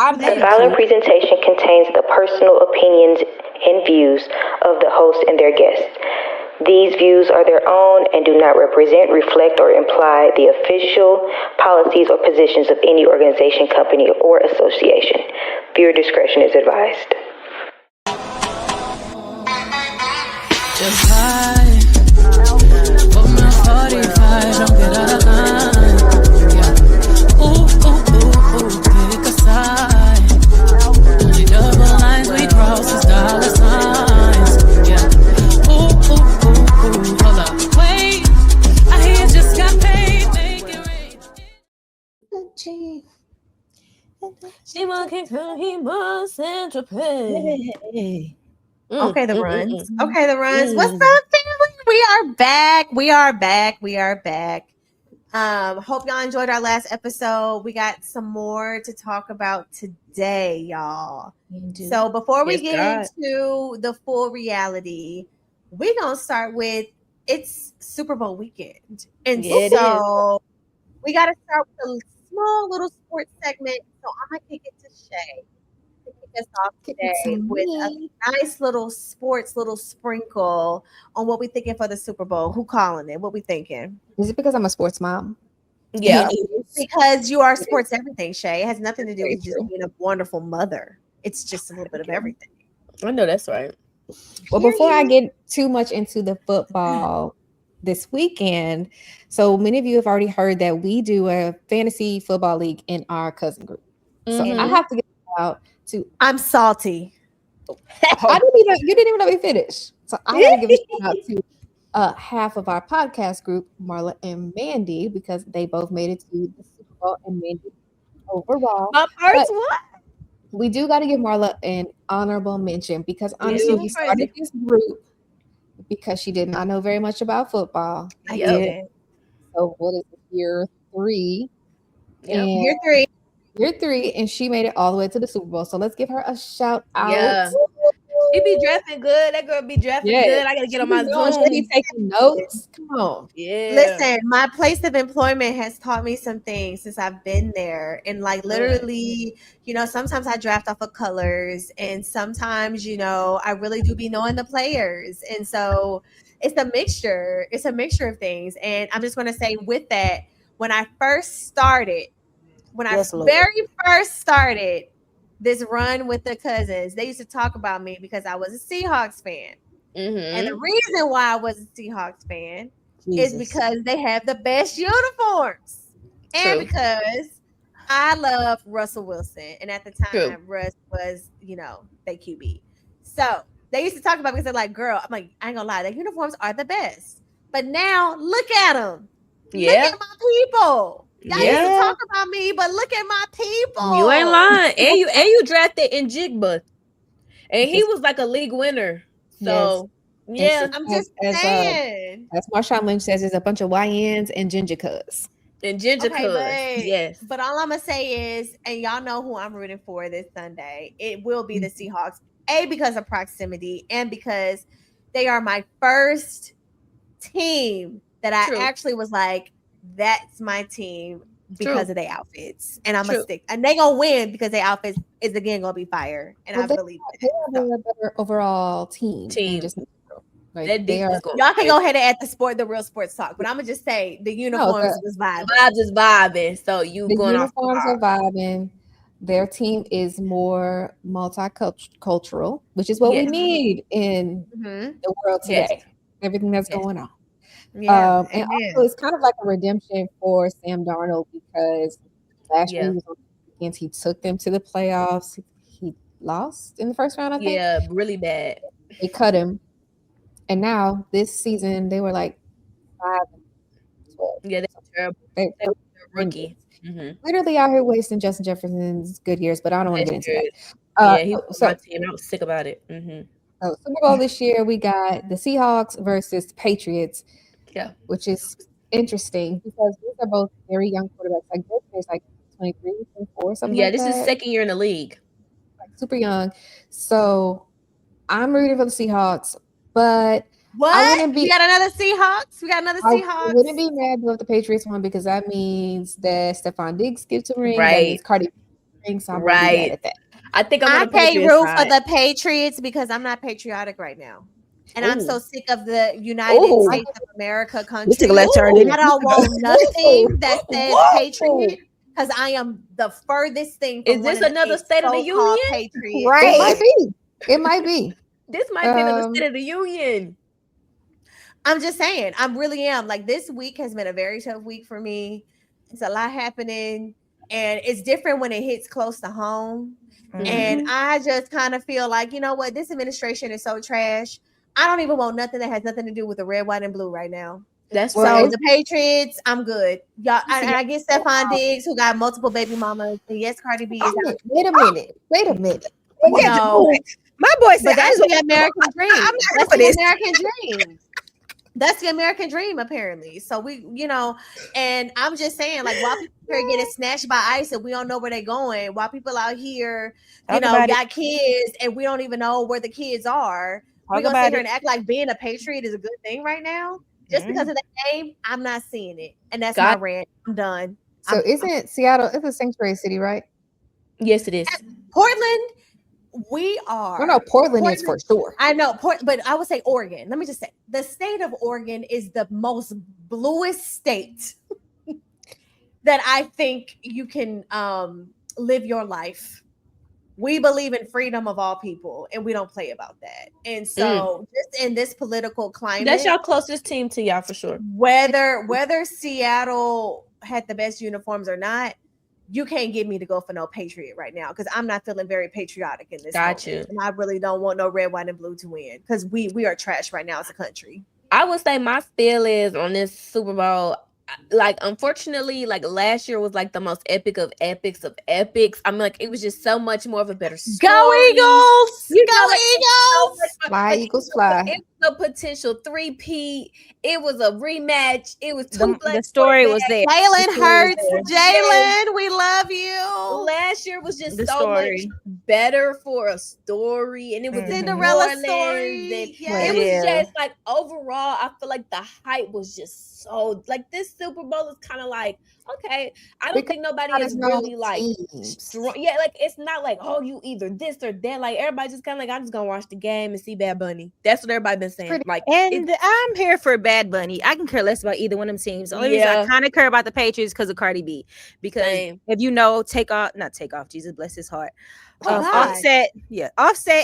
The following presentation contains the personal opinions and views of the host and their guests. These views are their own and do not represent, reflect, or imply the official policies or positions of any organization, company, or association. Viewer discretion is advised. Just high, for my 45, don't get out of line. Yeah. Ooh, pick a side. The double lines we cross is dollar signs. Yeah. Ooh, hold up, wait. I hear you just got paid, make it rain. She walking through Central Pay. Okay, the runs. Okay, the runs. What's up, family? We are back. Hope y'all enjoyed our last episode. We got some more to talk about today, y'all. So before we get into the full reality, we're gonna start with it's Super Bowl weekend. And so we gotta start with a small little sports segment. So I'm gonna kick it to Shay. Us off today with a nice little sports sprinkle on what we thinking for the Super Bowl. Who calling it? What we thinking? Is it because I'm a sports mom? Yeah, because you are sports everything, Shay. It has nothing to do with just being a wonderful mother. It's just a little bit of everything. I know that's right. Well, before I get too much into the football this weekend, so many of you have already heard that we do a fantasy football league in our cousin group. So I have to get out. I'm salty. You didn't even let me finish. So I gotta give a shout out to half of our podcast group, Marla and Mandy, because they both made it to the Super Bowl and Mandy overall. We do got to give Marla an honorable mention because honestly, we started this group because she did not know very much about football. I did. So what is it, year 3? Year 3, and she made it all the way to the Super Bowl. So let's give her a shout out. Yeah. She be drafting good. That girl be drafting good. I gotta get on my Zoom. She be taking notes. Come on. Yeah. Listen, my place of employment has taught me some things since I've been there. And like literally, sometimes I draft off of colors, and sometimes, I really do be knowing the players. And so it's a mixture. It's a mixture of things. And I'm just gonna say with that, when I very first started this run with the cousins, they used to talk about me because I was a Seahawks fan. And the reason why I was a Seahawks fan is because they have the best uniforms. And because I love Russell Wilson. And at the time, Russ was, they QB. So they used to talk about me because they're like, girl, I'm like, I ain't gonna lie, their uniforms are the best. But now look at them. Look at my people. Y'all used to talk about me, but look at my people. You ain't lying. And you drafted in Jigba. And he was like a league winner. So I'm just saying. As Marshawn Lynch says, there's a bunch of YNs and ginger cuz. Yes. But all I'm gonna say is, and y'all know who I'm rooting for this Sunday. It will be the Seahawks. Because of proximity and because they are my first team that I actually was like, that's my team because of their outfits, and I'm gonna stick. And they gonna win because their outfits is again gonna be fire, and I believe it. They're a better overall team. Just y'all can go ahead and add the real sports talk, but I'm gonna just say the uniforms was vibing. Vibes is vibing. So the uniforms are vibing. Their team is more multicultural, which is what we need in the world today. Everything that's going on. And also it's kind of like a redemption for Sam Darnold because last year he took them to the playoffs. He lost in the first round, I think. Yeah, really bad. They cut him. And now this season they were like 5-12. Yeah, they're terrible. They're rookie. Literally out here wasting Justin Jefferson's good years, but I don't want to get into that. He was my team. I was sick about it. So Super Bowl this year, we got the Seahawks versus the Patriots. Yeah, which is interesting because these are both very young quarterbacks. Like this is like 23, 24, something like that. Yeah, this is second year in the league. Like super young. So I'm rooting for the Seahawks, but we got another Seahawks? I wouldn't be mad if the Patriots won because that means that Stephon Diggs gets a ring. Right. That means Cardi So I'm really bad at that. I think I'm I on the pay Patriots root side. for the Patriots because I'm not patriotic right now. And I'm so sick of the United States of America country. took a left turn, didn't I don't want nothing that says Patriot because I am the furthest thing from Is this another State of the Union? Patriot. Right. It might be. This might be the State of the Union. I'm just saying, I really am. Like, this week has been a very tough week for me. It's a lot happening, and it's different when it hits close to home. Mm-hmm. And I just kind of feel like, you know what, this administration is so trash. I don't even want nothing that has nothing to do with the red, white, and blue right now. That's so right. The Patriots, I'm good. Y'all, and I get Stephon Diggs, who got multiple baby mamas. And yes, Cardi B is out. Wait a minute. No. My boy said, that's the American dream. I'm not that's for the this. American dream. That's the American dream, apparently. So we, and I'm just saying, like, while people are getting snatched by ICE and we don't know where they're going, while people out here, got kids and we don't even know where the kids are, we're gonna sit here and act like being a patriot is a good thing right now. Just because of that name, I'm not seeing it. And that's my rant. I'm done. So isn't Seattle, it's a sanctuary city, right? Yes, it is. Portland, we are. Well, no, Portland is for sure. I know, but I would say Oregon. Let me just say, the state of Oregon is the most bluest state that I think you can live your life. We believe in freedom of all people, and we don't play about that. And so, just in this political climate, that's your closest team to y'all for sure. Whether Seattle had the best uniforms or not, you can't get me to go for no Patriot right now because I'm not feeling very patriotic in this. Got you. And I really don't want no red, white, and blue to win because we are trash right now as a country. I would say my feel is on this Super Bowl. Like, unfortunately, like last year was like the most epic of epics of epics. I mean, like, it was just so much more of a better story. Go Eagles! Go Eagles! Fly Eagles fly. It was a potential 3-peat. It was a rematch. It was the story was there. Jalen Hurts. Jalen, we love you. Last year was just much better for a story, and it was Cinderella story. It was just like overall, I feel like the hype was just so like this Super Bowl is kind of like, okay, I don't think nobody is really like strong. Yeah, like it's not like, oh, you either this or that. Like everybody just kind of like, I'm just gonna watch the game and see Bad Bunny. That's what everybody been saying. Like, and I'm here for Bad Bunny. I can care less about either one of them teams. The only reason I kind of care about the Patriots because of Cardi B. Because if you know, not take off, Jesus bless his heart. Offset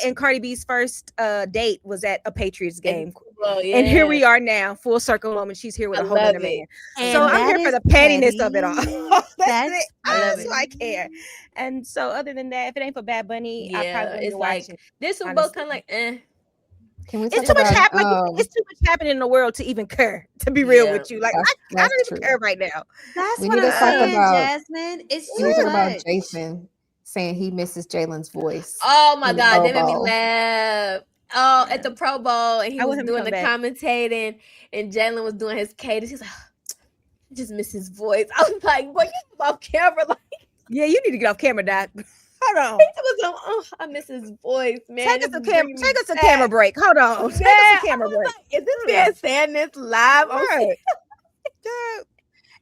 and Cardi B's first date was at a Patriots game. And here we are now, full circle moment. She's here with a whole other man. So I'm here for the pettiness of it all. That's it. That's why I care. And so other than that, if it ain't for Bad Bunny, I probably wouldn't watch it. This was both kind of like, It's too much happening. It's too much happening in the world to even care. To be real with you, like I don't even care right now. That's what I'm saying, Jasmine. It's too much. About Jason saying he misses Jalen's voice. Oh my God, that made me laugh. Oh, at the Pro Bowl, and he was doing the commentating, and Jalen was doing his cadence. He's like, I just miss his voice. I was like, boy, you off camera, like, yeah, you need to get off camera, Doc. Hold on. I miss his voice, man. Take us a camera break. Hold on. Take us a camera break. Like, is this man saying this live? Right.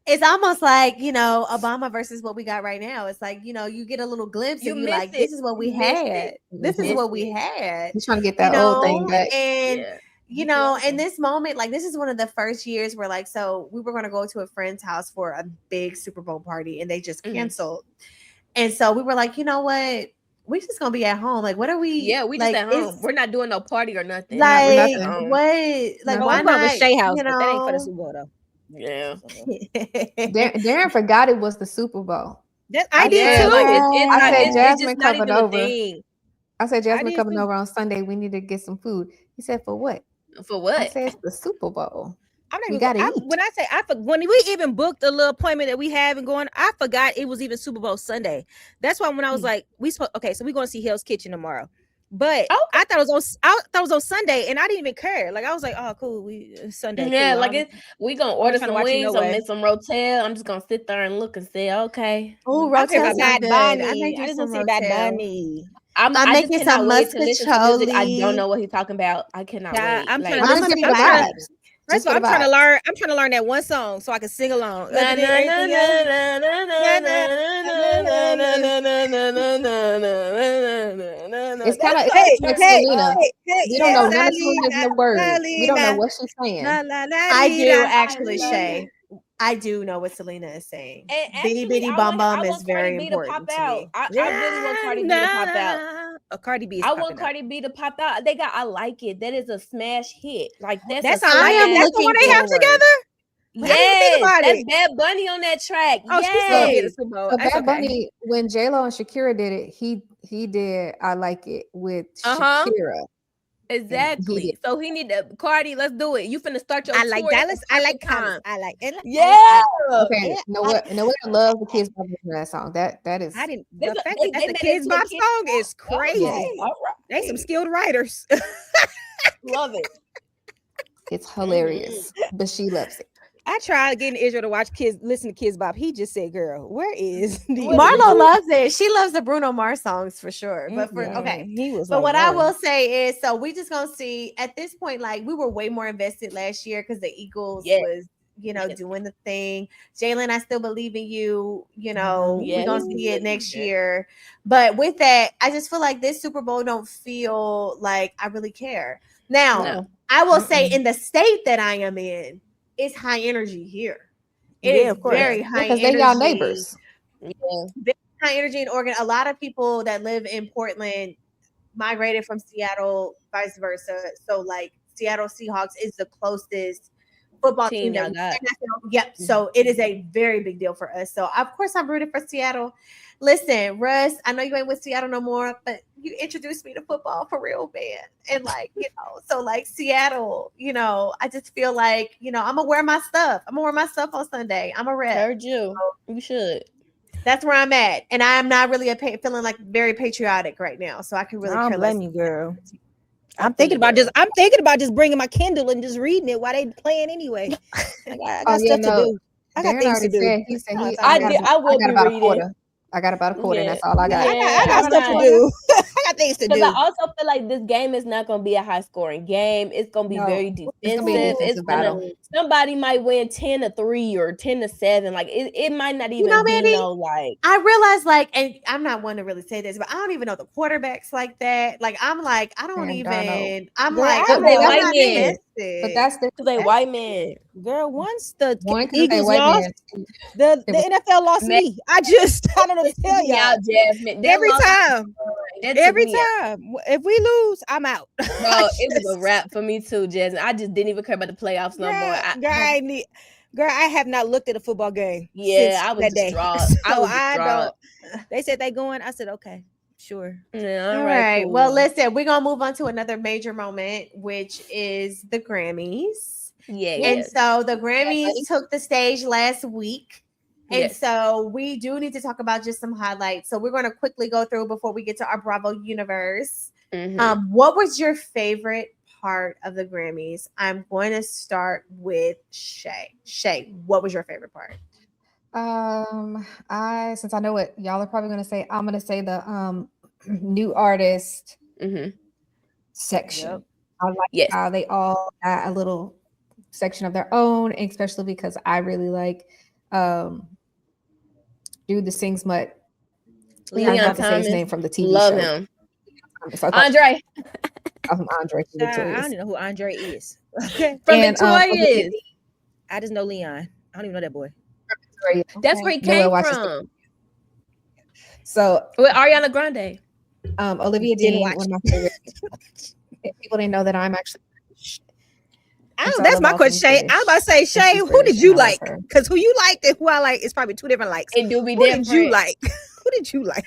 It's almost like, Obama versus what we got right now. It's like, you get a little glimpse and you're like, this is what we had. This is what we had. He's trying to get that old thing back. And, in this moment, like, this is one of the first years where, like, so we were going to go to a friend's house for a big Super Bowl party and they just canceled. And so we were like, you know what? We just going to be at home. Like, what are we? Yeah, we just at home. We're not doing no party or nothing. Like, what? Like, why not? Shea House, but that ain't for the Super Bowl, though. Yeah. Darren forgot it was the Super Bowl. I did too. I said Jasmine coming over. I said Jasmine coming over on Sunday. We need to get some food. He said, for what? For what? I said it's the Super Bowl. I'm not even. When I say when we even booked a little appointment that we have and going, I forgot it was even Super Bowl Sunday. That's why when I was like, so we're going to see Hell's Kitchen tomorrow. But I thought it was on Sunday, and I didn't even care. Like I was like, "Oh, cool, Sunday." Yeah, cool. like we gonna order some wings or make some rotel. I'm just gonna sit there and look and say, "Okay." Oh, rotel Bad Bunny. I just want to see Bad Bunny. I'm making some muscatone. I don't know what he's talking about. I cannot wait. I'm like, trying to get vibes. First of all, I'm trying to learn that one song so I can sing along. It's kind of like Selena. We don't know none of Selena's words. We don't know what she's saying. I do actually, Shay. I do know what Selena is saying. Bitty Bitty Bum Bum is very important to me. I really want Cardi B to pop out. Cardi B. I want Cardi B to pop out. They got I Like It. That is a smash hit. Like that's the one they have together. Yes, that's Bad Bunny on that track. Oh, yes. So Bad Bunny, when J-Lo and Shakira did it, he did I Like It with Shakira. Exactly. So he need to Cardi. Let's do it. You finna start your. I like Dallas. I like time. I like it. Yeah. Okay. No one love the Kids Bop in that song. That is. I didn't. The fact that that's the Kids Bop song is crazy. All right. They some skilled writers. Love it. It's hilarious, but she loves it. I tried getting Israel to listen to Kids Bop. He just said, "Girl, where is Marlo loves it. She loves the Bruno Mars songs for sure." But he was. But what I will say is, so we just gonna see at this point, like we were way more invested last year because the Eagles was, doing the thing. Jalen, I still believe in you. We're gonna see it next year. But with that, I just feel like this Super Bowl don't feel like I really care. Now, I will say in the state that I am in. It's high energy here. It is very high energy. Because they're y'all neighbors. Yeah. Very high energy in Oregon. A lot of people that live in Portland migrated from Seattle, vice versa. So, like, Seattle Seahawks is the closest football team that we got. Yep. So, it is a very big deal for us. So, of course, I'm rooting for Seattle. Listen, Russ, I know you ain't with Seattle no more, but you introduced me to football for real, man. And so like Seattle, I just feel like, I'm gonna wear my stuff. I'm gonna wear my stuff on Sunday. I'm a rep. Heard you. You should. That's where I'm at. And I am not really feeling like very patriotic right now. So I can really care less. You, girl. I'm thinking about just bringing my Kindle and just reading it while they playing anyway. I got stuff to do. I got things to do. He said I will be reading. I got about a quarter, and that's all I got. I got stuff to do. I got things to do. Because I also feel like this game is not going to be a high-scoring game. It's going to be very defensive. Somebody might win 10-3 or 10-7. Like it might not even be Mandy, like. I realize, and I'm not one to really say this, but I don't even know the quarterbacks like that. Like I'm like I don't even. I'm like white men. But that's because they white men. Girl, once the Eagles lost, the NFL lost me. I don't know what to tell y'all. Jasmine. Every time. If we lose, I'm out. No, it was a wrap for me too, Jasmine. I just didn't even care about the playoffs no more. Girl, I have not looked at a football game. Yeah, I was distraught. I don't. They said they going. I said okay. Sure. Yeah, all right. Cool. Well, listen, we're gonna move on to another major moment, which is the Grammys. Yeah. And so the Grammys took the stage last week. And so we do need to talk about just some highlights. So we're going to quickly go through before we get to our Bravo universe. What was your favorite part of the Grammys? I'm going to start with Shay. Shay, what was your favorite part? Since I know what y'all are probably going to say, I'm going to say the new artist section. Yep. I like how they all got a little section of their own, especially because I really like Dude that Sings Mutt. Leon Thomas. To say his name from the TV Love show. Him. Andre. Andre. I don't even know who Andre is. From Victoria. I just know Leon. I don't even know that boy. That's where he came from. So with Ariana Grande. Olivia Dean, one of my favorites. People didn't know that I'm actually. That's my question, Shay. I was about to say, Shay, who did you like? Because who you liked and who I like is probably two different likes. It do be different. Who did you like? Who did you like?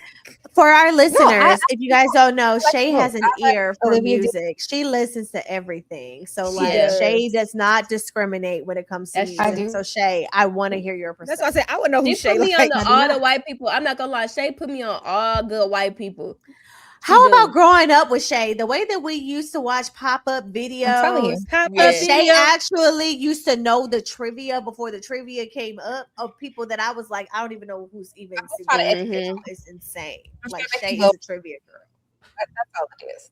For our listeners, if you guys don't know, Shay has an ear for music. She listens to everything. So Shay does not discriminate when it comes to music. So Shay, I want to hear your perspective. That's why I said I would know who Shay put me like. on all the white people. I'm not gonna lie, Shay put me on all good white people. How about growing up with Shay? The way that we used to watch pop-up videos. Shay actually used to know the trivia before the trivia came up of people that I was like, I don't even know who's even singing. It's insane. Like Shay is a trivia girl. That's all it is.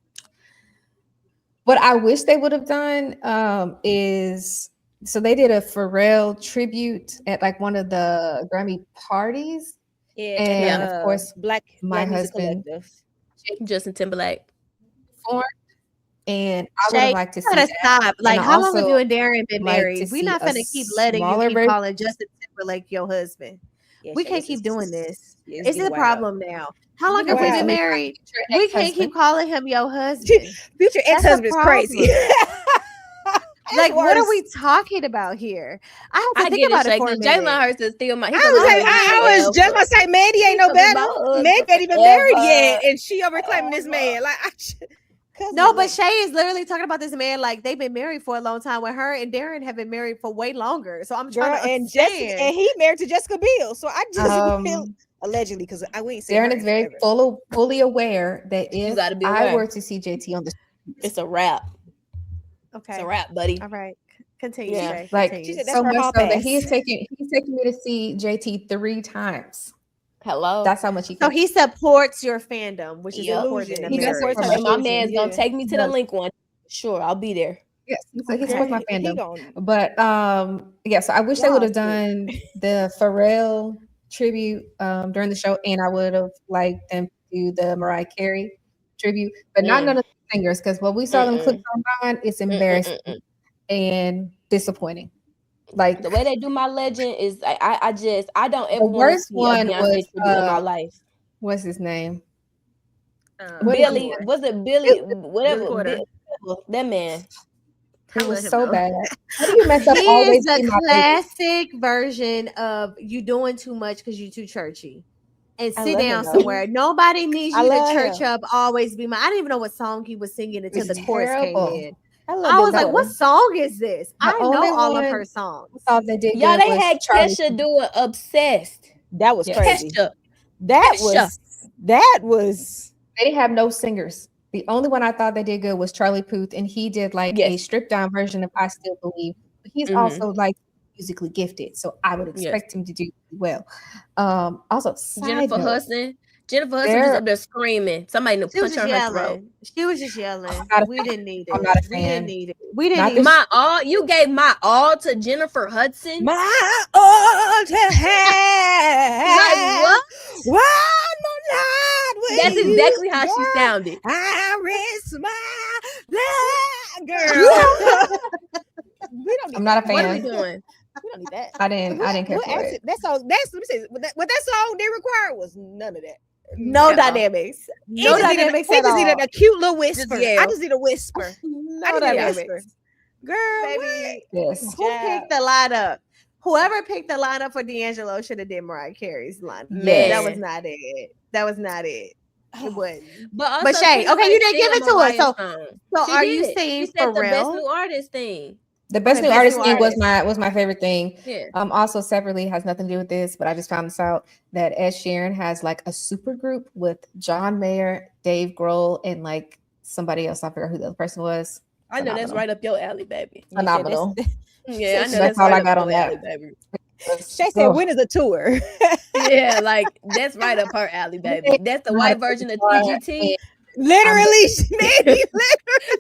What I wish they would have done is So they did a Pharrell tribute at like one of the Grammy parties. Yeah, and of course, my husband, Justin Timberlake, performed. And I would have liked to see that. Stop. Like, and how long have you and Darren been married? We're not gonna keep letting you keep version. calling Justin Timberlake your husband. We can't keep doing this. It's a problem now. How long have we been married? We can't keep calling him your husband. Future ex-husband is crazy. Like, what are we talking about here? I have to think about it for a minute. Jalen Hurts is still my. I was just gonna say, Mandy ain't no better. Mandy ain't even married yet, and she over claiming this man. Like, no, but Shay is literally talking about this man like they've been married for a long time. When her and Darren have been married for way longer. So I'm trying to understand. And he married to Jessica Biel. So I just feel allegedly because I wouldn't say Darren is very fully aware that if I were to see JT on the street, it's a wrap. Okay, it's a wrap, buddy. All right, continue. Yeah, Shay. like continue. so much so that he's taking me to see JT 3 times. Hello, that's how much he. So he supports your fandom, which is important. He supports her. My man's gonna take me to the link one. Sure, I'll be there. Yes, so he supports my fandom. But yeah, so I wish they would have done the Pharrell tribute during the show, and I would have liked them to do the Mariah Carey tribute, but not none of the singers, because what we saw them clip online, it's embarrassing and disappointing. Like the way they do My Legend is, I don't ever want to see one was in my life. What's his name? Billy. Was it Billy? Whatever. That man. It was so bad. How do you mess up? He is a classic version of you doing too much because you're too churchy. And sit down somewhere. Nobody needs you to church up. Always be my. I didn't even know what song he was singing until the chorus came in. I was like, "What song is this?" I know all of her songs. They did. Y'all, they had Kesha doing "Obsessed." That was crazy. Kesha. That was. They didn't have no singers. The only one I thought they did good was Charlie Puth, and he did like a stripped down version of "I Still Believe." But he's also like musically gifted, so I would expect him to do well. Also, Jennifer Hudson was up there screaming. Somebody to punch her in her throat. She was just yelling. We didn't need it. I'm not a fan. We didn't need it. My all. You gave my all to Jennifer Hudson. My all to have. Like what? One more night with That's exactly how she sounded. I risk my girl. I'm not a fan. What are we doing? We don't need that. I didn't care for it. That song. Let me say what that song did require was none of that. No dynamics. No dynamics at all. Just needed a cute little whisper. I just need a whisper. No dynamics. Girl, baby. Yes. Who picked the lineup? Whoever picked the lineup for D'Angelo should have did Mariah Carey's lineup. Man. That was not it. That was not it. It wasn't. But Shay, okay, you didn't give it to us. So are you saying for Pharrell? The best new artist thing? The best new artist thing was my favorite thing. Yeah. Also separately has nothing to do with this, but I just found this out that Ed Sheeran has like a super group with John Mayer, Dave Grohl, and like somebody else. I forgot who the other person was. I know that's right up your alley, baby. Phenomenal. Yeah, I know that's all I got on that. Baby. Shay said, "When is a tour?" Yeah, like that's right up her alley, baby. That's the white version of TGT. Literally, maybe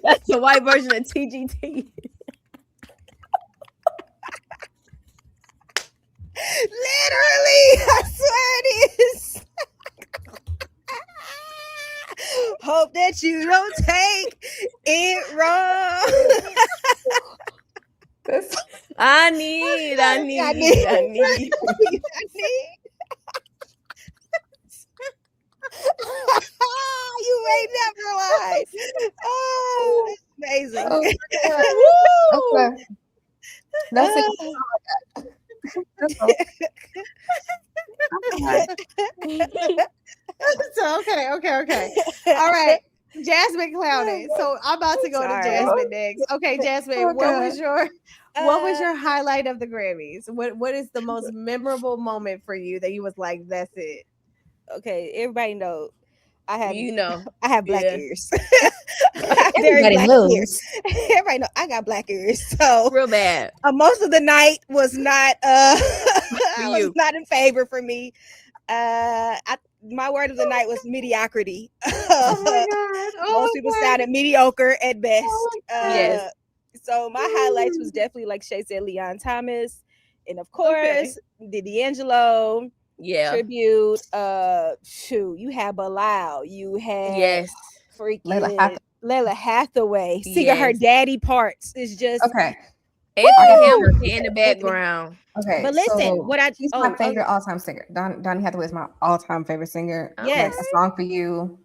that's the white version of TGT. Literally, I swear it is. Hope that you don't take it wrong. I need. You ain't never lied. Oh, that's amazing. Okay. That's Okay. All right. Jasmine clouded. So I'm about to go to Jasmine next. Okay, Jasmine, what was your highlight of the Grammys? What is the most memorable moment for you that you was like, that's it? Okay, everybody know I have I have black ears. Everybody knows. Everybody know I got black ears. So real bad. Most of the night was not was not in favor for me. My word of the night was mediocrity. Oh my God. Most people sounded mediocre at best. Yes. So my highlights was definitely, like Shay said, Leon Thomas, and of course the D'Angelo tribute. You had Bilal, you had freaking Layla Hathaway singing her daddy parts. It's just Anthony Hamilton in the background. Okay, but listen, she's my favorite all-time singer. Donny Hathaway is my all-time favorite singer. Yes, A Song for You.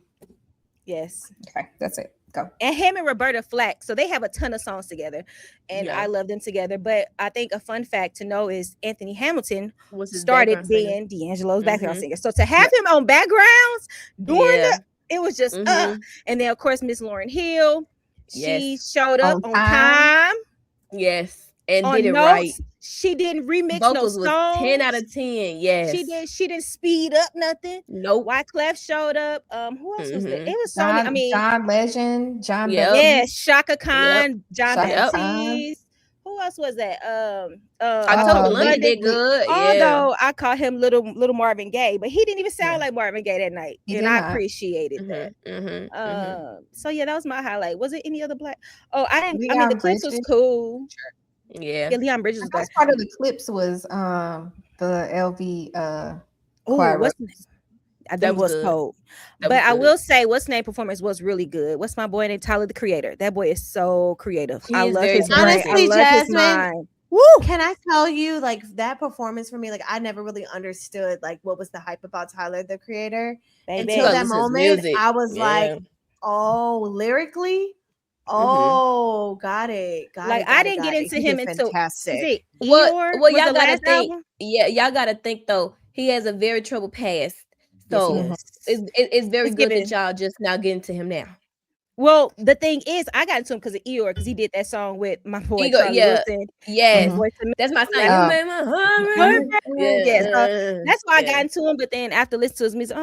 Yes. Okay, that's it. Go. And him and Roberta Flack, so they have a ton of songs together, and I love them together. But I think a fun fact to know is Anthony Hamilton started being D'Angelo's background singer. So to have him on backgrounds during it was just and then of course Miss Lauryn Hill, she showed up on time. Yes, and on did it notes. right. She didn't remix Vocals no songs. 10 out of 10. Yes, she didn't speed up nothing. Nope. Wyclef showed up. Who else was there? It was so many. I mean, John Legend, John. Yes, Shaka Khan, John Baptiste. Who else was that? October Lundy did good. Although I call him little Marvin Gaye, but he didn't even sound like Marvin Gaye that night, I appreciated that. So yeah, that was my highlight. Was it any other black? Oh, I didn't. Leon I mean, the clips was cool. Yeah, Leon Bridges was best part of the clips was the LV choir. That was cold. But I will say, what's name performance was really good. What's my boy named Tyler the Creator? That boy is so creative. I love his brain. Honestly, Jasmine. Woo! Can I tell you, like, that performance for me, like, I never really understood like what was the hype about Tyler the Creator until that moment. I was like, oh, lyrically. Oh, got it. I didn't get into him until fantastic. Well, y'all gotta think. Yeah, y'all gotta think though. He has a very troubled past, so it's very good that y'all just now getting to him now. Well, the thing is, I got into him because of Eeyore, because he did that song with my boy Charlie Wilson. Yes, that's my son. You made my heart. So that's why I got into him. But then after listening to his music,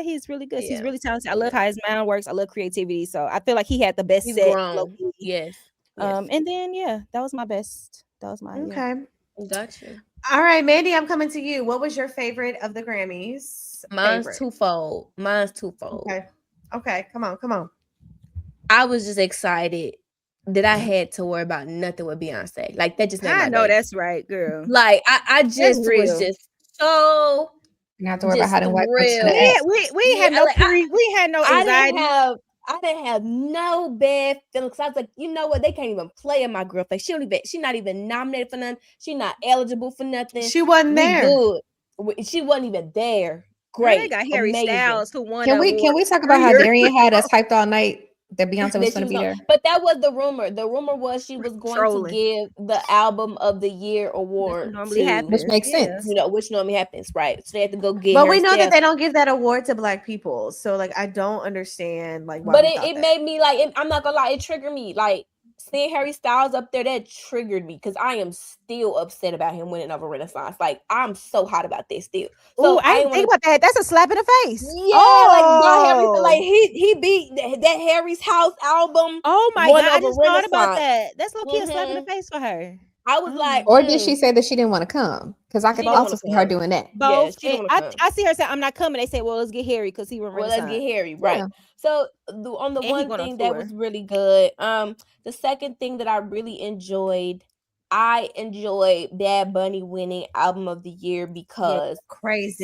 he's really good. He's really talented. I love how his mind works. I love creativity. So I feel like he had the best set. Yes. And then that was my best. That was my Gotcha. All right, Mandy, I'm coming to you. What was your favorite of the Grammys? Mine's twofold. Okay. Come on. I was just excited that I had to worry about nothing with Beyonce. Like that just made my day. That's right, girl. Like I just was just so you have to worry about how to wipe we had no anxiety. I didn't have no bad feelings. I was like, you know what? They can't even play in my girl face. She not even nominated for nothing. She not eligible for nothing. She wasn't there. Good. She wasn't even there. Great. They got Harry Styles who won. Can we talk about how Darian had us hyped all night? That Beyonce was going to be there. But that was the rumor. The rumor was she was going to give the album of the year award. Which makes sense. You know, which normally happens, right? So they have to go get But we know that they don't give that award to Black people. So like I don't understand like why. But it made me like I'm not gonna lie, it triggered me. Like seeing Harry Styles up there, that triggered me because I am still upset about him winning over Renaissance. Like I'm so hot about this still. So I didn't think about that. That's a slap in the face. Yeah, like he beat that Harry's House album. Oh my god, I just thought about that. That's low key a slap in the face for her. I was like, or did she say that she didn't want to come? Because I could also see her doing that. Both. Yeah, I see her say, "I'm not coming." They say, "Well, let's get Harry because he won." Let's get Harry, right? Yeah. So on the one thing that was really good, the second thing that I really enjoyed, I enjoyed Bad Bunny winning Album of the Year because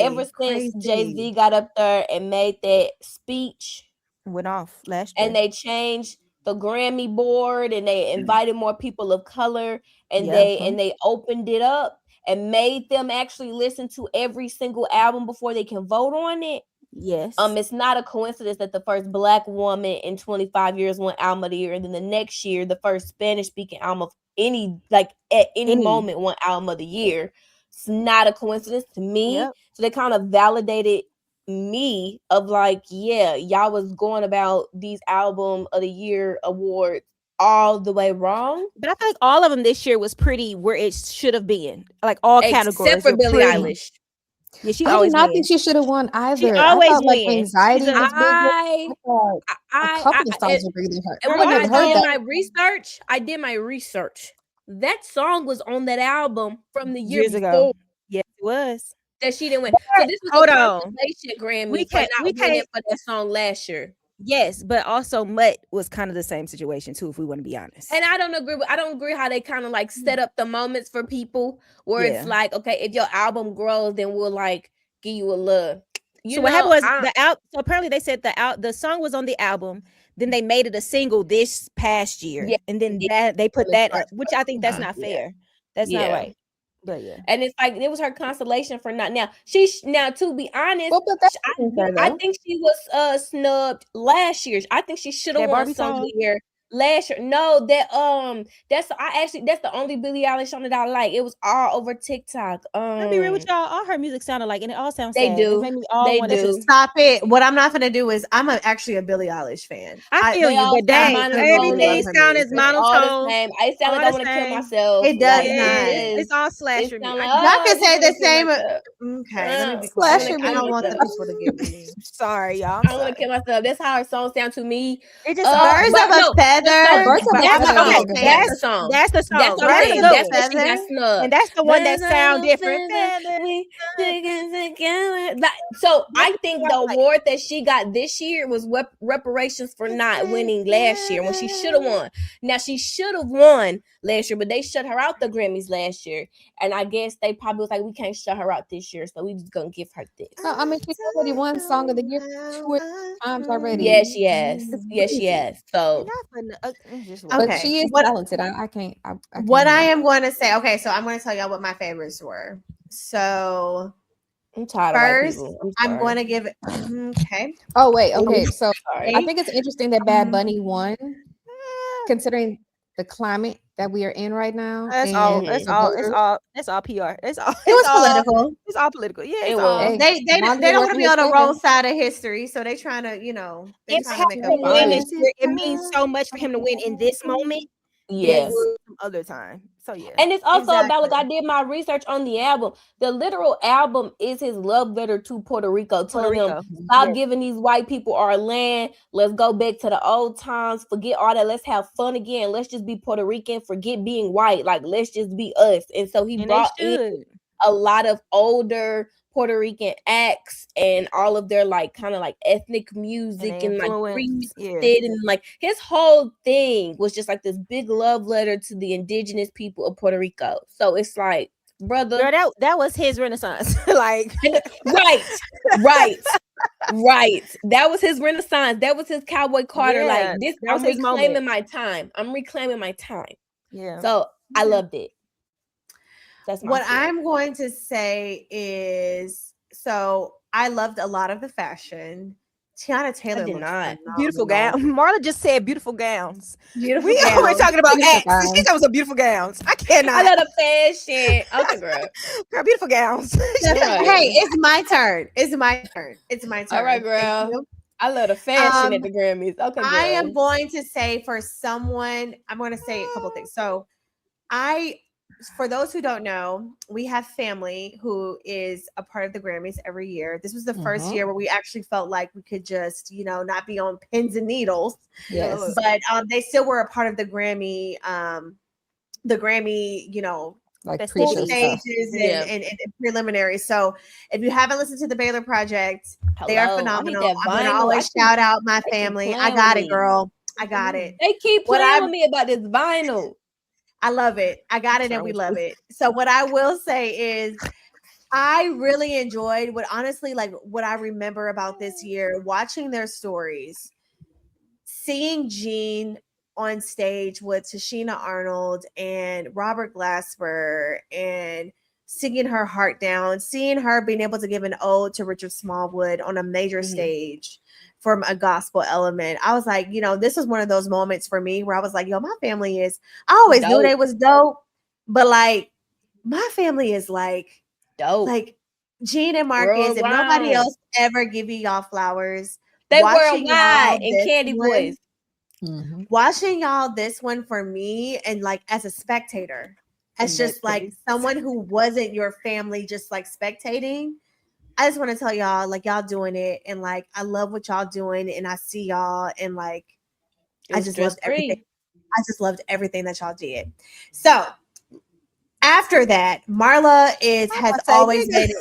ever since Jay-Z got up there and made that speech, went off last year, and they changed the Grammy board and they invited more people of color and they opened it up and made them actually listen to every single album before they can vote on it. Yes. It's not a coincidence that the first Black woman in 25 years won Album of the Year, and then the next year the first Spanish speaking album of any moment won Album of the Year. It's not a coincidence to me. Yep. So they kind of validated me of like, y'all was going about these Album of the Year awards all the way wrong. But I feel like all of them this year was pretty where it should have been. Like all categories. Except for Billie Eilish. Yeah, she I did not think she should have won either. She always wins. Like anxiety was a couple of songs were really hurt. And when I did my research. That song was on that album from the year before. Yes, it was. That she didn't win. So this was a compilation Grammy. We can't for that song last year. Yes, but also Mutt was kind of the same situation too, if we want to be honest. And I don't agree how they kind of like set up the moments for people where it's like, okay, if your album grows, then we'll like give you a look. So what happened was so apparently they said the song was on the album, then they made it a single this past year, and then they put that up, which I think that's not fair. That's not right. But and it's like it was her consolation for not now. Now to be honest, I think she was snubbed last year. I think she should have won Song of the Year last year. No, that's the only Billie Eilish song that I like. It was all over TikTok. I'll be real with y'all. All her music sounded like, and it all sounds. They sad. do. It made me all want to just stop it. What I'm not gonna do is I'm actually a Billie Eilish fan. I feel you, but dang, everything sounds monotone. I sound like I want to kill myself. It does not. It's all slash for me. Y'all can say the same. Okay, let me be quiet. I don't want the people to get me. Sorry, y'all. I want to kill myself. That's how her songs sound to me. It just Birds of a Feather. That's the song. That's the song. That's what she got snubbed. And that's the one that sound different. So I think the award that she got this year was reparations for not winning last year when she should have won. Now she should have won last year, but they shut her out the Grammys last year, and I guess they probably was like, we can't shut her out this year, so we just gonna give her this. No, I mean, she's already won Song of the Year 2 times already. Yes, she has. Yes, she has. So, but she is talented. I can't. What I am going to say. Okay, so I'm going to tell y'all what my favorites were. So I'm tired. First, I'm going to give it. Okay. Oh wait. Okay. So I think it's interesting that Bad Bunny won, considering the climate that we are in right now. That's all PR. It was political. It's all political. Yeah, it was. They don't want to be on the wrong side of history, so they trying to, it means so much for him to win in this moment. Yes. Some other time. So yeah. And it's also about, like, I did my research on the album. The literal album is his love letter to Puerto Rico, telling him, stop giving these white people our land. Let's go back to the old times. Forget all that. Let's have fun again. Let's just be Puerto Rican. Forget being white. Like, let's just be us. And so he brought in a lot of older Puerto Rican acts and all of their like kind of like ethnic music and like and like his whole thing was just like this big love letter to the indigenous people of Puerto Rico. So it's like, brother, girl, that was his renaissance. Like right. That was his renaissance. That was his Cowboy Carter. Like this, I'm reclaiming my time. Yeah. So I loved it. That's what I'm going to say is, so I loved a lot of the fashion. Tiana Taylor did not. Beautiful gown. Marla just said beautiful gowns. Beautiful gowns. We're talking about acts. She was beautiful gowns. I cannot. I love the fashion. Okay, girl, beautiful gowns. Hey, it's my turn. It's my turn. All right, girl. I love the fashion at the Grammys. Okay, girl. I am going to say for someone, I'm going to say a couple of things. So for those who don't know, we have family who is a part of the Grammys every year. This was the first year where we actually felt like we could just, not be on pins and needles. Yes. But they still were a part of the Grammy, like full stages and preliminaries. So if you haven't listened to the Baylor Project, they are phenomenal. I'm going to always shout out my family. I got it, girl. I got it. They keep playing with me about this vinyl. I love it. I got it and we love it. So what I will say is I really enjoyed what I remember about this year, watching their stories, seeing Jean on stage with Tashina Arnold and Robert Glasper and singing her heart down, seeing her being able to give an ode to Richard Smallwood on a major stage from a gospel element. I was like, this was one of those moments for me where I was like, my family is, I always knew they was dope, but like my family is like dope. Like Gene and Marcus, if nobody else ever give y'all flowers, they worldwide and Candy Boys. Watching y'all this one for me and like as a spectator, as just like someone who wasn't your family, just like spectating. I just want to tell y'all, like, y'all doing it, and like, I love what y'all doing, and I see y'all, and like, I just loved everything. I just loved everything that y'all did. So after that, Marla has always made it.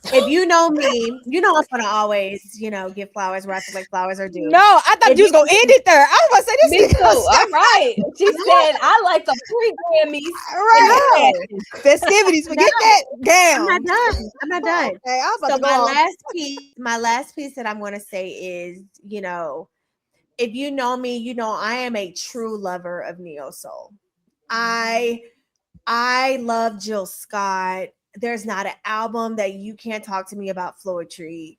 If you know me, you know I'm gonna always, give flowers where I feel like flowers are due. No, I thought you was gonna end it there. I was gonna say this. Me too. All right. She said I like a pre-Grammys. Right. Festivities. Forget that. Damn. I'm not done. Okay, I was about So to go my last piece that I'm gonna say is, if you know me, I am a true lover of neo soul. I love Jill Scott. There's not an album that you can't talk to me about Floetry.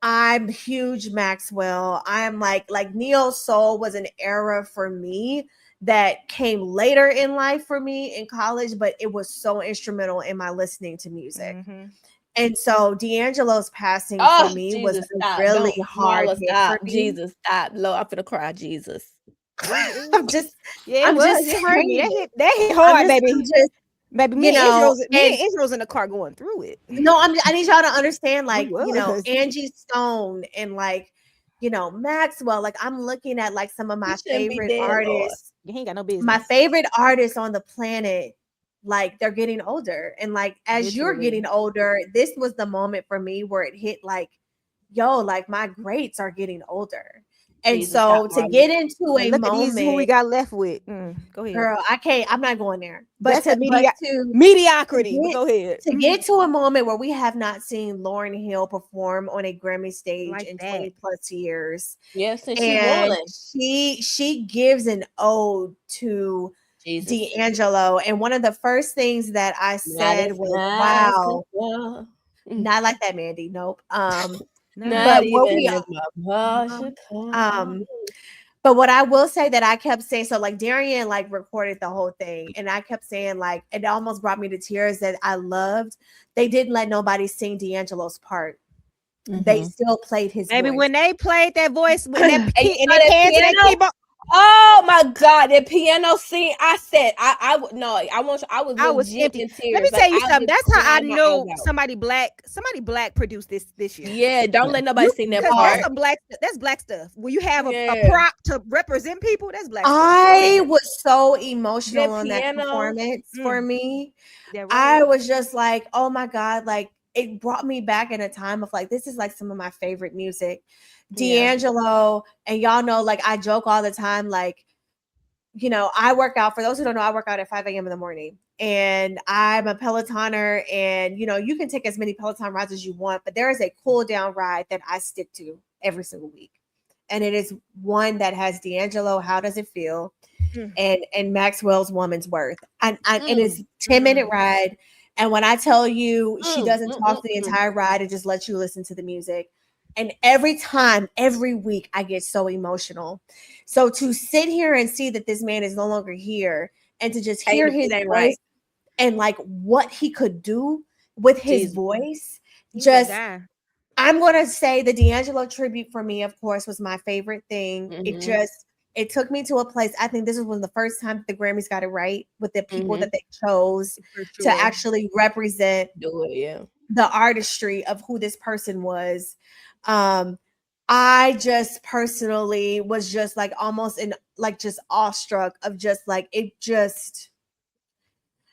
I'm huge Maxwell. I am like neo soul was an era for me that came later in life for me in college, but it was so instrumental in my listening to music. Mm-hmm. And so D'Angelo's passing for me was really hard hit for me. Jesus, stop. Lord, I'm gonna cry. Jesus. I'm just it hurt me. That hit hard, baby. Baby, me and Israel's in the car going through it. No, I need y'all to understand, Angie Stone and Maxwell. Like, I'm looking at some of my favorite artists. You ain't got no business. My favorite artists on the planet, they're getting older. And as you're getting older, this was the moment for me where it hit my greats are getting older. And Jesus, so to get into a moment, who we got left with. Go ahead, girl. I'm not going there. But mediocrity. Go ahead. To get to a moment where we have not seen Lauryn Hill perform on a Grammy stage in 20 plus years. Yes, and she gives an ode to D'Angelo. And one of the first things that I said was, "Wow, not like that, Mandy. Nope." But what I will say that I kept saying, so Darian recorded the whole thing, and I kept saying it almost brought me to tears that I loved. They didn't let nobody sing D'Angelo's part. Mm-hmm. They still played his voice. When they played that voice with that keyboard. Oh my God, the piano scene! I said, I was legit in tears. Let me tell you something. That's how I know somebody black produced this year. Yeah, don't let nobody sing that part. That's black stuff. When you have a prop to represent people, that's black stuff. I was so emotional on that performance for me. Yeah, right. I was just like, oh my God, it brought me back in a time of this is some of my favorite music. D'Angelo, and y'all know, I joke all the time, I work out. For those who don't know, I work out at 5 a.m. in the morning, and I'm a Pelotoner, and you can take as many Peloton rides as you want, but there is a cool down ride that I stick to every single week, and it is one that has D'Angelo, How Does It Feel, and Maxwell's Woman's Worth, and it's a 10-minute ride, and when I tell you she doesn't talk the entire ride, it just lets you listen to the music. And every week, I get so emotional. So to sit here and see that this man is no longer here, and to just hear his voice and what he could do with his voice, I'm going to say the D'Angelo tribute for me, of course, was my favorite thing. Mm-hmm. It took me to a place. I think this was the first time the Grammys got it right with the people that they chose to actually represent the artistry of who this person was. I just personally was just almost in just awestruck of just it just.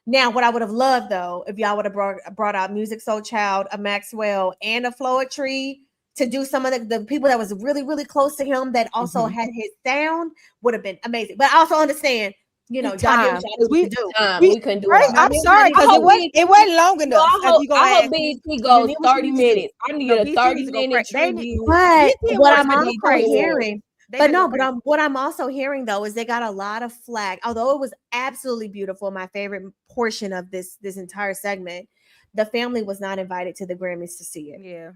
Now, what I would have loved though, if y'all would have brought out Music Soul Child, a Maxwell, and a Floetry to do some of the people that was really, really close to him that also had his sound, would have been amazing. But I also understand, we couldn't do it. I'm sorry, because it wasn't long enough. I hope BET goes 30 minutes. I need a 30-minute tribute. But what I'm also hearing, what I'm also hearing though is they got a lot of flack. Although it was absolutely beautiful, my favorite portion of this entire segment, the family was not invited to the Grammys to see it. Yeah,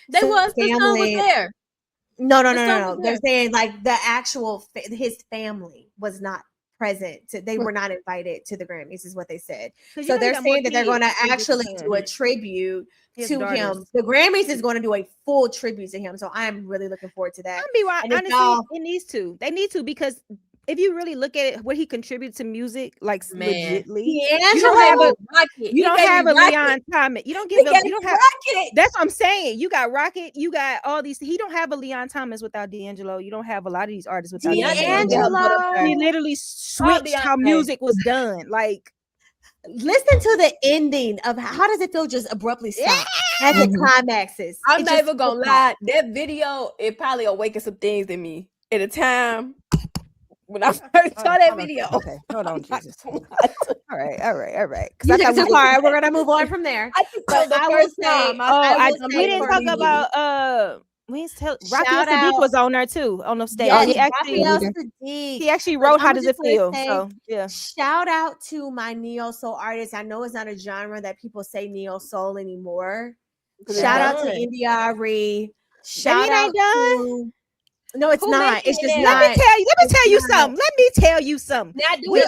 they was. The son was there. No. They're saying the actual his family was not present. They were not invited to the Grammys, is what they said. So they're saying that they're going to actually do a tribute to him. The Grammys is going to do a full tribute to him. So I'm really looking forward to that. I'll be right. Honestly, it needs to. They need to, because if you really look at it, what he contributes to music, legitly, you don't have a Leon Thomas. You don't have. That's what I'm saying. You got Rocket. You got all these. He don't have a Leon Thomas without D'Angelo. You don't have a lot of these artists without D'Angelo. He literally switched how music was done. Listen to the ending of how does it feel just abruptly stop as it climaxes. I'm not even gonna lie. That video, it probably awakened some things in me at a time when I first saw that video. Okay, hold on, Jesus. All right. You took it too far. We're gonna move on from there. I think that was the first time. We didn't talk about Raphael Sadiq was on there too on the stage. He actually wrote "How Does It Feel." So yeah. Shout out to my neo soul artists. I know it's not a genre that people say neo soul anymore. Shout out to India Ari. Shout out to. No, it's not. It's just not. Let me tell you something. Hold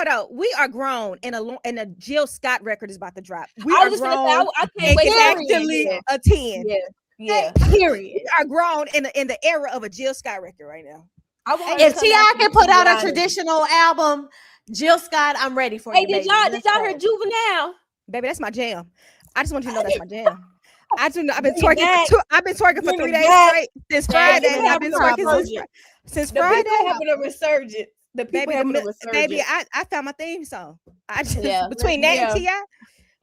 on. We are grown, and a Jill Scott record is about to drop. We are grown. I can't wait exactly a 10. Yeah. Period. We are grown in the era of a Jill Scott record right now. If T.I. can put out a traditional album, Jill Scott, I'm ready for you. Hey, did y'all hear Juvenile? Baby, that's my jam. I just want you to know that's my jam. I've been twerking for 3 days straight since Friday. I've been twerking since Friday. The people having a resurgence. Baby, I found my theme song. Between that and T.I.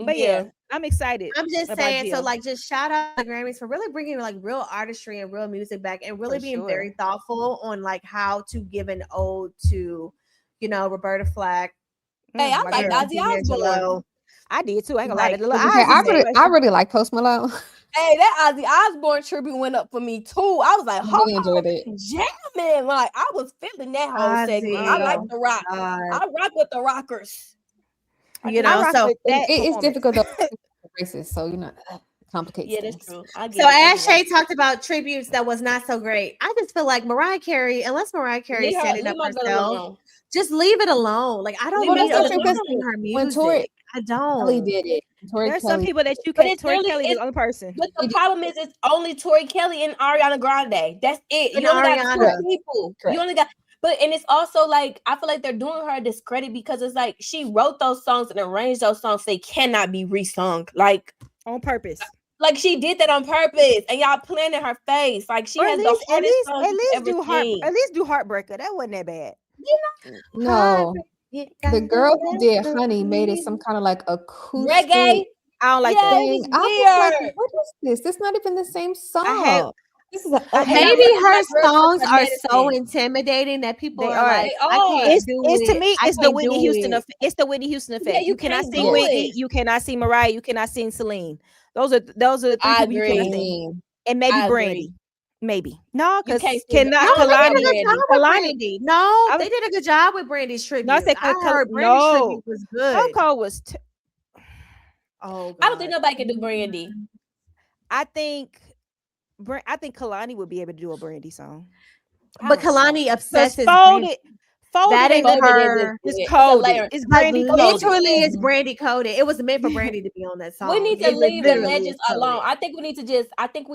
But yeah, I'm excited. I'm just saying, so like, just shout out the Grammys for really bringing like real artistry and real music back, and really being very thoughtful on like how to give an ode to, Roberta Flack. Hey, I like Ozzy Osbourne. I did too. I ain't gonna lie. I really like Post Malone. Hey, that Ozzy Osbourne tribute went up for me too. I was like, really enjoyed it. Jamming. Like, I was feeling that whole segment. I like the rock. I rock with the rockers. So it's difficult though. Racist, so complicated. Yeah, that's true. So Ashay talked about tributes that was not so great. I just feel like Mariah Carey, unless Mariah Carey set it up herself, just leave it alone. Like, I don't need other people sing her music. I don't. Kelly did it. There's some people that you can. Tori Kelly is the only person. But the problem is, it's only Tori Kelly and Ariana Grande. That's it. You only got 2 people. Correct. You only got. And it's also like, I feel like they're doing her a discredit because it's like she wrote those songs and arranged those songs. They cannot be resung, like on purpose. Like, she did that on purpose, and y'all playing in her face. Like, she has the hardest songs at least do Heartbreaker. That wasn't that bad. No. The girl who did Honey made it some kind of like acoustic reggae. I don't like that. I was like, what is this? This is not even the same song. Maybe her songs are so intimidating that people are like, it's the Whitney Houston effect. It's the Whitney Houston effect. You cannot sing Whitney. You cannot sing Mariah. You cannot sing Celine. Those are the 3 people you cannot sing. And maybe Brandy. Maybe because cannot Brandy. No, they did a good job with Brandy's tribute. No, I heard Brandy's tribute was good. Stone Cold was. I don't think nobody can do Brandy. I think Kalani would be able to do a Brandy song, but Kalani obsesses. That is her. It's coded. It's Brandy coded. Literally, it's Brandy coded. It was meant for Brandy to be on that song. We need to leave the legends alone. I think we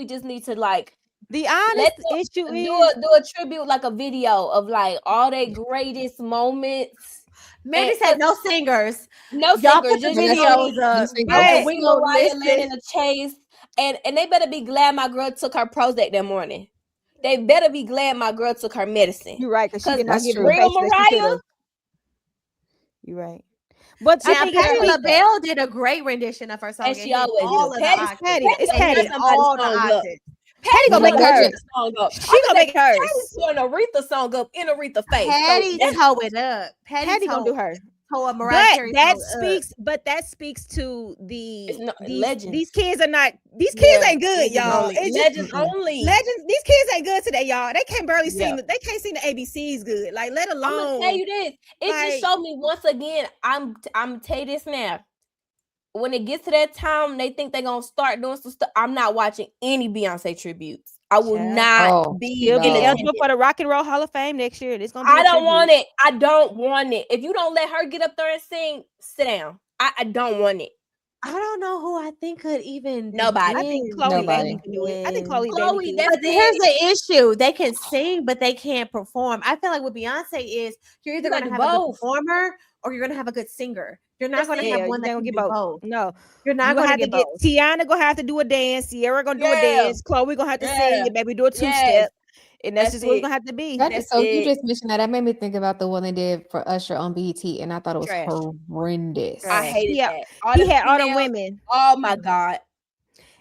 just need to like. The honest issue is do a tribute, like a video of like all their greatest moments. Maybe said no singers. Y'all put the videos of Mariah landing a chase, and they better be glad my girl took her Prozac that morning. They better be glad my girl took her medicine. You're right, because she did not get real Mariah. You're right. But I think Patti LaBelle did a great rendition of her song. And she always does. It's Patti. All the octaves. Patty gonna make hers song up. She gonna make hers. Patty's doing Aretha song up in Aretha face. Patty toe it up. Patty gonna do hers. But that speaks to the legends. These kids ain't good, y'all. Legends only. Legends. These kids ain't good today, y'all. They can't barely sing. They can't sing the ABCs good. Like, let alone. I'm gonna tell you this. It just showed me once again. I'm tell you this now. When it gets to that time, they think they're gonna start doing some stuff. I'm not watching any Beyonce tributes. I will not be eligible for the Rock and Roll Hall of Fame next year. It's gonna be I don't want it. I don't want it. If you don't let her get up there and sing, sit down. I don't want it. I don't know who I think could even. Nobody. I think Chloe Bailey can do it. I think Chloe Bailey. But here's the issue: they can sing, but they can't perform. I feel like with Beyonce is you're either going to have a good performer or you're going to have a good singer. You're not going to have one that can do both. No, you're not going to get both. Tiana gonna have to do a dance. Sierra gonna do a dance. Chloe gonna have to sing. Baby, do a 2-step. And that's just what it's gonna have to be. You just mentioned that. That made me think about the one they did for Usher on BET, and I thought it was horrendous. I hated that. He had all the women. Oh my God.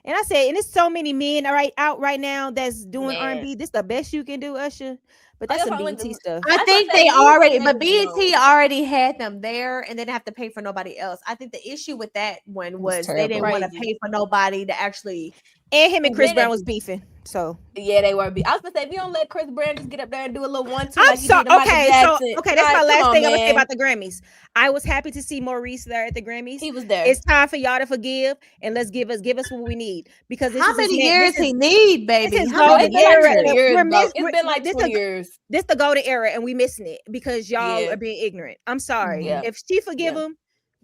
And I said, and there's so many men out right now that's doing R&B. This the best you can do, Usher. But that's some BET stuff. I think they already, but BET already had them there, and they didn't have to pay for nobody else. I think the issue with that one was they didn't want to pay for nobody to actually. And him and Chris Brown was beefing. So yeah, they were. I was gonna say, if you don't let Chris Brown just get up there and do a little 1-2, that's my last thing I'm gonna say about the Grammys. I was happy to see Maurice there at the Grammys. He was there. It's time for y'all to forgive and let's give us what we need, because how many years he need, baby? It's been like 2 years. This the golden era, and we missing it because y'all are being ignorant. I'm sorry. If she forgive him,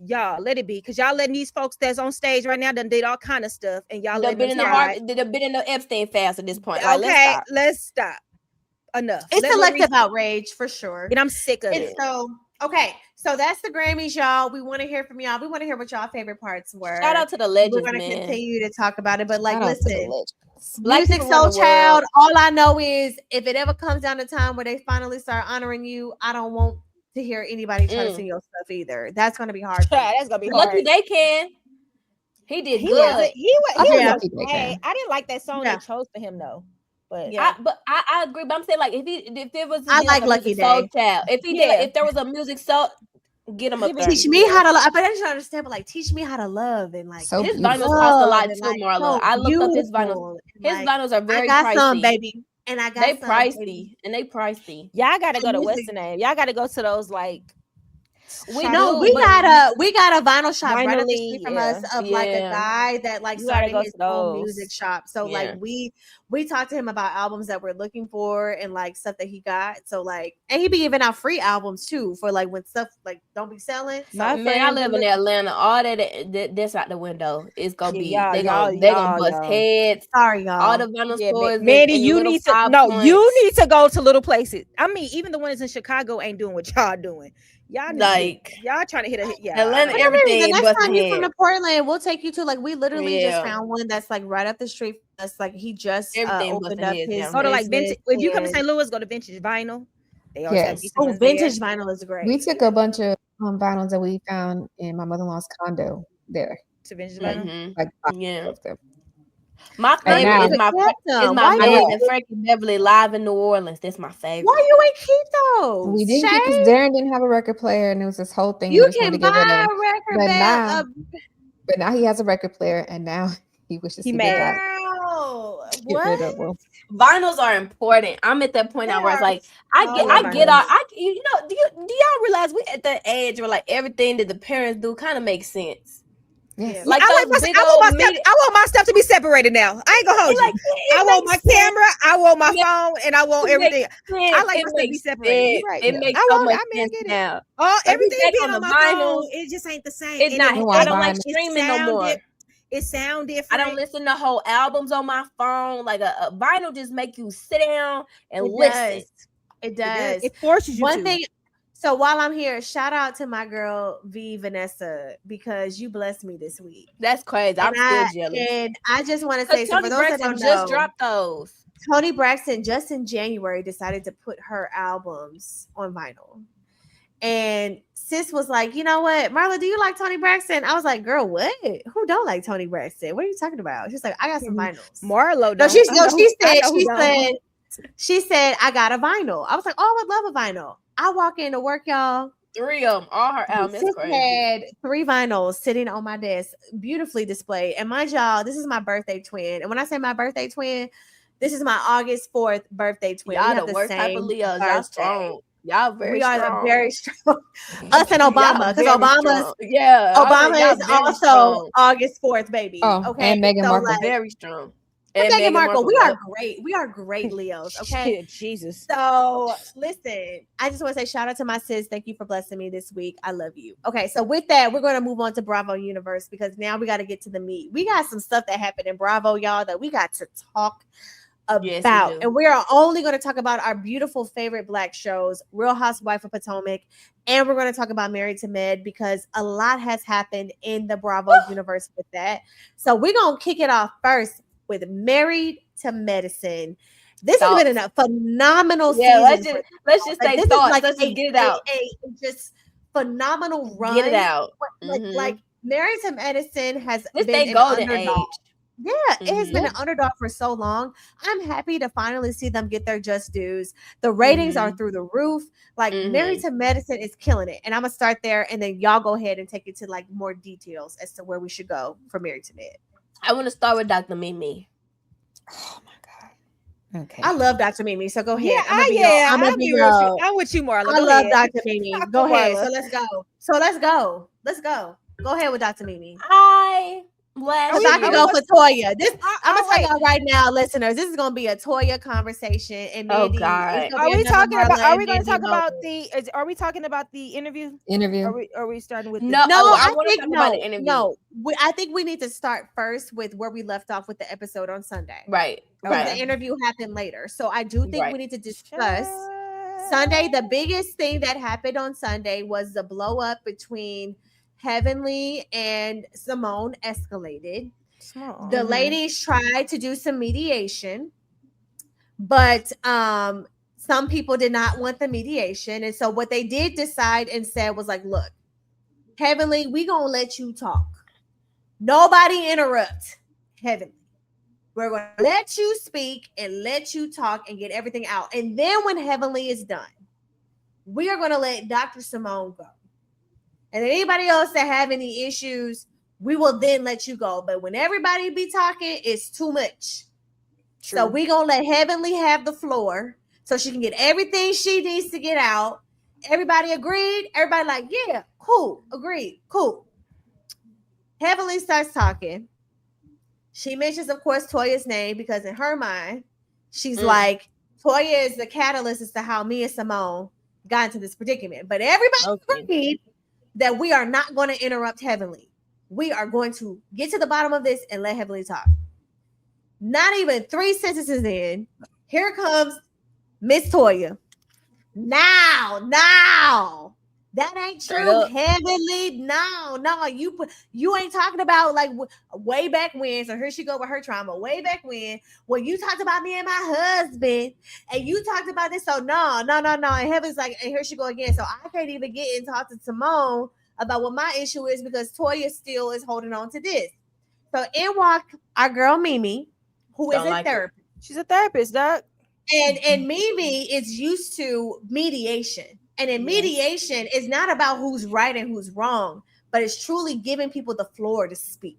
y'all let it be, because y'all letting these folks that's on stage right now done did all kind of stuff, and y'all they've been in the Epstein fast at this point. Like, okay, let's stop. Enough. It's selective outrage for sure, and I'm sick of it. So okay, so that's the Grammys, y'all. We want to hear from y'all. We want to hear what y'all favorite parts were. Shout out to the legends. We're going to continue to talk about it, but like, Shout listen, Music Soul Child. All I know is if it ever comes down to time where they finally start honoring you, I don't want to hear anybody try to sing your stuff either. That's going to be hard. That's going to be hard. Lucky they can. He did good. I didn't like that song they chose for him though. But I agree. But I'm saying, like, if it was, I like Lucky Soul Child. If he did, if there was a Music Soul, get him up there. Teach me how to love. But I just don't understand. But like, teach me how to love, and like, his vinyls cost a lot too, Marla. I looked up his vinyls. His vinyls are very pricey. I got some, baby. And I got they pricey, and they pricey. Y'all gotta go to Western Ave. Y'all gotta go to those like. We got a vinyl shop right up the street from us of like a guy that like started his own music shop. So like we talked to him about albums that we're looking for and like stuff that he got. So like, and he be giving out free albums too for like when stuff like don't be selling. So, I live in Atlanta. All that's out the window. It's gonna be they gonna bust heads. Sorry, y'all. All the vinyl stores. Mandy, you need to go to little places. I mean, even the ones in Chicago ain't doing what y'all doing. Y'all trying to hit a hit. Yeah, Atlanta, everything. The next time you come to Portland, we'll take you to like we literally just found one that's like right up the street. That's like he just opened up his. Go to like vintage. If you come to St. Louis, go to Vintage Vinyl. They also Vintage Vinyl is great. We took a bunch of vinyls that we found in my mother-in-law's condo there to Vintage Vinyl. Like my favorite is my man and Frankie Beverly live in New Orleans. That's my favorite. Why you ain't keep those? We didn't keep because Darren didn't have a record player, and it was this whole thing. You can buy a record player, but now he has a record player, and now he wishes he mad. What? Vinyls are important. I'm at that point now where it's like do y'all realize we at the age where like everything that the parents do kind of makes sense. Yes. Like I want my stuff to be separated now. I ain't gonna hold you. I want my camera, I want my phone, and I want everything. I like my stuff to be separated. Right. It makes so much sense now. Everything being on my phone, it just ain't the same. It's not. I don't like streaming no more. It sound different. I don't listen to whole albums on my phone. Like a vinyl just make you sit down and listen. It does. It forces you. One thing. So while I'm here, shout out to my girl V Vanessa because you blessed me this week. That's crazy. I'm still jealous. And I just want to say, so for those that don't know, just dropped those. Toni Braxton just in January decided to put her albums on vinyl, and sis was like, you know what, Marla, do you like Toni Braxton? I was like, girl, what? Who don't like Toni Braxton? What are you talking about? She's like, I got some vinyls. Marlo, she said, I got a vinyl. I was like, oh, I would love a vinyl. I walk into work, y'all. 3 of them, all her albums. That's crazy. Had 3 vinyls sitting on my desk, beautifully displayed. And mind y'all, this is my birthday twin. And when I say my birthday twin, this is my August 4th birthday twin. Y'all the worst type of Leos. Y'all strong. Y'all very strong. We are very strong. Us and Obama, because Obama is also strong. August 4th, baby. Oh, okay. And Meghan Markle, very strong. And Meghan Markle, we are great. We are great Leos. Okay. Jesus. So listen, I just want to say shout out to my sis. Thank you for blessing me this week. I love you. Okay. So with that, we're going to move on to Bravo Universe because now we got to get to the meat. We got some stuff that happened in Bravo, y'all, that we got to talk about. Yes, and we are only going to talk about our beautiful favorite Black shows, Real Housewife of Potomac, and we're going to talk about Married to Med because a lot has happened in the Bravo universe with that. So we're going to kick it off first with Married to Medicine. This has been a phenomenal season. Let's just say thoughts. Let's just get it out. Just phenomenal run. Get it out. Like Married to Medicine has been an golden underdog. age. Yeah, it has been an underdog for so long. I'm happy to finally see them get their just dues. The ratings are through the roof. Like Married to Medicine is killing it. And I'm gonna start there and then y'all go ahead and take it to like more details as to where we should go for Married to Med. I want to start with Dr. Mimi. Oh my God. Okay. I love Dr. Mimi. So go ahead. Yeah, I'm with you, Marla. I love Dr. Mimi. Go ahead. So let's go. Go ahead with Dr. Mimi. I can go for Toya. I'm gonna tell y'all right now, listeners. This is gonna be a Toya conversation. And Mandy, God, are we talking about? Are we going to talk about the? Are we talking about the interview? Are we starting with? No, I think no. I think we need to start first with where we left off with the episode on Sunday. Right. The interview happened later, so I do think we need to discuss Sunday. The biggest thing that happened on Sunday was the blow up between Heavenly and Simone escalated. The ladies tried to do some mediation, but some people did not want the mediation. And so what they did decide and said was like, look, Heavenly, we gonna let you talk. Nobody interrupt Heavenly. We're gonna let you speak and let you talk and get everything out. And then when Heavenly is done, we are gonna let Dr. Simone go. And anybody else that have any issues, we will then let you go. But when everybody be talking, it's too much. True. So we gonna let Heavenly have the floor so she can get everything she needs to get out. Everybody agreed. Everybody like, yeah, cool, agreed, cool. Heavenly starts talking. She mentions, of course, Toya's name because in her mind, she's like, Toya is the catalyst as to how me and Simone got into this predicament. But everybody agreed that we are not going to interrupt Heavenly. We are going to get to the bottom of this and let Heavenly talk. Not even 3 sentences in, here comes Miss Toya. Now. That ain't true. Heavenly, no. You ain't talking about like way back when. So here she go with her trauma. Way back when you talked about me and my husband, and you talked about this. So no. And Heaven's like, and here she go again. So I can't even get and talk to Simone about what my issue is because Toya still is holding on to this. So in walked our girl Mimi, who is a therapist. She's a therapist, Doc. And Mimi is used to mediation. And in mediation, it's not about who's right and who's wrong, but it's truly giving people the floor to speak.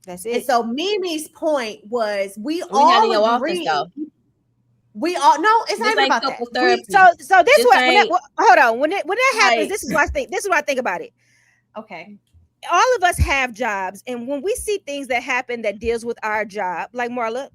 That's it. And so Mimi's point was we all agree. We all it's not even about that. So this what hold on. When that happens, this is what I think about it. Okay. All of us have jobs, and when we see things that happen that deals with our job, like Marla,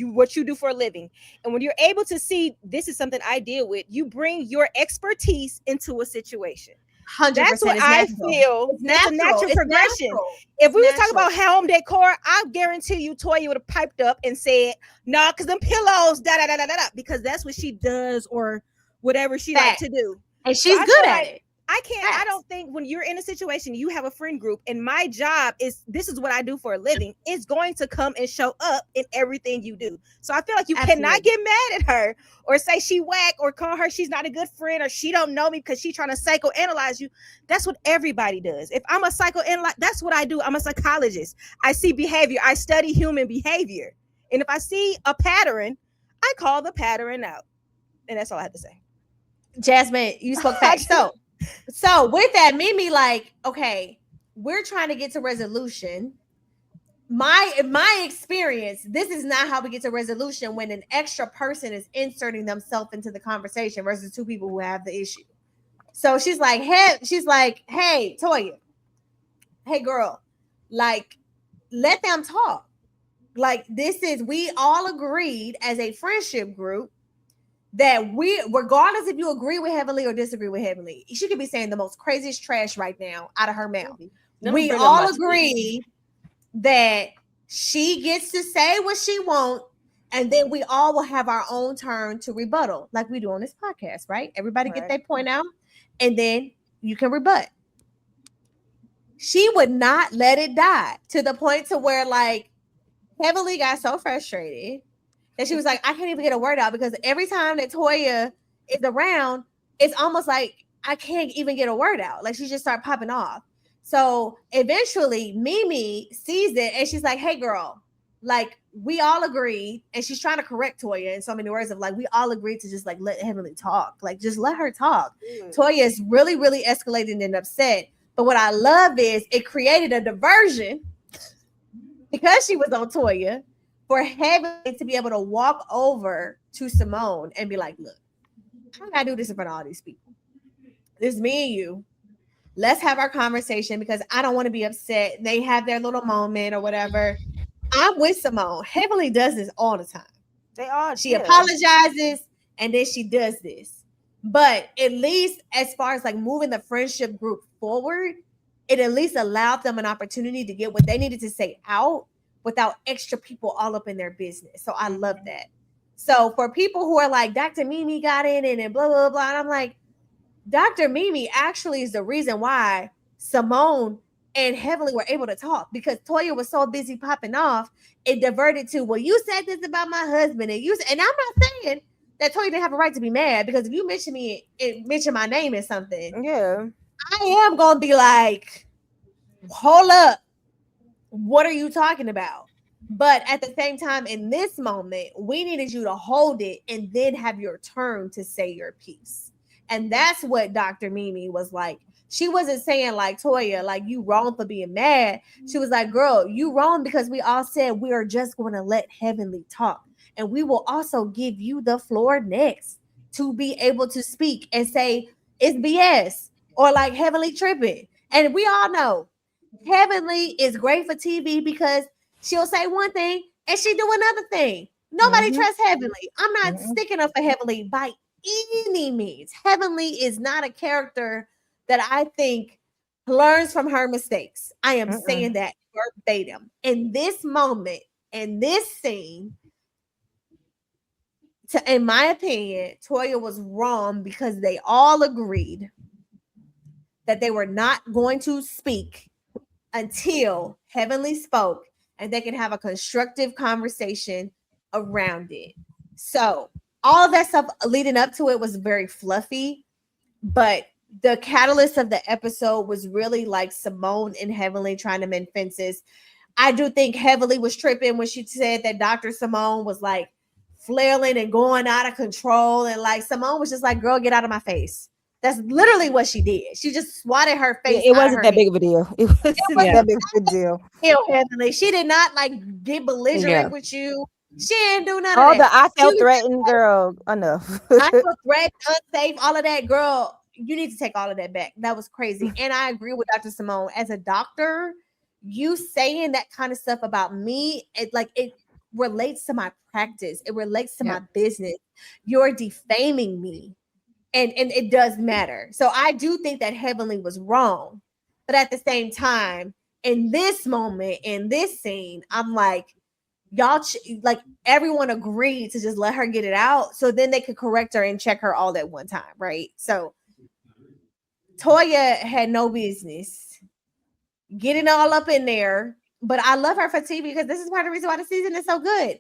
what you do for a living, and when you're able to see this is something I deal with, you bring your expertise into a situation. 100%. That's what I feel. That's a natural progression. If we were talking about home decor, I guarantee you Toya would have piped up and said, "No, because them pillows, da da da da da," because that's what she does or whatever she likes to do, and she's good at it. I don't think when you're in a situation, you have a friend group, and my job is this is what I do for a living. It's going to come and show up in everything you do. So I feel like you cannot get mad at her or say she whack or call her she's not a good friend or she don't know me because she's trying to psychoanalyze you. That's what everybody does. If I'm a psychoanalyst, that's what I do. I'm a psychologist. I see behavior. I study human behavior. And if I see a pattern, I call the pattern out. And that's all I have to say. Jasmine, you spoke facts. So with that, Mimi, like, okay, we're trying to get to resolution. My experience, this is not how we get to resolution when an extra person is inserting themselves into the conversation versus 2 people who have the issue. So she's like, hey, Toya, hey girl, like, let them talk. Like, we all agreed as a friendship group that we, regardless if you agree with Heavenly or disagree with Heavenly, she could be saying the most craziest trash right now out of her mouth. We all agree that she gets to say what she wants, and then we all will have our own turn to rebuttal, like we do on this podcast, right? Everybody get their point out, and then you can rebut. She would not let it die to the point to where, like, Heavenly got so frustrated that she was like, I can't even get a word out because every time that Toya is around, it's almost like I can't even get a word out. Like she just started popping off. So eventually Mimi sees it and she's like, hey girl, like we all agreed, and she's trying to correct Toya in so many words of like, we all agreed to just like let Heavenly talk. Like just let her talk. Toya is really, really escalating and upset. But what I love is it created a diversion because she was on Toya for Heavenly to be able to walk over to Simone and be like, look, I gotta do this in front of all these people. This is me and you. Let's have our conversation because I don't want to be upset. They have their little moment or whatever. I'm with Simone. Heavenly does this all the time. She apologizes and then she does this. But at least as far as like moving the friendship group forward, it at least allowed them an opportunity to get what they needed to say out without extra people all up in their business. So I love that. So for people who are like, Dr. Mimi got in it and blah, blah, blah. And I'm like, Dr. Mimi actually is the reason why Simone and Heavenly were able to talk, because Toya was so busy popping off. It diverted to, well, you said this about my husband. And I'm not saying that Toya didn't have a right to be mad, because if you mention my name in something, I am going to be like, hold up. What are you talking about? But at the same time, in this moment, we needed you to hold it and then have your turn to say your piece. And that's what Dr. Mimi was like. She wasn't saying like, Toya, like you wrong for being mad. She was like, girl, you wrong because we all said we are just going to let Heavenly talk. And we will also give you the floor next to be able to speak and say it's BS or like Heavenly tripping. And we all know Heavenly is great for TV because she'll say one thing and she do another thing. Nobody trusts Heavenly. I'm not sticking up for Heavenly by any means. Heavenly is not a character that I think learns from her mistakes. I am saying that verbatim. In this moment, in this scene, in my opinion, Toya was wrong because they all agreed that they were not going to speak until Heavenly spoke and they can have a constructive conversation around it. So all that stuff leading up to it was very fluffy, but the catalyst of the episode was really like Simone and Heavenly trying to mend fences. I do think Heavenly was tripping when she said that Dr. Simone was like flailing and going out of control. And like Simone was just like, girl, get out of my face. That's literally what she did. She just swatted her face. It wasn't that big of a deal. It wasn't that big of a deal. Heavenly. She did not like get belligerent with you. She didn't do none of that. I felt threatened, girl. Enough. I felt threatened, unsafe, all of that, girl. You need to take all of that back. That was crazy. And I agree with Dr. Simone. As a doctor, you saying that kind of stuff about me, it relates to my practice. It relates to my business. You're defaming me. And it does matter. So I do think that Heavenly was wrong. But at the same time, in this moment, in this scene, I'm like, y'all, like everyone agreed to just let her get it out. So then they could correct her and check her all at one time, right? So Toya had no business getting all up in there. But I love her for TV because this is part of the reason why the season is so good.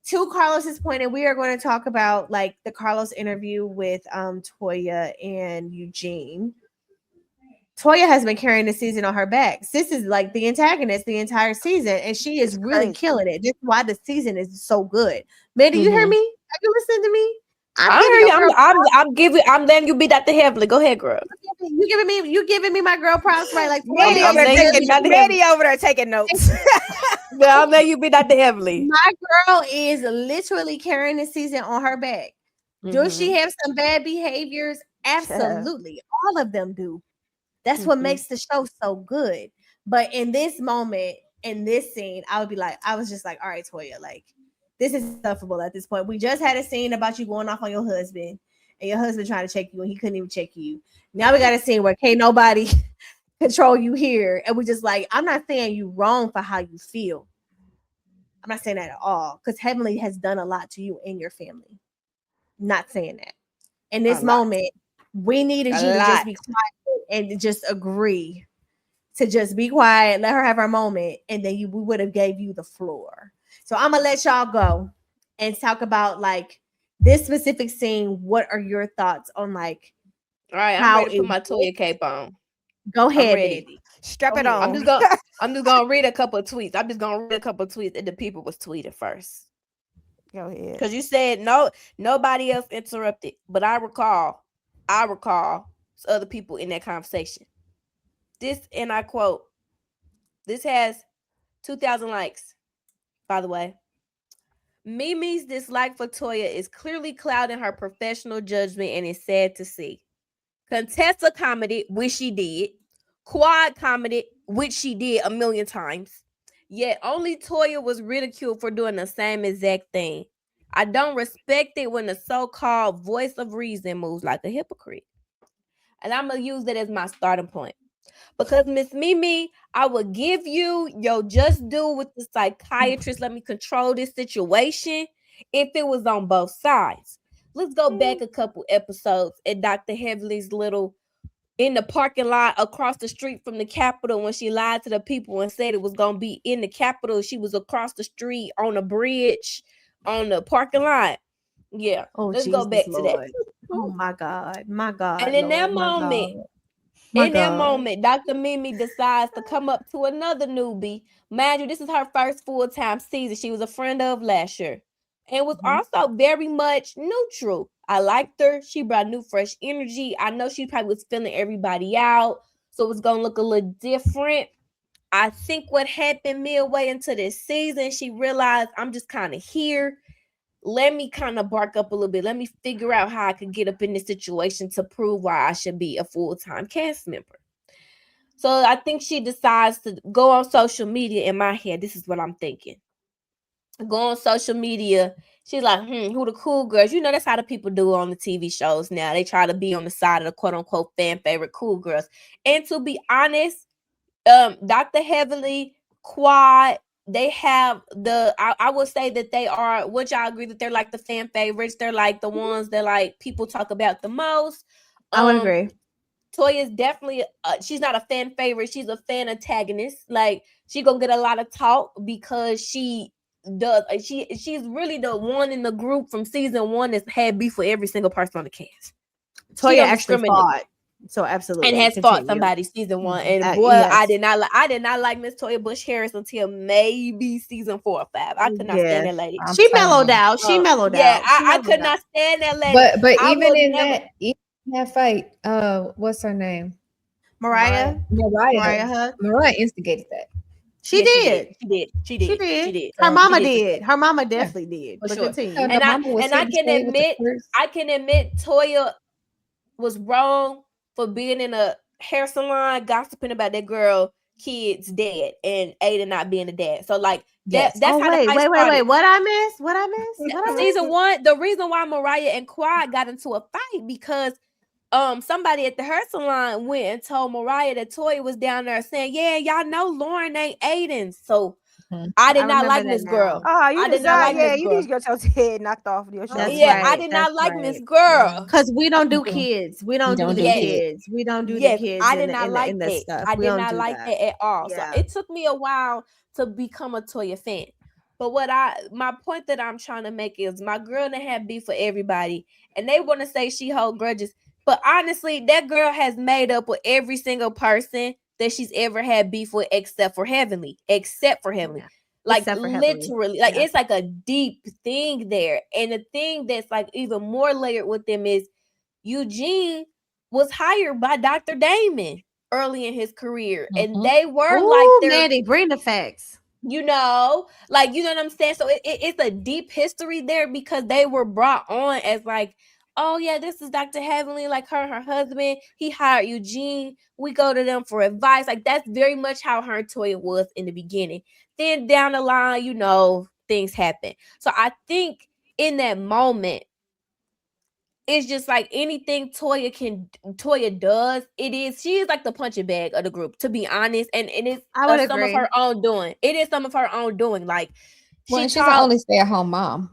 To Carlos's point, and we are going to talk about like the Carlos interview with Toya and Eugene. Toya has been carrying the season on her back. Sis is like the antagonist the entire season, and she is really killing it. This is why the season is so good. Mandy, you hear me? Have you listened to me? I'm letting you be Dr. Heavenly. Go ahead, girl. You giving me my girl props, right? Like Mandy over there taking notes. Yeah, I'm letting you be Dr. Heavenly. My girl is literally carrying the season on her back. Does she have some bad behaviors? Absolutely. All of them do. That's what makes the show so good. But in this moment, in this scene, I was just like, all right, Toya, like, this is insufferable at this point. We just had a scene about you going off on your husband and your husband trying to check you and he couldn't even check you. Now we got a scene where can't nobody control you here. And we just like, I'm not saying you wrong for how you feel. I'm not saying that at all. Because Heavenly has done a lot to you and your family. Not saying that. In this moment, we needed you to just be quiet and just agree to just be quiet, let her have her moment, and then we would have gave you the floor. So I'm gonna let y'all go. and talk about like this specific scene. What are your thoughts on like? All right, I'm ready to put my Toya cape on. Go ahead, baby. Strap it on. I'm just gonna read a couple of tweets. I'm just gonna read a couple of tweets that the people was tweeting first. Go ahead. Because you said nobody else interrupted, but I recall other people in that conversation. This, and I quote, this has 2,000 likes, by the way. Mimi's dislike for Toya is clearly clouding her professional judgment, and it's sad to see. Contessa commented, which she did. Quad commented, which she did a million times. Yet only Toya was ridiculed for doing the same exact thing. I don't respect it when the so-called voice of reason moves like a hypocrite. And I'm going to use that as my starting point. Because Miss Mimi, I would give you your just due with the psychiatrist. Let me control this situation if it was on both sides. Let's go back a couple episodes at Dr. Heavenly's little in the parking lot across the street from the Capitol when she lied to the people and said it was going to be in the Capitol. She was across the street on a bridge on the parking lot. Yeah. Let's go back to that. Oh my God. My God. And in that moment, Dr. Mimi decides to come up to another newbie. Mind you, this is her first full-time season. She was a friend of last year. And was also very much neutral. I liked her. She brought new, fresh energy. I know she probably was filling everybody out, so it's going to look a little different. I think what happened midway into this season, she realized I'm just kind of here. Let me kind of bark up a little bit. Let me figure out how I could get up in this situation to prove why I should be a full-time cast member. So I think she decides to go on social media. In my head, this is what I'm thinking. Go on social media. She's like, who the cool girls? You know, that's how the people do on the TV shows now. They try to be on the side of the quote-unquote fan favorite cool girls. And to be honest, Dr. Heavenly, Quad, they have I would say that they are, would y'all agree that they're like the fan favorites? They're like the ones that like people talk about the most. I would agree. Toya is definitely, she's not a fan favorite. She's a fan antagonist. Like, she gonna get a lot of talk because she's really the one in the group from season 1 that's had beef with every single person on the cast. Toya actually fought. So absolutely, and has fought somebody season 1, and boy, yes. I did not like Miss Toya Bush Harris until maybe season 4 or 5. I could not stand that lady. She mellowed out. Yeah, I could not stand that lady. But even in that fight, what's her name? Mariah instigated that. She did. Her mama did. Her mama definitely did. But sure. I can admit Toya was wrong for being in a hair salon gossiping about that girl kid's dad and Ada not being the dad. So like that's how wait. What I miss? Season 1, the reason why Mariah and Quad got into a fight because somebody at the hair salon went and told Mariah that Toya was down there saying, yeah, y'all know Lauren ain't Aiden. So I did not like this girl. Oh, you did not like this girl. You need to get your head knocked off your shoulder. I did not like this girl. Because we don't do kids. We don't do the kids. We don't do the kids. I did not like that. I did not like that at all. So it took me a while to become a Toya fan. But my point that I'm trying to make is my girl that had beef with everybody, and they want to say she hold grudges. But honestly, that girl has made up with every single person that she's ever had beef with except for Heavenly. Like literally, like it's like a deep thing there. And the thing that's like even more layered with them is Eugene was hired by Dr. Damon early in his career. And they were Mandy, bring the facts. You know what I'm saying? So it's a deep history there because they were brought on as like, oh yeah, this is Dr. Heavenly, like her and her husband. He hired Eugene. We go to them for advice. Like that's very much how her and Toya was in the beginning. Then down the line, things happen. So I think in that moment, it's just like anything Toya does, she is like the punching bag of the group, to be honest. And it's some of her own doing. It is some of her own doing. Like she's the only stay-at-home mom.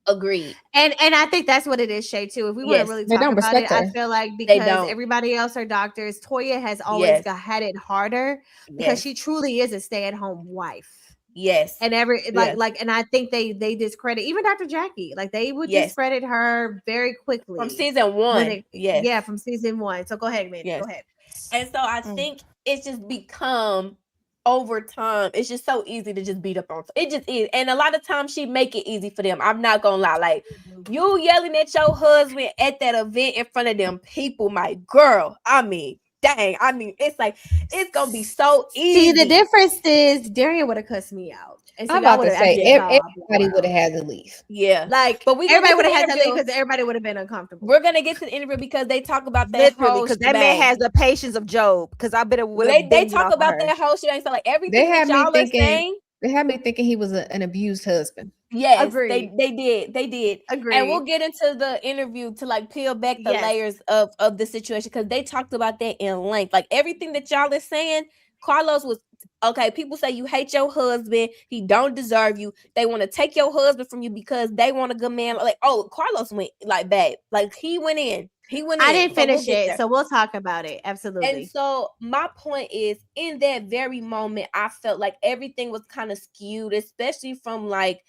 Agreed. And I think that's what it is, Shay, too. If we want to really talk about it, I feel like because everybody else are doctors, Toya has always had it harder because she truly is a stay-at-home wife. Yes. And and I think they discredit even Dr. Jackie. Like they would discredit her very quickly. From season 1. Yeah, from season 1. So go ahead, man. Go ahead. And so I think it's just become over time, it's just so easy to just beat up on. It just is. And a lot of times she make it easy for them. I'm not gonna lie. Like you yelling at your husband at that event in front of them people, my girl. I mean, dang. I mean, it's like it's gonna be so easy. See, the difference is Darian would have cussed me out. And so I'm about to say everybody would have had to leave. Yeah, like, but everybody would have had to leave because everybody would have been uncomfortable. We're gonna get to the interview because they talk about that whole because that man has the patience of Job. Because I better they talk about that whole shit. So like everything that y'all are saying. They had me thinking he was an abused husband. Yes, they did. Agree. And we'll get into the interview to like peel back the layers of the situation because they talked about that in length. Like everything that y'all are saying, Carlos was okay. People say you hate your husband, he don't deserve you. They want to take your husband from you because they want a good man. Like, oh, Carlos went like bad. Like he went in. I didn't finish it, so we'll talk about it. Absolutely. And so my point is, in that very moment, I felt like everything was kind of skewed, especially from like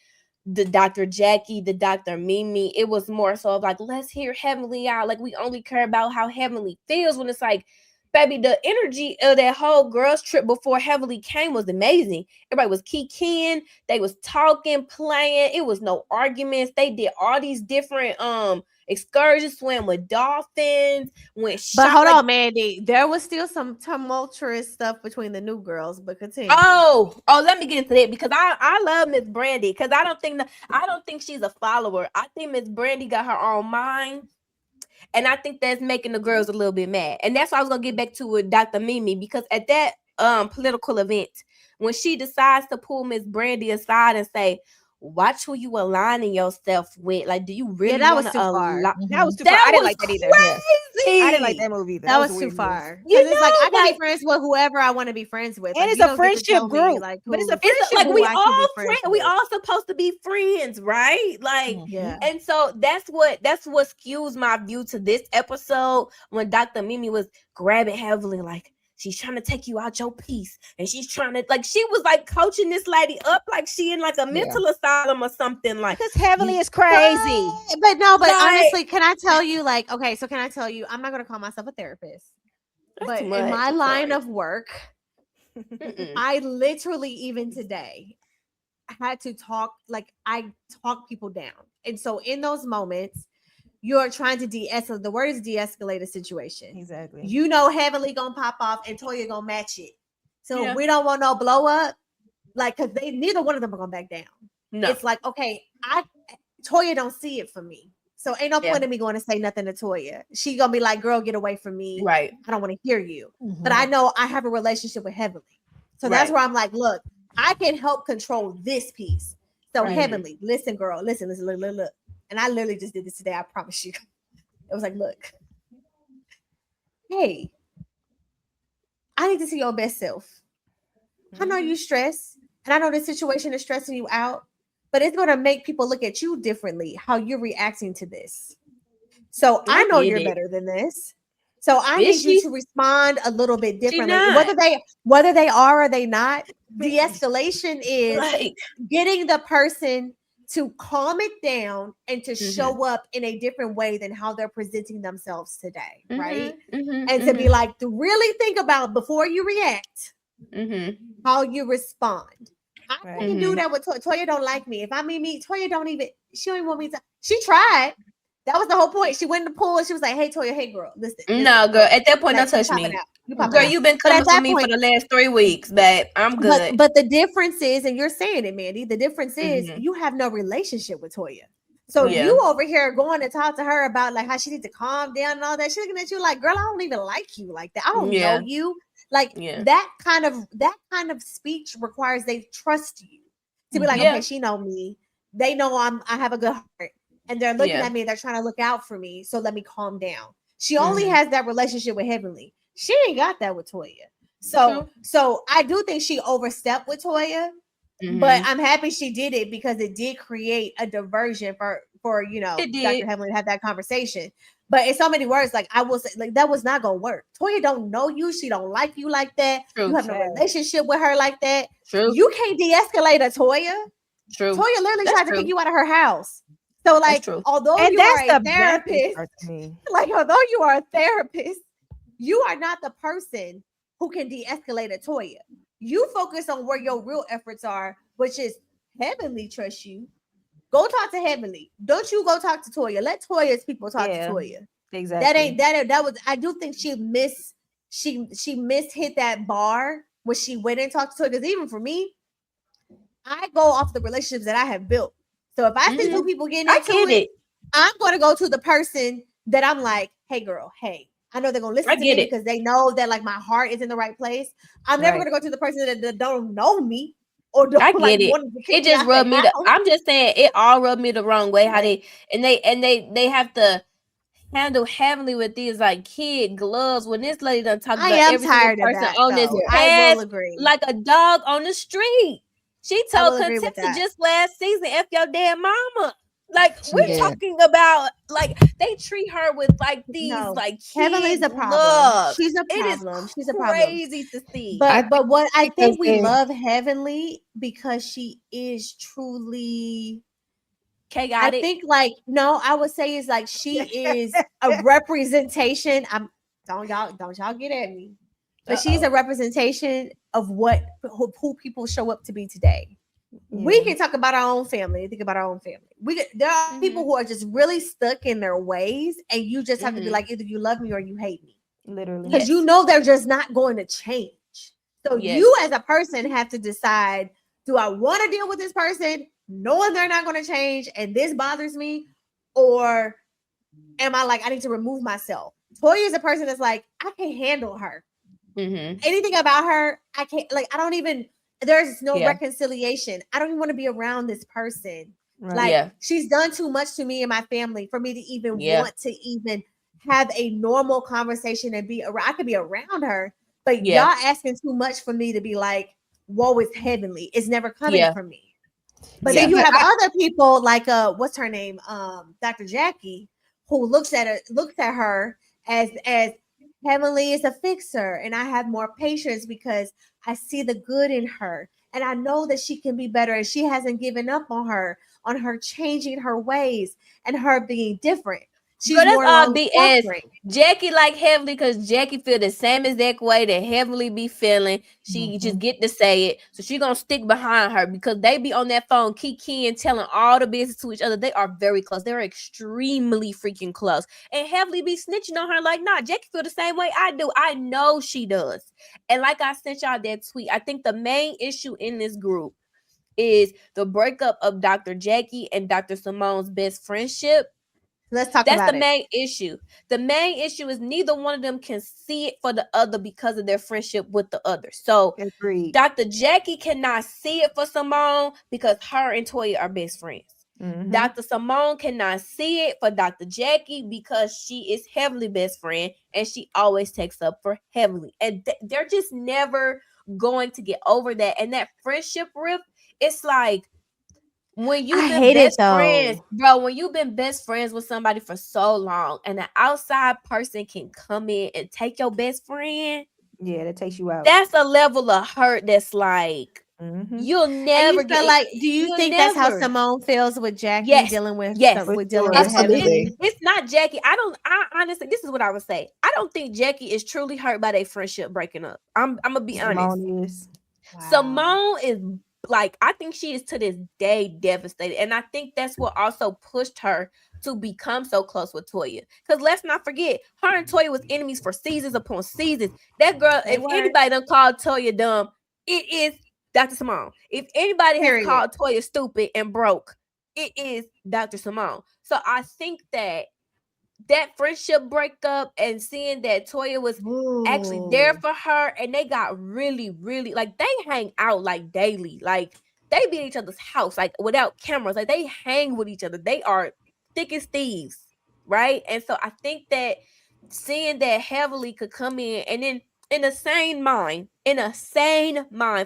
the Dr. Jackie, the Dr. Mimi. It was more so of like, let's hear Heavenly out. Like we only care about how Heavenly feels when it's like, baby, the energy of that whole girls trip before Heavenly came was amazing. Everybody was kikiing, they was talking, playing. It was no arguments. They did all these different excursions, swam with dolphins, went shopping. But hold on, Mandy. There was still some tumultuous stuff between the new girls, but continue. Oh, let me get into that because I love Miss Brandy because I don't think she's a follower. I think Miss Brandy got her own mind. And I think that's making the girls a little bit mad. And that's why I was going to get back to with Dr. Mimi. Because at that political event, when she decides to pull Miss Brandy aside and say, watch who you aligning yourself with. Like, do you really that was too far. That was too far. I didn't like that either. Crazy. I didn't like that movie either. That was too far. Because it's like I can be friends with whoever I want to be friends with. And like, it's a friendship group. Like, but it's a friendship like group. we all supposed to be friends, right? Like, and so that's what skews my view to this episode when Dr. Mimi was grabbing heavily, like, she's trying to take you out your peace. And she's trying to, like, she was like coaching this lady up like she in like a mental asylum or something. Like, because Heavenly is crazy. But honestly, can I tell you, like, okay, so can I tell you, I'm not going to call myself a therapist. But in my line of work, I literally, even today, had to talk, like, I talk people down. And so in those moments, you're trying to de-escalate. The word is de-escalate a situation. Exactly. You know Heavenly gonna pop off and Toya gonna match it. So we don't want no blow up. Like, cause neither one of them are gonna back down. No. It's like, okay, Toya don't see it for me. So ain't no point in me going to say nothing to Toya. She gonna be like, girl, get away from me. Right. I don't want to hear you. But I know I have a relationship with Heavenly. So that's where I'm like, look, I can help control this piece. So Heavenly, listen, girl, listen, look. And I literally just did this today. I promise you. It was like, look, hey, I need to see your best self. I know you stress, and I know this situation is stressing you out, but it's going to make people look at you differently, how you're reacting to this. So I know you're better than this. So I need you to respond a little bit differently. Whether they are or they not, de-escalation is like getting the person to calm it down and to show up in a different way than how they're presenting themselves today, right? And to be like, to really think about before you react, how you respond. I can do that with Toya. Toya don't like me. If I meet Toya, she don't even want me to. She tried. That was the whole point. She went in the pool and she was like, hey, Toya, hey, girl, listen. No, girl, at that point, don't touch me. Girl, you've been coming for me for the last 3 weeks, babe. I'm good. But the difference is, and you're saying it, Mandy, the difference is you have no relationship with Toya. So you over here going to talk to her about like how she needs to calm down and all that. She's looking at you like, girl, I don't even like you like that. I don't know you. Like that kind of speech requires they trust you to be like, okay, she know me. They know I have a good heart. And they're looking at me, they're trying to look out for me. So let me calm down. She only has that relationship with Heavenly. She ain't got that with Toya. So I do think she overstepped with Toya, but I'm happy she did it because it did create a diversion for Dr. Heavenly to have that conversation. But in so many words, like I will say, like that was not gonna work. Toya don't know you. She don't like you like that. True. You have no relationship with her like that. True. You can't de-escalate a Toya. True. Toya literally tried to kick you out of her house. So like, although you are a therapist, although you are a therapist, you are not the person who can de-escalate a Toya. You focus on where your real efforts are, which is Heavenly trust you. Go talk to Heavenly. Don't you go talk to Toya. Let Toya's people talk to Toya. Exactly. That was. I do think she missed hit that bar when she went and talked to Toya. Because even for me, I go off the relationships that I have built. So if I see two people getting into it, I'm going to go to the person that I'm like, hey girl, hey. I know they're going to listen to me because they know that like my heart is in the right place. I'm never going to go to the person that don't know me. Or don't, I get it. It just rubbed me. I'm just saying it all rubbed me the wrong way. How they have to handle Heavenly with these like kid gloves when this lady done talked about every single person on this path like a dog on the street. She told Contessa just last season, F your damn mama. Like we're talking about, like they treat her with like these like Heavenly's a problem. She's a problem. She's a problem. Crazy to see. But what I think we love Heavenly because she is truly chaotic. I think I would say is like she is a representation. Don't y'all get at me. But she's a representation of who people show up to be today. We can talk about our own family. Think about our own family. There are people who are just really stuck in their ways, and you just have to be like, either you love me or you hate me. Literally, because you know they're just not going to change. So you, as a person, have to decide: do I want to deal with this person, knowing they're not going to change, and this bothers me, or am I like I need to remove myself? Toya is a person that's like I can't handle her. Anything about her, I can't. Like I don't even. There's no reconciliation. I don't even want to be around this person. Right. Like she's done too much to me and my family for me to even want to even have a normal conversation and be around. I could be around her, but y'all asking too much for me to be like, woe is Heavenly. It's never coming from me. But then you have other people like what's her name? Dr. Jackie, who looks at her as Heavenly is a fixer, and I have more patience because I see the good in her, and I know that she can be better, and she hasn't given up on her changing her ways and her being different. She's but that's all BS. Jackie like Heavenly because Jackie feel the same exact way that Heavenly be feeling. She just get to say it, so she gonna stick behind her because they be on that phone kikiing, telling all the business to each other. They are very close. They're extremely freaking close. And Heavenly be snitching on her like, nah, Jackie feel the same way I do. I know she does. And like I sent y'all that tweet, I think the main issue in this group is the breakup of Dr. Jackie and Dr. Simone's best friendship. Let's talk about it. That's the main issue. The main issue is neither one of them can see it for the other because of their friendship with the other. So Dr. Jackie cannot see it for Simone because her and Toya are best friends. Dr. Simone cannot see it for Dr. Jackie because she is Heavenly best friend and she always takes up for Heavenly. And they're just never going to get over that. And that friendship rift, it's like, when you've been best friends, bro, when you've been best friends with somebody for so long and an outside person can come in and take your best friend. Yeah, that takes you out. That's a level of hurt that's like, you'll never get like, do you think that's how Simone feels with Jackie dealing with Heavenly? It's not Jackie. I honestly, this is what I would say. I don't think Jackie is truly hurt by their friendship breaking up. I'm gonna be honest. Simone is like, I think she is to this day devastated. And I think that's what also pushed her to become so close with Toya. Because let's not forget, her and Toya was enemies for seasons upon seasons. That girl, if anybody done called Toya dumb, it is Dr. Simone. If anybody has called Toya stupid and broke, it is Dr. Simone. So I think that friendship breakup and seeing that Toya was actually there for her and they got really, really, like they hang out like daily. Like they be at each other's house, like without cameras. Like they hang with each other. They are thick as thieves, right? And so I think that seeing that Heavenly could come in and then in a sane mind,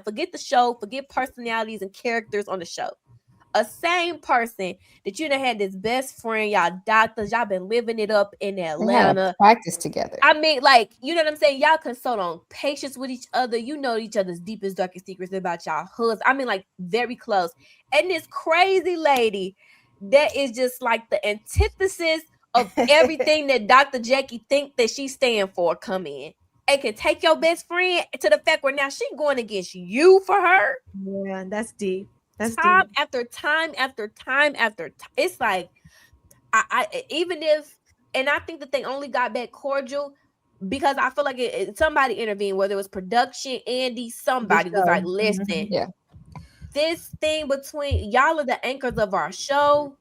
forget the show, forget personalities and characters on the show. a same person that you done had this best friend, y'all doctors, y'all been living it up in Atlanta. Practice together. I mean, like, you know what I'm saying? Y'all consult on patience with each other. You know each other's deepest, darkest secrets about y'all hoods. I mean, like, very close. And this crazy lady that is just like the antithesis of everything that Dr. Jackie think that she stand for come in. And can take your best friend to the fact where now she going against you for her. Yeah, that's deep. That's time deep. after time after time after time. It's like, I even if, and I think that they only got back cordial because I feel like somebody intervened, whether it was production, Andy, somebody was like, listen, this thing between y'all are the anchors of our show.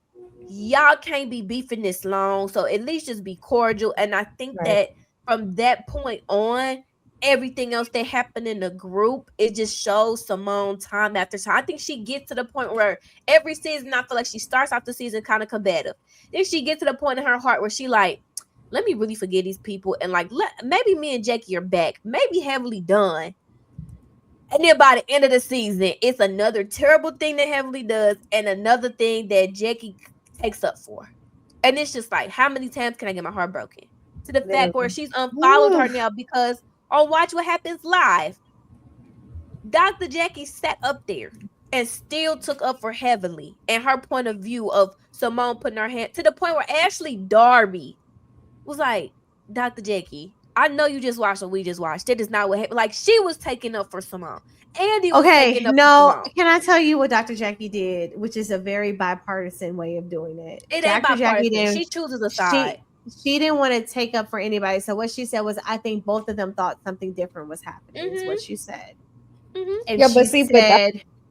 Y'all can't be beefing this long, so at least just be cordial. And I think that from that point on, everything else that happened in the group, it just shows Simone time after time. I think she gets to the point where every season, I feel like she starts off the season kind of combative. Then she gets to the point in her heart where she like, let me really forget these people and like, maybe me and Jackie are back, maybe heavily done. And then by the end of the season, it's another terrible thing that Heavenly does and another thing that Jackie takes up for. And it's just like, how many times can I get my heart broken? To the fact where she's unfollowed her now because on Watch What Happens Live, Dr. Jackie sat up there and still took up for Heavenly and her point of view of Simone putting her hand to the point where Ashley Darby was like, Dr. Jackie, I know you just watched what we just watched. That is not what happened. Like, she was taking up for Simone. Andy was taking up for Simone. Can I tell you what Dr. Jackie did, which is a very bipartisan way of doing it? It ain't bipartisan. She chooses a side. She didn't want to take up for anybody. So what she said was, I think both of them thought something different was happening, is what she said. And but see,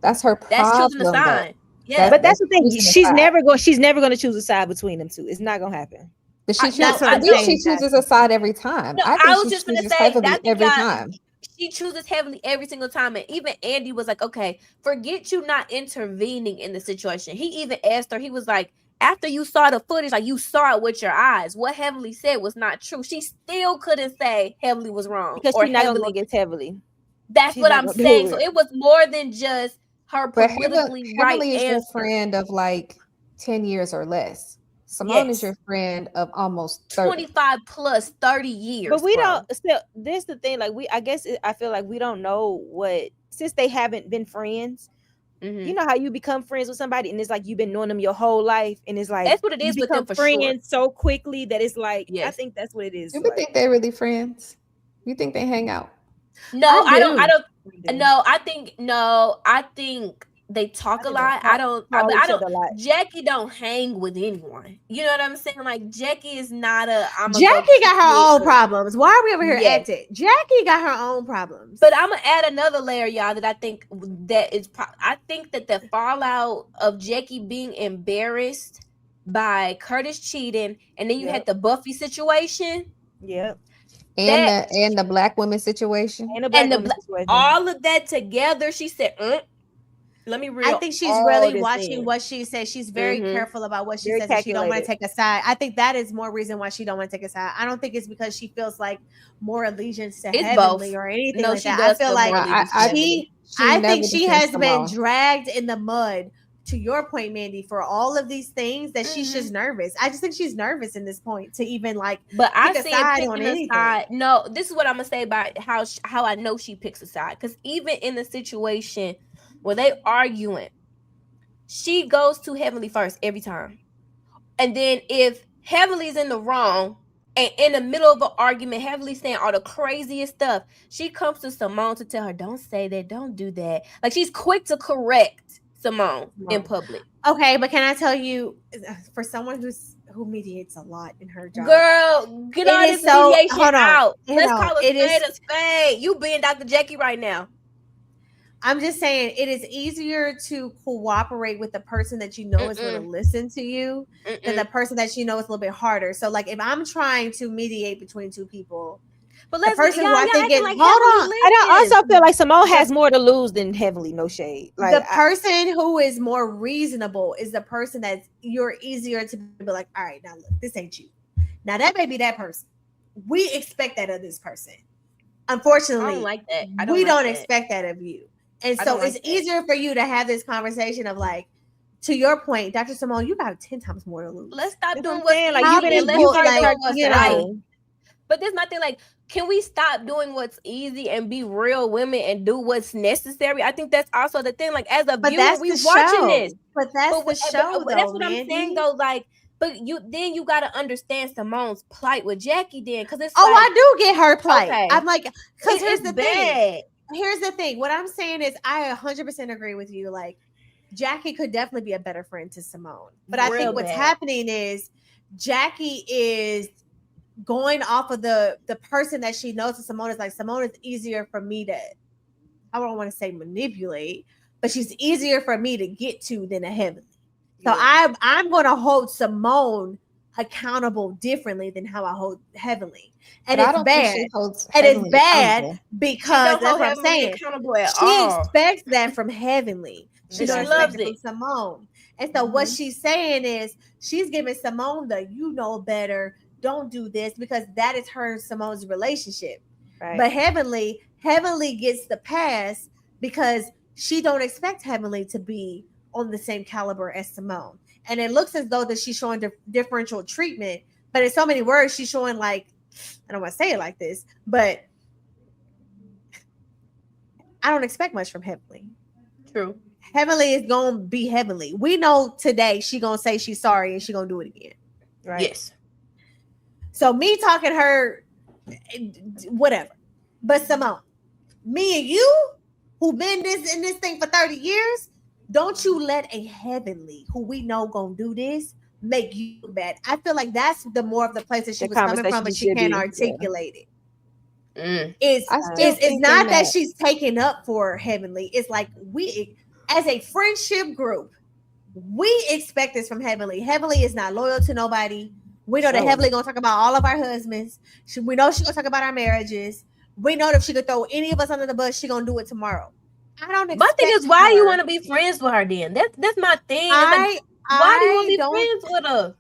that's her problem. That's choosing a side. Yeah, but that's the thing. She's never going to choose a side between them two. It's not going to happen. But she chooses a side every time. No, I was just going to say that every time. She chooses heavily every single time. And even Andy was like, okay, forget you not intervening in the situation. He even asked her, he was like, after you saw the footage, like you saw it with your eyes, what Heavenly said was not true. She still couldn't say Heavenly was wrong. Because she's not going against Heavenly. That's what I'm saying. So it was more than just her politically right Heavenly is your friend of like 10 years or less. Simone is your friend of almost 25 plus 30 years. But we don't still, this is the thing, like I feel like we don't know what, since they haven't been friends. You know how you become friends with somebody and it's like you've been knowing them your whole life and it's like that's what it is with them for friends so quickly that it's like I think that's what it is. You think they're really friends? You think they hang out? No, I think they talk a lot. Jackie don't hang with anyone. You know what I'm saying? Like Jackie is not Jackie got her own problems. Why are we over here acting? Jackie got her own problems. But I'm gonna add another layer, y'all, that I think that is. I think that the fallout of Jackie being embarrassed by Curtis cheating, and then you had the Buffy situation. Yep. And the black woman situation. All of that together, she said, let me read. I think she's really watching what she says. She's very careful about what she says. And she don't want to take a side. I think that is more reason why she don't want to take a side. I don't think it's because she feels like more allegiance to Heavenly or anything like that. I feel like I think she has been dragged in the mud. To your point, Mandy, for all of these things that she's just nervous. I just think she's nervous in this point to even like. But I see picking a side. No, this is what I'm gonna say about how I know she picks a side. Because even in the situation where they arguing, she goes to Heavenly first every time. And then if Heavenly's in the wrong and in the middle of an argument, Heavenly saying all the craziest stuff, she comes to Simone to tell her, don't say that, don't do that. Like she's quick to correct Simone in public. Okay, but can I tell you, for someone who mediates a lot in her job, girl, get all this mediation out. Let's call a spade. You being Dr. Jackie right now. I'm just saying it is easier to cooperate with the person that you know is going to listen to you than the person that you know is a little bit harder. So like if I'm trying to mediate between two people, but the person who I think is hold on. I also feel like Simone has more to lose than Heavenly, no shade. Like the person who is more reasonable is the person that you're easier to be like, all right, now look, this ain't you. Now that may be that person. We expect that of this person. Unfortunately, I don't like that. We don't expect that of you. And so it's easier for you to have this conversation of like, to your point, Dr. Simone, you got 10 times more to lose. Let's stop That's doing what I'm what's saying. Like, easy and let's start doing what's right. But this is my thing. Like, can we stop doing what's easy and be real women and do what's necessary? I think that's also the thing. Like, as a viewer, we watching this. But that's the show, though. That's what I'm saying, though. Like, but you gotta understand Simone's plight with Jackie, then, because it's. I do get her plight. Okay. I'm like, because here's the thing. Here's the thing. What I'm saying is, I 100% agree with you. Like, Jackie could definitely be a better friend to Simone, but I think what's happening is Jackie is going off of the person that she knows. And Simone is like, Simone is easier for me to, I don't want to say manipulate, but she's easier for me to get to than a Heavenly. So I'm going to hold Simone accountable differently than how I hold Heavenly. And it's bad. And it's bad because that's what I'm saying. She expects that from Heavenly. She loves it from Simone. And so what she's saying is she's giving Simone the you know better, don't do this, because that is her and Simone's relationship. Right. But Heavenly gets the pass because she don't expect Heavenly to be on the same caliber as Simone. And it looks as though that she's showing differential treatment, but in so many words, she's showing like, I don't want to say it like this, but I don't expect much from Heavenly. True. Heavenly is going to be Heavenly. We know today she's going to say she's sorry and she's going to do it again. Right? Yes. So me talking to her, whatever. But Simone, me and you, who been in this thing for 30 years, don't you let a Heavenly, who we know gonna do this, make you bad. I feel like that's the more of the place that she was coming from, but she can't articulate it. It's not that she's taking up for Heavenly. It's like we, as a friendship group, we expect this from Heavenly. Heavenly is not loyal to nobody. We know that Heavenly gonna talk about all of our husbands. We know she gonna talk about our marriages. We know that if she could throw any of us under the bus, she gonna do it tomorrow. I don't expect my thing is, why you want to be friends with her then? That's my thing. Why do you want to be friends with her?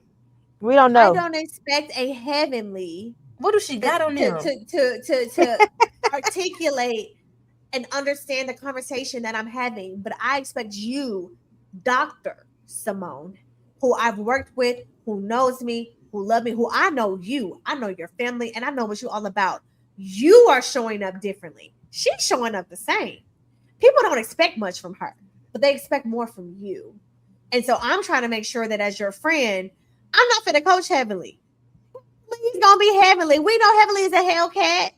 We don't know. I don't expect a Heavenly. What does she got on them? To articulate and understand the conversation that I'm having. But I expect you, Dr. Simone, who I've worked with, who knows me, who love me, who I know you. I know your family, and I know what you're all about. You are showing up differently. She's showing up the same. People don't expect much from her, but they expect more from you. And so I'm trying to make sure that as your friend, I'm not finna coach Heavenly. He's gonna be Heavenly. We know Heavenly is a Hellcat,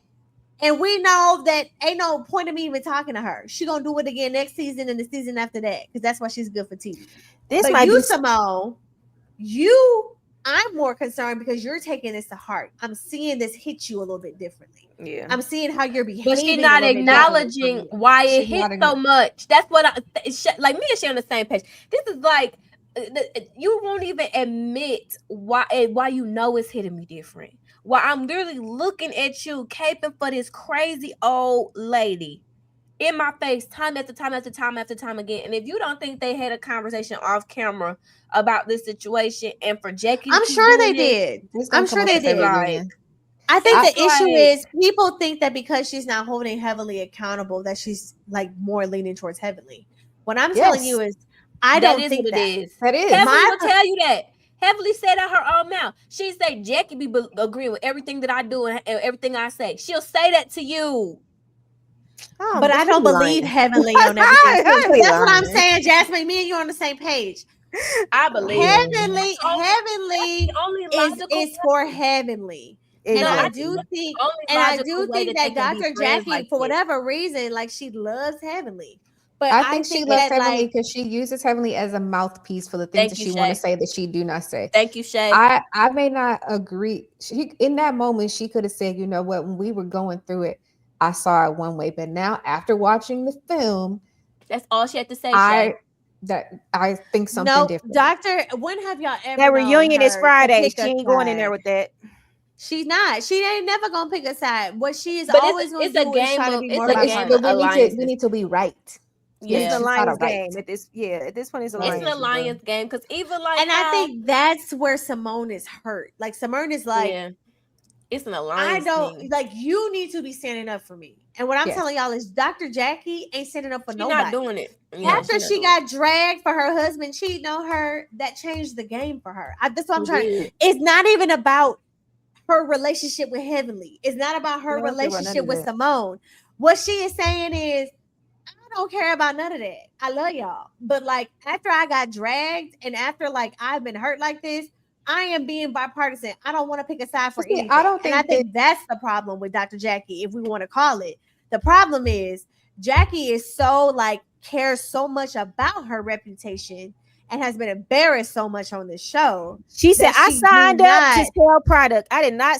and we know that ain't no point of me even talking to her. She gonna do it again next season and the season after that, because that's why she's good for TV. Simone, I'm more concerned because you're taking this to heart. I'm seeing this hit you a little bit differently. Yeah, I'm seeing how you're behaving. But she's not acknowledging why it hit so much. That's what like me and she on the same page. This is like you won't even admit why you know it's hitting me different. Why I'm literally looking at you caping for this crazy old lady in my face time after time after time after time again. And if you don't think they had a conversation off camera about this situation, and for Jackie, I'm sure they did. I'm sure they did. I think the issue is people think that because she's not holding Heavenly accountable, that she's like more leaning towards Heavenly. What I'm telling you is, I don't think that is. That is. Heavenly will tell you that. Heavenly said out her own mouth. She say Jackie be agreeing with everything that I do and everything I say. She'll say that to you. Oh, but I don't believe Heavenly on everything. That's what I'm saying, Jasmine. Me and you are on the same page. I believe Heavenly is for Heavenly. And I do think that Dr. Jackie, for whatever reason, like she loves Heavenly. But I think she loves Heavenly because she uses Heavenly as a mouthpiece for the things that she want to say that she do not say. Thank you, Shay. I may not agree. In that moment, she could have said, you know what, when we were going through it, I saw it one way. But now, after watching the film, that's all she had to say, I think something different. Doctor, when have y'all ever that reunion is Friday? She ain't going in there with that. She's not. She ain't never gonna pick a side. What she is always gonna do is try to be more about we need to be right. Yeah, it's an alliance game. At this point, it's an alliance game because even like, and I think that's where Simone is hurt. Like Simone is like, It's an alliance. Like, you need to be standing up for me. And what I'm telling y'all is Dr. Jackie ain't standing up for nobody. Not doing it. After she got dragged for her husband cheating on her, that changed the game for her. That's what I'm trying. It's not even about her relationship with Heavenly. It's not about her relationship with Simone. What she is saying is, I don't care about none of that. I love y'all. But like, after I got dragged and after like I've been hurt like this, I am being bipartisan. I don't want to pick a side for anything. I think that's the problem with Dr. Jackie, if we want to call it. The problem is Jackie is so like cares so much about her reputation and has been embarrassed so much on this show. She said, I signed up to sell product. I did not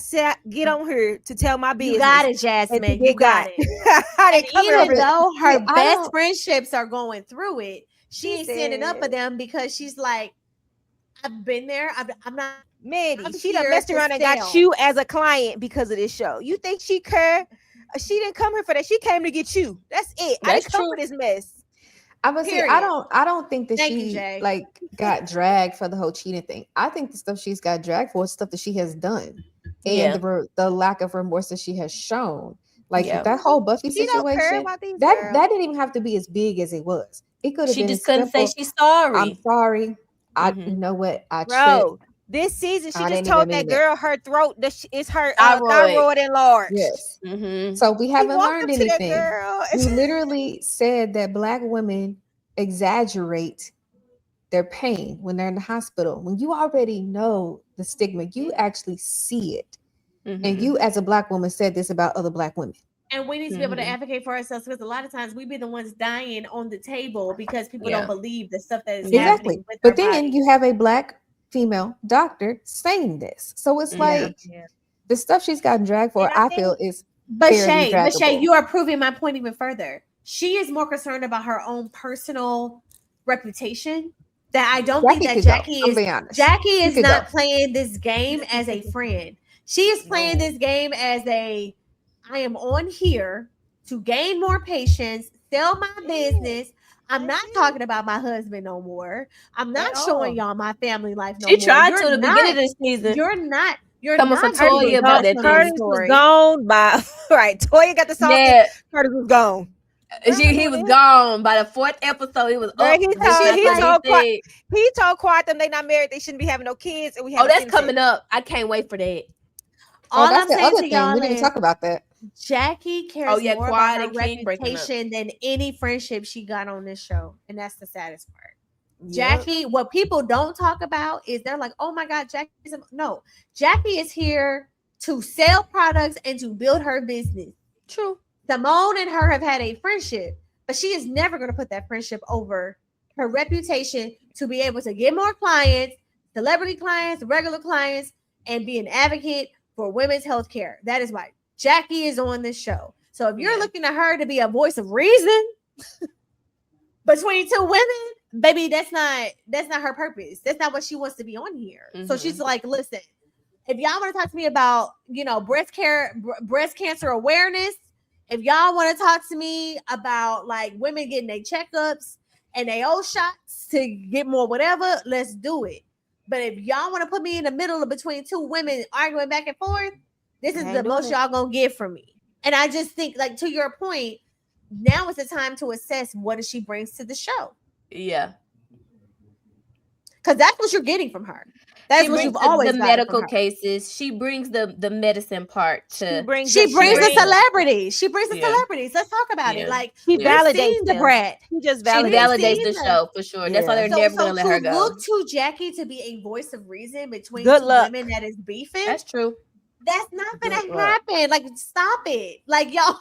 get on her to tell my business. You got it, Jasmine. You got it. Even though her best friendships are going through it, she ain't standing up for them because she's like, I've been there. I'm not. Maddie, she done messed around and got you as a client because of this show. You think she care? She didn't come here for that. She came to get you. That's it. I didn't come for this mess. I must say, I don't think that she like got dragged for the whole cheating thing. I think the stuff she's got dragged for is stuff that she has done, and the lack of remorse that she has shown. Like that whole Buffy situation, that didn't even have to be as big as it was. It could have been. She just couldn't say she's sorry. I'm sorry. You know what? Bro, this season she just told that girl her throat is her thyroid enlarged. Yes. So we haven't learned anything. We literally said that Black women exaggerate their pain when they're in the hospital. When you already know the stigma, you actually see it. And you, as a Black woman, said this about other Black women. And we need to be able to advocate for ourselves because a lot of times we be the ones dying on the table because people don't believe the stuff that is happening with but then body. You have a Black female doctor saying this. So it's like the stuff she's gotten dragged for, I feel is But Shay, you are proving my point even further. She is more concerned about her own personal reputation. That I don't think that Jackie is not playing this game as a friend. She is playing this game as I am on here to gain more patience, sell my business. I'm not talking about my husband no more. I'm not showing y'all my family life no more. She tried to the beginning of this season. You're not. You're coming from Toya about that Curtis was gone by right. Toya got the song. Yeah. Curtis was gone. He was gone by the 4th episode. He was up. He told Quiet them they not married. They shouldn't be having no kids. And that's coming up. I can't wait for that. All I'm saying to y'all, we didn't talk about that. Jackie cares more about her reputation than any friendship she got on this show, and that's the saddest part. Jackie, what people don't talk about is they're like, "Oh my God, Jackie is here to sell products and to build her business." True. Simone and her have had a friendship, but she is never going to put that friendship over her reputation to be able to get more clients, celebrity clients, regular clients, and be an advocate for women's health care. That is why Jackie is on this show. So if you're looking at her to be a voice of reason between two women, baby, that's not her purpose. That's not what she wants to be on here. So she's like, listen, if y'all want to talk to me about, breast cancer awareness, if y'all want to talk to me about like women getting their checkups and their old shots to get more whatever, let's do it. But if y'all want to put me in the middle of between two women arguing back and forth, this is the most y'all gonna get from me. And I just think, like, to your point, now is the time to assess what she brings to the show. Yeah. Because that's what you're getting from her. That's what you've always the medical cases. She brings the medicine part to. She brings the celebrities. She brings the celebrities. Let's talk about it. Like she validates the brat. She just validates the show for sure. That's why they're never gonna let her go. Look to Jackie to be a voice of reason between two women that is beefing. That's true. That's not gonna happen. Like, stop it. Like, y'all.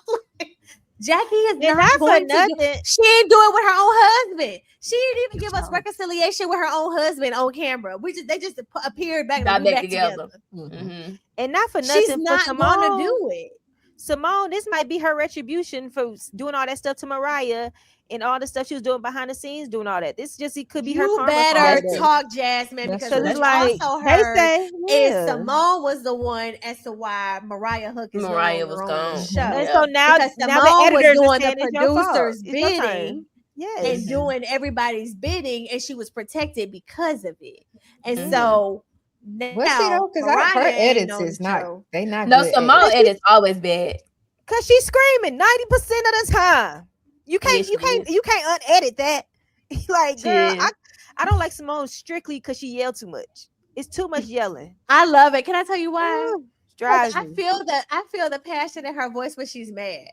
Jackie is not going to. She ain't do it with her own husband. She didn't even give us reconciliation with her own husband on camera. They just appeared back together. And not for nothing. She's not going to do it. Simone, this might be her retribution for doing all that stuff to Mariah and all the stuff she was doing behind the scenes, doing all that. It could be her karma. You better talk, Jasmine, because it's like also heard is Simone was the one as to why Mariah Hook was gone. And so now Simone was doing the producer's bidding. And doing everybody's bidding, and she was protected because of it. And so Now, because her edits is not. They not. No, Simone edits always bad. Cause she's screaming 90% of the time. You can't unedit that. Like, girl, I don't like Simone strictly because she yelled too much. It's too much yelling. I love it. Can I tell you why? Drives I feel the passion in her voice when she's mad.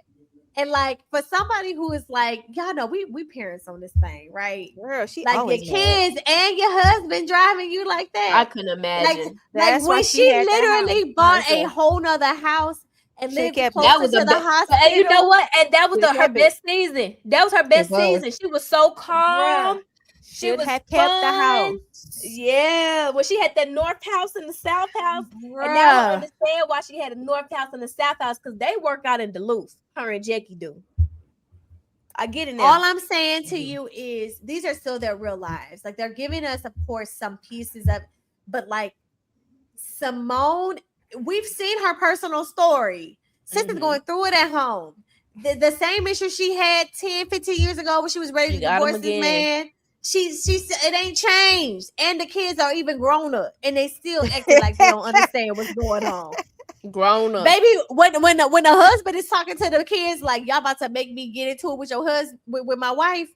And like for somebody who is like, y'all know we parents on this thing, right? Girl, she like your kids and your husband driving you like that. I couldn't imagine. Like when she literally bought a whole nother house and lived closer to the hospital. And you know what? And that was her best season. That was her best season. She was so calm. Bruh. She would have kept the house. Yeah, well, she had that north house and the south house. Bruh. And now I understand why she had a north house and the south house, because they work out in Duluth. Her and Jackie do. I get it now. All I'm saying to you is these are still their real lives. Like they're giving us, of course, some pieces of, but like Simone, we've seen her personal story. Sister's going through it at home. The same issue she had 10, 15 years ago when she was ready to divorce this man. She said it ain't changed, and the kids are even grown up, and they still acting like they don't understand what's going on. Grown up, baby. When the husband is talking to the kids like y'all about to make me get into it with your husband with my wife,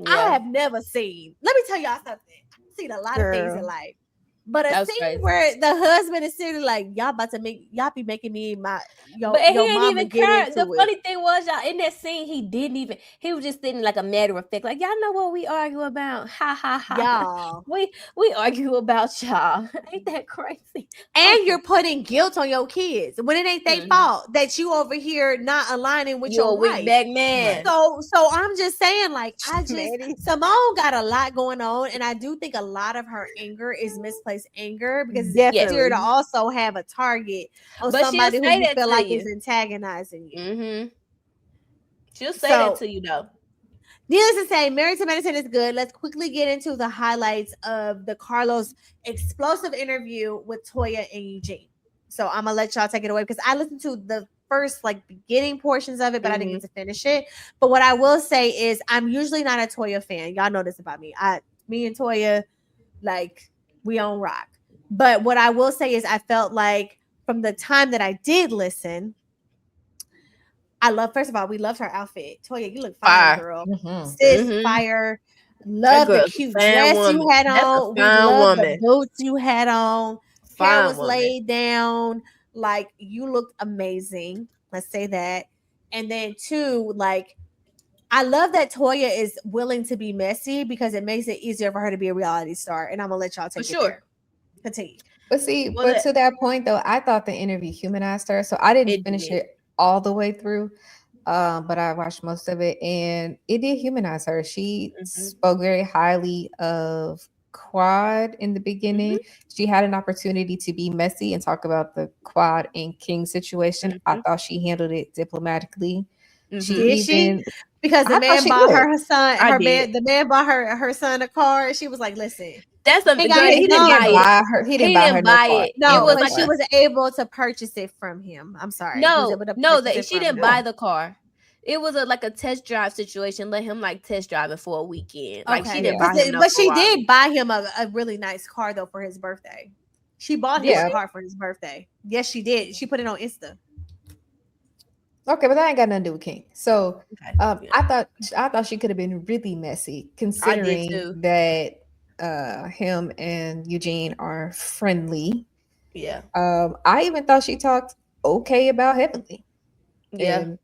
I have never seen. Let me tell y'all something. I've seen a lot of things in life, but a scene where the husband is sitting like y'all be making me but he ain't even care. The funny thing was, y'all, in that scene, he was just sitting like a matter of fact, like y'all know what we argue about. Ha ha ha. Y'all. We argue about y'all. Ain't that crazy? And you're putting guilt on your kids when it ain't their fault that you over here not aligning with your wife. Back man. So I'm just saying, like, Simone got a lot going on, and I do think a lot of her anger is misplaced anger because it's easier to also have a target on somebody who you feel like is antagonizing you. She'll say that to you though. Needless to say, Married to Medicine is good. Let's quickly get into the highlights of the Carlos explosive interview with Toya and Eugene. So I'm gonna let y'all take it away because I listened to the first beginning portions of it, but I didn't get to finish it. But what I will say is I'm usually not a Toya fan. Y'all know this about me. Me and Toya, we on rock. But what I will say is I felt like from the time that I did listen, first of all, we loved her outfit. Toya, you look fire, girl. Sis, fire. Love the cute dress you had on. We love the boots you had on. Hair was laid down. Like, you looked amazing. Let's say that. And then two, I love that Toya is willing to be messy because it makes it easier for her to be a reality star. And I'm going to let y'all take it there. Continue. But see, to that point, though, I thought the interview humanized her. So I didn't finish it all the way through. But I watched most of it, and it did humanize her. She spoke very highly of Quad in the beginning. She had an opportunity to be messy and talk about the Quad and King situation. I thought she handled it diplomatically. Because the man bought her son. The man bought her son a car. And she was like, "Listen, that's a he didn't buy her. He didn't buy it. No, but she was able to purchase it from him. I'm sorry. She didn't buy the car. It was a test drive situation. Let him test drive it for a weekend. She didn't buy him. But she did buy him a really nice car though for his birthday. She bought him a car for his birthday. Yes, she did. She put it on Insta. Okay, but that ain't got nothing to do with King. So I thought she could have been really messy considering that him and Eugene are friendly. Yeah. I even thought she talked okay about Heavenly. Yeah. And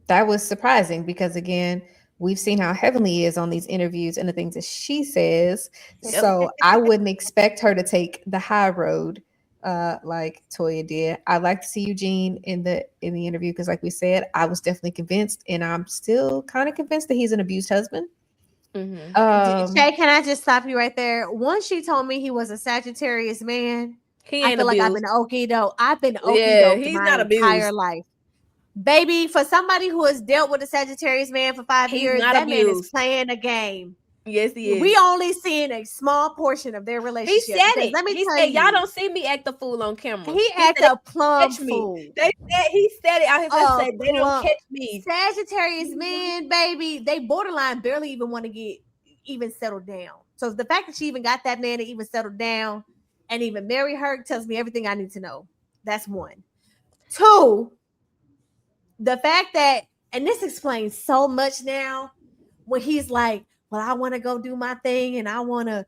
that was surprising because again, we've seen how Heavenly is on these interviews and the things that she says. Yep. So I wouldn't expect her to take the high road like Toya did. I'd like to see Eugene in the interview because like we said, I was definitely convinced and I'm still kind of convinced that he's an abused husband. Shay, can I just stop you right there? Once she told me he was a Sagittarius man, I feel like I've been okey-doke. I've been okey-doke my entire life. Baby, for somebody who has dealt with a Sagittarius man for 5 years, that man is playing a game. Yes, he is. We only seeing a small portion of their relationship. He said it. Let me tell you, y'all don't see me act a fool on camera. He acted a plum fool. He said it out his mouth. Said they don't catch me. Sagittarius men, baby, they borderline barely even want to get even settled down. So the fact that she even got that man to even settle down, and even marry her tells me everything I need to know. That's one. Two, the fact that, and this explains so much now, when he's like, well, I want to go do my thing and I want to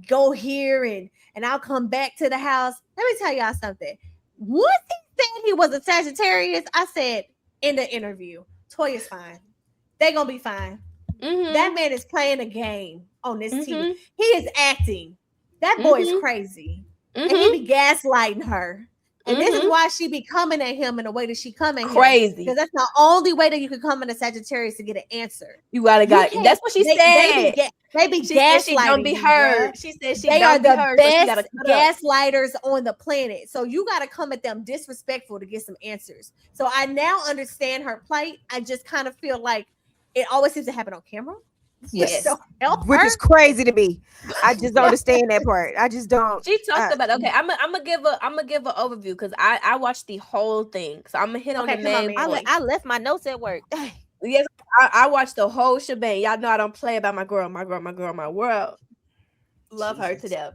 go here and I'll come back to the house. Let me tell y'all something. Once he said he was a Sagittarius, I said in the interview, Toya's fine. They're going to be fine. That man is playing a game on this TV. He is acting. That boy is crazy. And he be gaslighting her. And this is why she be coming at him in the way that she coming crazy. Because that's the only way that you can come in a Sagittarius to get an answer. You gotta that's what she said. They be she gaslighting. She don't be heard. She said she they are the best gaslighters on the planet. So you gotta come at them disrespectful to get some answers. So I now understand her plight. I just kind of feel like it always seems to happen on camera. Yes, which is crazy to me. I just don't understand that part. I just don't. She talked about I'm gonna give an overview because I watched the whole thing. So I'm gonna hit on the main point. I left my notes at work. Yes, I watched the whole shebang. Y'all know I don't play about my girl, my world. Love her to death.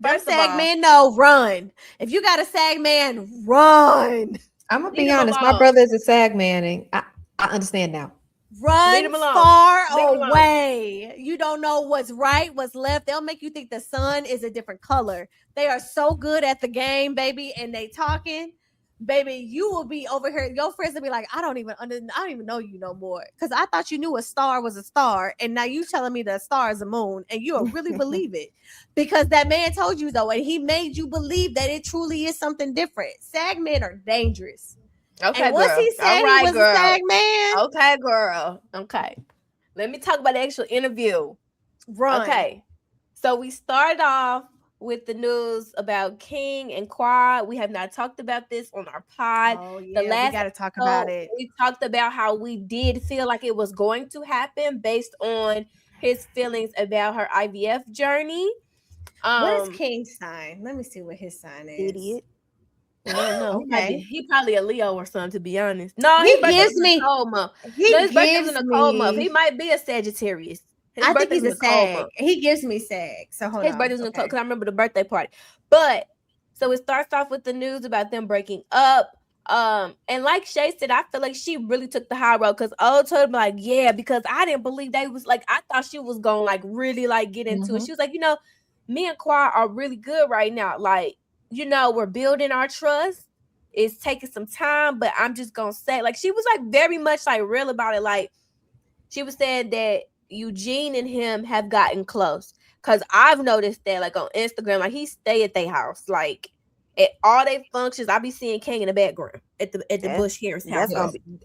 First sag man, no, run. If you got a sag man, run. I'm gonna be honest. My brother is a sag man, and I understand now. Run far away. You don't know what's right, what's left. They'll make you think the sun is a different color. They are so good at the game, baby, and they talking. Baby, you will be over here. Your friends will be like, I don't even know you no more. Because I thought you knew a star was a star. And now you telling me that a star is a moon. And you'll really believe it. Because that man told you though. And he made you believe that it truly is something different. Sag men are dangerous. Okay, and once he said he was a sag man. Okay, girl. Okay. Let me talk about the actual interview. Run. Okay. So we started off with the news about King and Quad. We have not talked about this on our pod. Oh, yeah, we got to talk about it. We talked about how we did feel like it was going to happen based on his feelings about her IVF journey. What is King's sign? Let me see what his sign is. Idiot. I don't know. Okay. He probably a Leo or something, to be honest. No, he gives me cold month. His birthday's in a cold month. He might be a Sagittarius. I think he's a sag. He gives me sag. So hold on. His birthday's in a cold because I remember the birthday party. But so it starts off with the news about them breaking up. And like Shay said, I feel like she really took the high road because told him like, yeah, because I didn't believe they was like, I thought she was gonna like really like get into it. She was like, me and Quad are really good right now. Like, we're building our trust. It's taking some time, but I'm just gonna say, like, she was like very much like real about it. Like, she was saying that Eugene and him have gotten close because I've noticed that, like, on Instagram, like he stay at their house, like at all their functions. I be seeing King in the background at the Bush Harris house,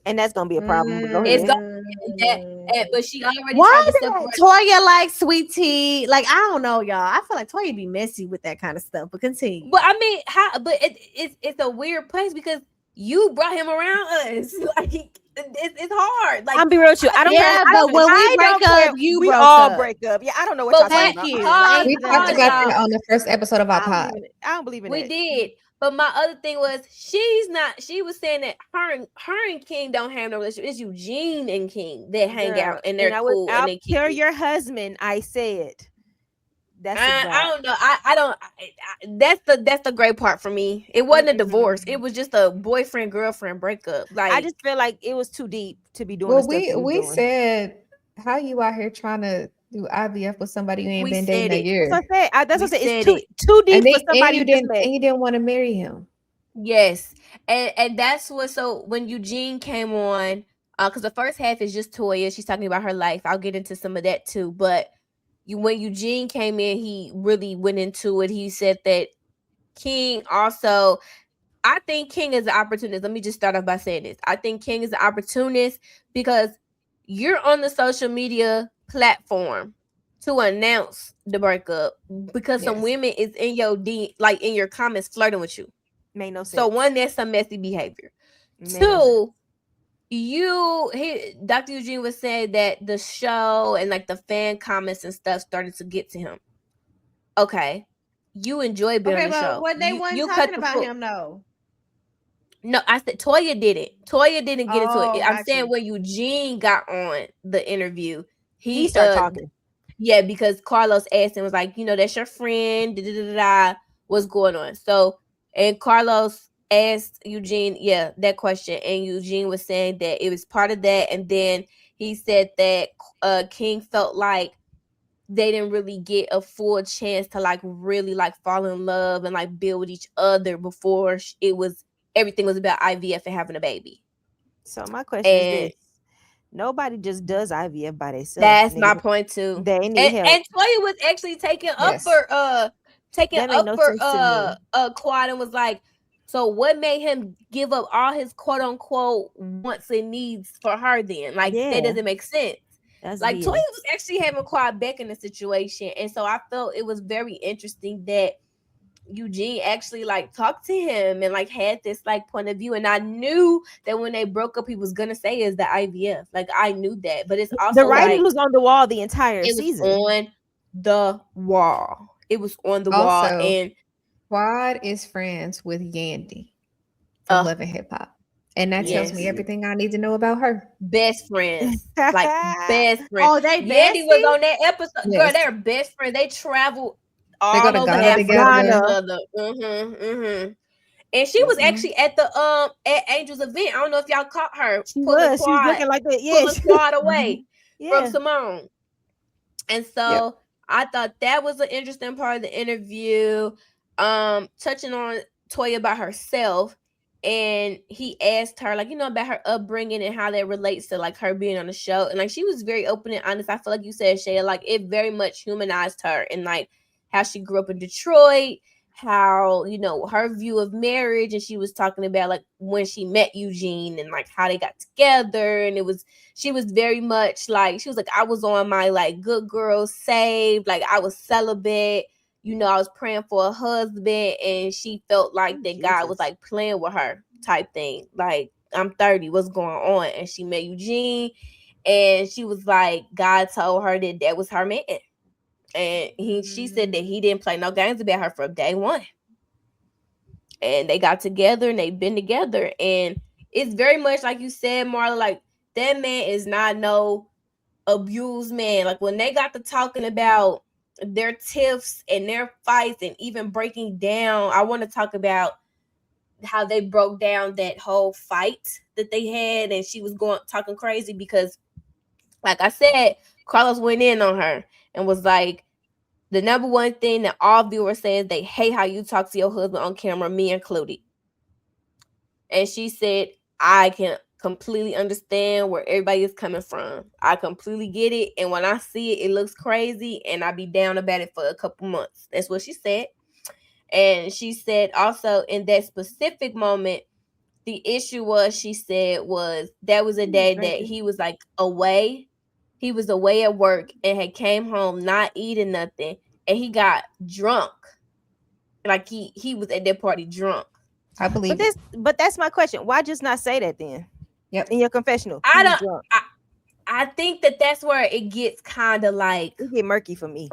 that's gonna be a problem. It's gonna be that, but she already. Why did Toya like sweet tea? Like, I don't know, y'all. I feel like Toya be messy with that kind of stuff. But continue. But I mean, but it's a weird place because you brought him around us. Like, it's hard. Like, I'm be real with you. I don't. Yeah, but when we break up, we all break up. Yeah, I don't know what y'all talking about. We talked about that on the first episode of our pod. I don't believe in it. We did. But my other thing was she was saying that her and King don't have no relationship. It's Eugene and King that hang out and they're cool. I'll kill your husband. I said. That's I don't know. I don't. That's the great part for me. It wasn't a divorce. It was just a boyfriend girlfriend breakup. Like, I just feel like it was too deep to be doing. Well, we said, how you out here trying to do IVF with somebody you ain't been dating a year? That's what I said. It's too deep for somebody you didn't want to marry him. Yes, and that's what. So when Eugene came on, because the first half is just Toya. She's talking about her life. I'll get into some of that too, but. When Eugene came in, he really went into it. He said that King also, I think King is an opportunist. Let me just start off by saying this. I think King is an opportunist because you're on the social media platform to announce the breakup because some women is in your in your comments flirting with you. Made no sense. So one, that's some messy behavior. Two, Dr. Eugene was saying that the show and like the fan comments and stuff started to get to him. Okay, you enjoy being on the show. What they weren't talking about him, though. No, I said Toya didn't. Toya didn't get into it. I'm saying when Eugene got on the interview, he started talking. Yeah, because Carlos asked him, was like, that's your friend, what's going on? So, and Carlos asked Eugene, that question, and Eugene was saying that it was part of that, and then he said that King felt like they didn't really get a full chance to like really like fall in love and like build with each other before everything was about IVF and having a baby. So my question is this: nobody just does IVF by themselves. That's my point too. They need help. And Toya was actually taking up for Quad and was like, so what made him give up all his quote unquote wants and needs for her then? Like that doesn't make sense. That's like weird. Toya was actually having Quad back in the situation, and so I felt it was very interesting that Eugene actually like talked to him and like had this like point of view, and I knew that when they broke up he was gonna say is the IVF. Like I knew that, but it's also the writing was on the wall the entire season. On the wall. It was on the wall. And Quad is friends with Yandy from Love and Hip Hop. And that tells me everything I need to know about her. Best friends. Like best friends. Oh, they Yandy was on that episode. Yes. Girl, they're best friends. They travel all over together. And she was actually at the at Angel's event. I don't know if y'all caught her. She was looking like that. Yeah, pulling Quad away from Simone. And so I thought that was an interesting part of the interview. Touching on Toya by herself. And he asked her, like, about her upbringing and how that relates to, like, her being on the show. And, like, she was very open and honest. I feel like you said, Shaya, like, it very much humanized her. And, like, how she grew up in Detroit, how, her view of marriage. And she was talking about, like, when she met Eugene and, like, how they got together. And she was very much, like, she was like, I was on my, like, good girl saved. Like, I was celibate. I was praying for a husband, and she felt like that God was like playing with her type thing. Like, I'm 30, what's going on? And she met Eugene, and she was like, God told her that was her man. And she said that he didn't play no games about her from day one. And they got together and they've been together. And it's very much like you said, Marla, like that man is not no abused man. Like when they got to talking about their tiffs and their fights and even breaking down, I want to talk about how they broke down that whole fight that they had, and she was talking crazy because, like I said, Carlos went in on her and was like, the number one thing that all viewers say is they hate how you talk to your husband on camera, me included. And she said, I can completely understand where everybody is coming from. I completely get it. And when I see it, it looks crazy. And I be down about it for a couple months. That's what she said. And she said also in that specific moment, the issue was, she said, was that was a day that he was like away. He was away at work and had came home not eating nothing. And he got drunk. Like he was at that party drunk. I believe but that's my question. Why just not say that then? Yep. In your confessional. I think that's where it gets kind of like it get murky for me.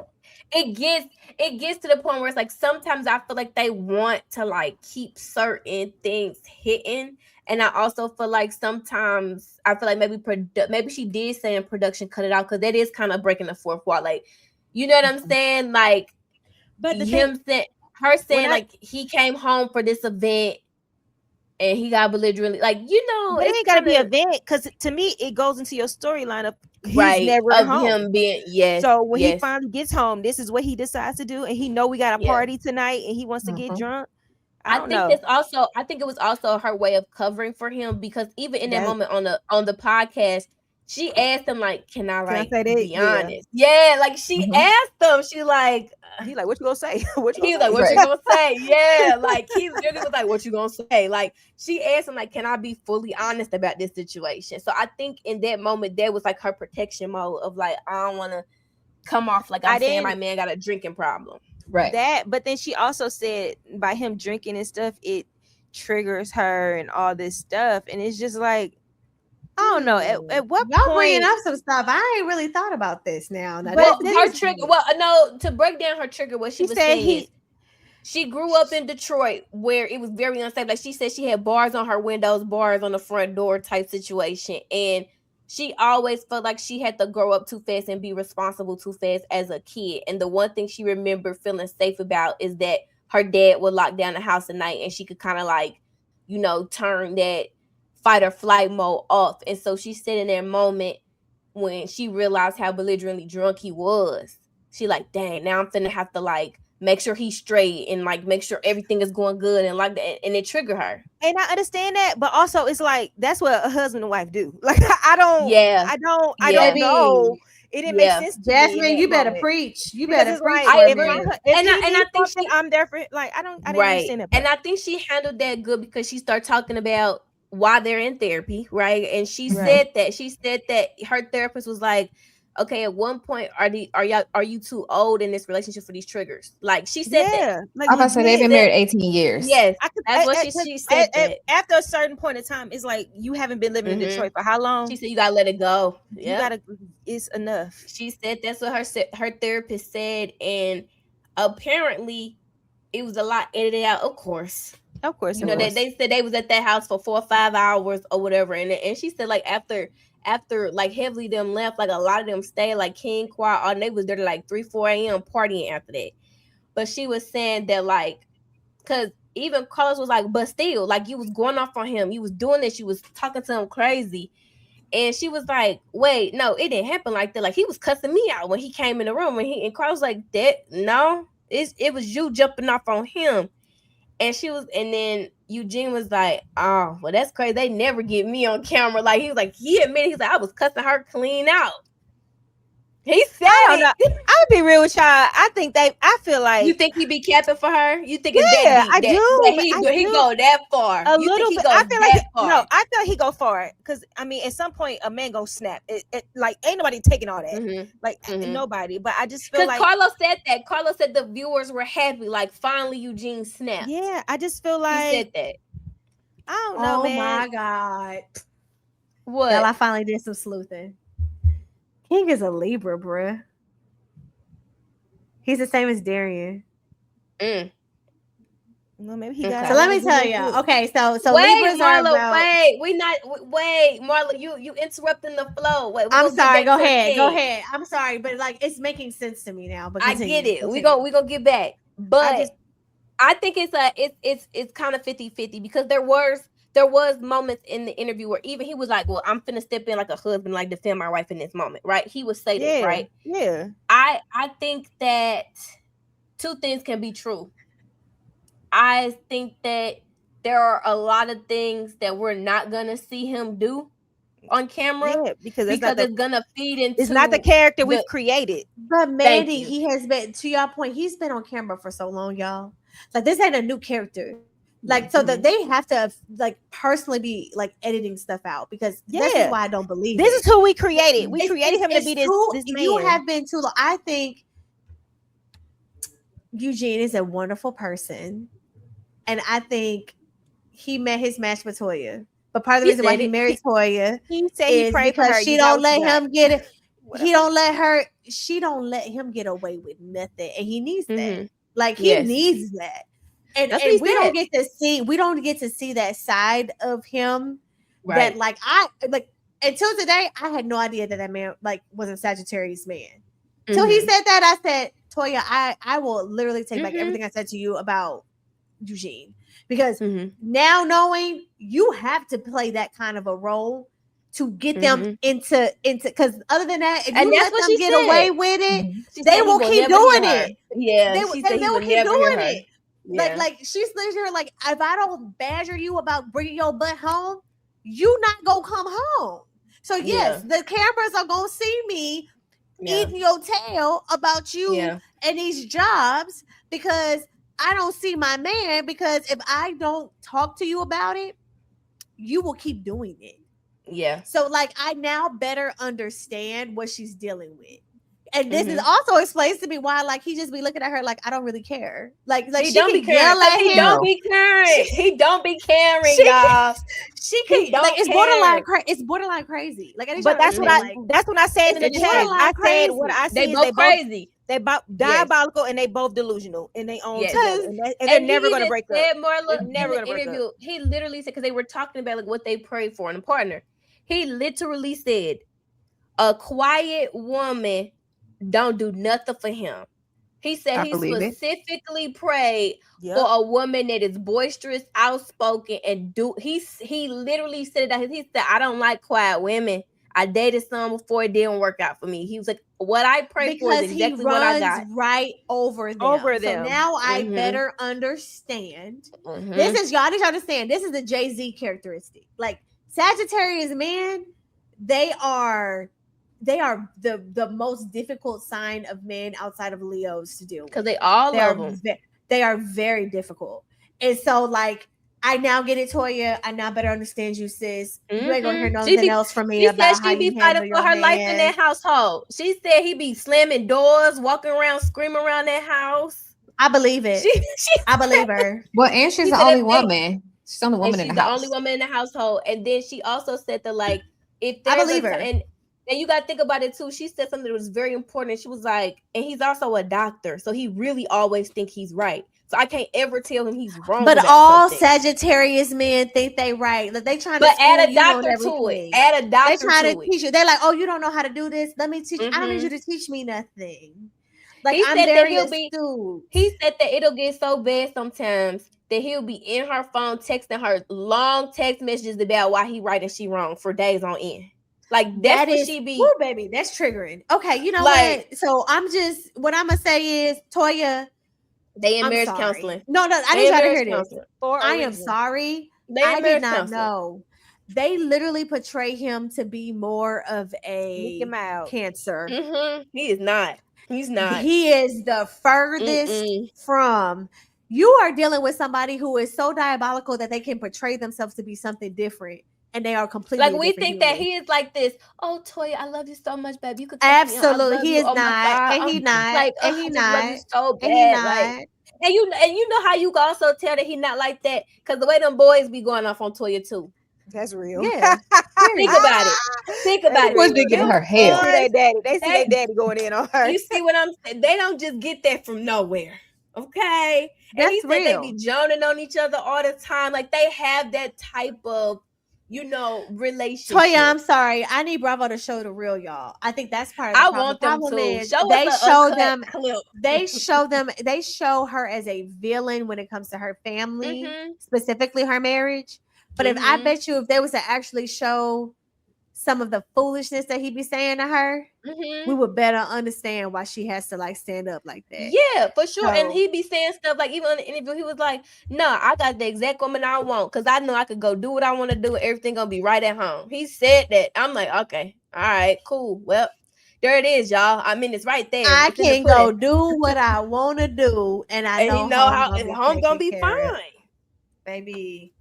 It gets to the point where it's like sometimes I feel like they want to like keep certain things hidden, and I also feel like sometimes I feel like maybe she did say in production cut it out because that is kind of breaking the fourth wall. Like, you know what I'm saying? Like, but her saying like he came home for this event. And he got belligerently, like, but it ain't gotta be an event, because to me it goes into your storyline of he's never of home. Him being So when he finally gets home, this is what he decides to do, and he know we got a party tonight, and he wants to get drunk. I think it was also her way of covering for him, because even in that moment on the podcast, she asked him like, "Can I be honest?" Yeah, like she asked him. She like, he like, "What you gonna say?" He's like, "What you gonna say?" Yeah, like he really was like, "What you gonna say?" Like she asked him like, "Can I be fully honest about this situation?" So I think in that moment, that was like her protection mode of like, I don't want to come off like I'm saying my man got a drinking problem. Right. But then she also said by him drinking and stuff, it triggers her and all this stuff, and it's just like, I don't know. At what y'all point bringing up some stuff? I ain't really thought about this now. But her trigger. Well, no. To break down her trigger, what she was saying is she grew up in Detroit where it was very unsafe. Like she said, she had bars on her windows, bars on the front door type situation, and she always felt like she had to grow up too fast and be responsible too fast as a kid. And the one thing she remembered feeling safe about is that her dad would lock down the house at night and she could kind of like, you know, turn that fight or flight mode off. And so she said in that moment when she realized how belligerently drunk he was, she like, dang, now I'm finna have to like make sure he's straight and like make sure everything is going good and like that, and it triggered her. And I understand that, but also it's like that's what a husband and wife do. Like I don't know. It didn't make sense to Jasmine, me you better moment. preach. You better preach. Like, and I think I'm there for like I didn't understand that. And I think she handled that good because she started talking about why they're in therapy, right? And she said that her therapist was like, okay, at one point, are you too old in this relationship for these triggers? Like she said that. Like, I'm about to say they've been married 18 years. Yes, that's what she said. After a certain point in time, it's like you haven't been living in Detroit for how long? She said you gotta let it go. You gotta. It's enough. She said that's what her therapist said, and apparently, it was a lot edited out. Of course, you know they said they was at that house for 4 or 5 hours or whatever, and she said like after like heavily them left, like a lot of them stayed, like King Choir, and they was there to like 3-4 a.m. partying after that. But she was saying that like, because even Carlos was like, but still, like you was going off on him, you was doing this, you was talking to him crazy, and she was like, wait, no, it didn't happen like that. Like he was cussing me out when he came in the room, and Carlos was like, that no, it was you jumping off on him. And then Eugene was like, oh, well, that's crazy. They never get me on camera. Like, he was like, he admitted, he's like, I was cussing her clean out. He said it. I'll be real with y'all. I feel like. You think he be capping for her? You think it's that deep? I do. He go that far. A little bit. I feel like no, I feel he go far. Because, I mean, at some point, a man gonna snap. Like, ain't nobody taking all that. Nobody. But I just feel like. Because Carlos said that. Carlos said the viewers were happy. Like, finally, Eugene snapped. Yeah, I just feel like. He said that. I don't know, man. Oh, my God. What? Well, I finally did some sleuthing. King is a Libra, bruh. He's the same as Darian. Well, maybe he got. So let me tell you. Okay, so wait, Libras Marla, are about. Wait, Marla, you interrupting the flow. Wait, I'm sorry. Go ahead. I'm sorry, but like it's making sense to me now. But I get it. We gonna get back, but I think it's kind of 50-50 because there was moments in the interview where even he was like, well, I'm finna step in like a husband, like defend my wife in this moment, right? He would say that, right? Yeah. I think that two things can be true. I think that there are a lot of things that we're not gonna see him do on camera because it's gonna feed into. It's not the character we've created. But Mandy, he has been, to your point, he's been on camera for so long, y'all. Like this ain't a new character. Like so that they have to like personally be like editing stuff out because this is why I don't believe this is who we created. We created him to be this man. You have been too long. I think Eugene is a wonderful person, and I think he met his match with Toya. But part of the reason why he married Toya, he said he prayed for her. She don't let him get it. He don't let her. She don't let him get away with nothing, and he needs that. Like he needs that. And we don't get to see that side of him that like I like until today I had no idea that man like was a Sagittarius man. Until he said that, I said, Toya, I will literally take back everything I said to you about Eugene because now knowing you have to play that kind of a role to get them into because other than that, if you let them get away with it, they will keep doing it. Yeah, they will keep doing it. Yeah. Like she's literally like, if I don't badger you about bringing your butt home, you not gonna come home. So yes, the cameras are gonna see me eating your tail about you and these jobs because I don't see my man. Because if I don't talk to you about it, you will keep doing it. Yeah. So like I now better understand what she's dealing with. And this is also explains to me why, like, he just be looking at her like, I don't really care. Like he don't be caring. He don't be caring. He don't be caring, y'all. She can like it's borderline. It's borderline crazy. Like, but that's what that's what I said in the chat. I said what I said. They both crazy. They both diabolical and they both delusional in their own and they're never gonna break up. Marla, never gonna break up. He literally said because they were talking about like what they prayed for in a partner. He literally said, a quiet woman don't do nothing for him. He said he specifically prayed for a woman that is boisterous, outspoken, and he literally said that he said, I don't like quiet women. I dated some before, it didn't work out for me. He was like, what I pray for is exactly what I got. Right over them. So now I better understand. This is y'all need to understand. This is the Jay-Z characteristic. Like Sagittarius men, they are the most difficult sign of men outside of Leos to deal with. Because they all love them. They are very difficult. And so like I now get it, Toya. I now better understand you, sis. You ain't gonna hear nothing else from me about how you handle your fighting for her life in that household. She said he be slamming doors, walking around, screaming around that house. I believe it. I believe her. Well, and she's the only woman. She's the only woman in the house. She's the only woman in the household. And then she also said that like if I believe her. And you got to think about it too. She said something that was very important. She was like, and he's also a doctor, so he really always think he's right. So I can't ever tell him he's wrong. But all Sagittarius men think they right. Like they trying to add a doctor to it. Add a doctor. They trying to teach you. They're like, oh, you don't know how to do this. Let me teach you. I don't need you to teach me nothing. Like he said that he said that it'll get so bad sometimes that he'll be in her phone texting her long text messages about why he right and she wrong for days on end. Like that's what she be. Woo, baby, that's triggering. Okay, you know like, what? So what I'm gonna say is, Toya, they in marriage counseling. No, I need y'all to hear this. I am sorry. I did not know. They literally portray him to be more of a Cancer. He is not. He's not. He is the furthest from. You are dealing with somebody who is so diabolical that they can portray themselves to be something different. And they are completely like we think that he is like this. Oh, Toya, I love you so much, babe. You could absolutely. He is not, and he not, like, and he not, so bad. And he not. Like, and you know how you can also tell that he not like that because the way them boys be going off on Toya too. That's real. Yeah. Think about it. Think about it. What's been giving her hell? They see their daddy going in on her. You see what I'm saying? They don't just get that from nowhere. Okay. And that's real. They be joning on each other all the time. Like they have that type of relationship. Toya, I'm sorry. I need Bravo to show the real y'all. I think that's part of the problem. I want them to. They show her as a villain when it comes to her family, specifically her marriage. But if I bet you if they was to actually show some of the foolishness that he be saying to her, we would better understand why she has to like stand up like that. Yeah, for sure. So, and he be saying stuff like even on the interview, he was like, "No, I got the exact woman I want because I know I could go do what I want to do. And everything gonna be right at home." He said that. I'm like, okay, all right, cool. Well, there it is, y'all. I mean, it's right there. I can go do what I want to do, and I know how home gonna be fine, baby.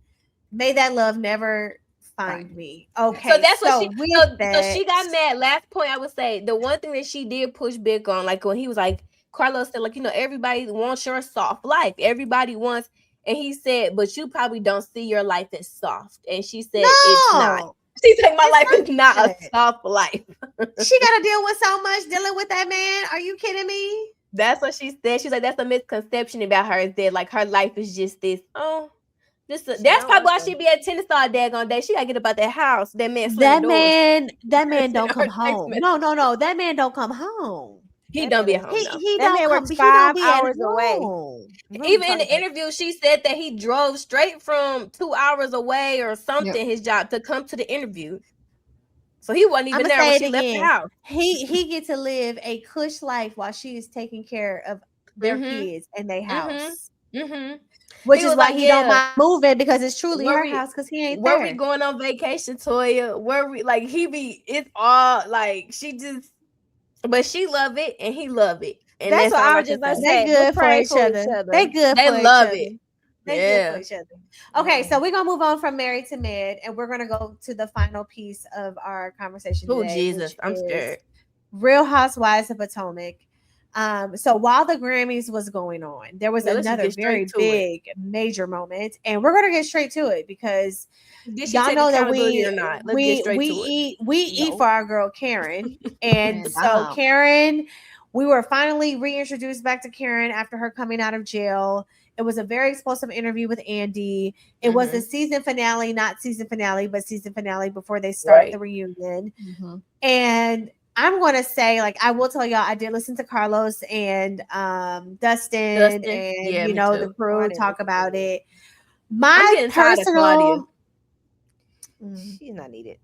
May that love never find me. Okay, so that's what so she got mad. Last point I would say, the one thing that she did push back on, like when he was like, Carlos said, like, everybody wants your soft life. Everybody wants, and he said, but you probably don't see your life as soft. And she said, it's not. She's like, my life is not a soft life. She got to deal with so much dealing with that man. Are you kidding me? That's what she said. She's like, that's a misconception about her, is that like her life is just this. That's probably why she be at tennis all daggone day. She gotta get up out that house. That man don't come home. No. That man don't come home. He don't be at home. He don't be 5 hours away. Even in the interview, she said that he drove straight from 2 hours away or something, his job, to come to the interview. So he wasn't even there when she left the house. He get to live a cush life while she is taking care of their kids and their house. Which is why he don't mind moving, because it's truly her house, because he ain't there. Where we going on vacation, Toya? Where we like it's all like she just, but she love it and he love it. And that's what I was just saying. They good for each other. They good. They love it. They good for each other. Okay, so we're gonna move on from married to mid, and we're gonna go to the final piece of our conversation today. Oh Jesus, I'm scared. Real Housewives of Potomac. So while the Grammys was going on, there was another very big major moment, and we're gonna get straight to it because y'all know that we eat for our girl Karen, and so Karen, we were finally reintroduced back to Karen after her coming out of jail, It was a very explosive interview with Andy. It was the season finale, not season finale, but season finale before they start the reunion. And I'm going to say, like, I will tell y'all, I did listen to Carlos and Dustin and, you know, the crew talk about it. My personal... She's not needed.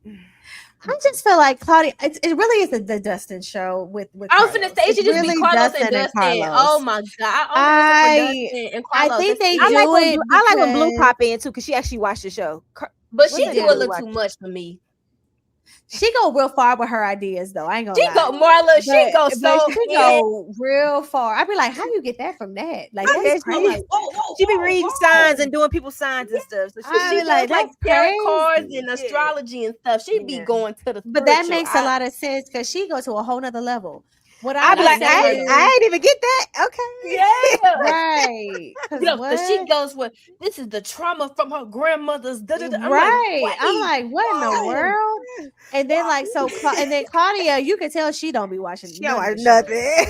I just feel like Claudia. It really is the Dustin show with. I was gonna say it should just be Carlos and Dustin. Oh my god! I think they do it. I like when Blue pop in too because she actually watched the show. But she do a little too much for me. She go real far with her ideas, though. I ain't gonna. She go Marla. She go real far. I'd be like, how you get that from that? Like that's crazy. Like, she be reading signs and doing people's signs and stuff. So she like tarot cards and astrology and stuff. She be going to the. But that makes a lot of sense because she go to a whole nother level. What I'd be like, I ain't even get that. Okay. Yeah. Right. Because she goes with, this is the trauma from her grandmother's. Right. I'm like, what in the world? And then and then Claudia, you can tell she don't be watching. She don't watch nothing.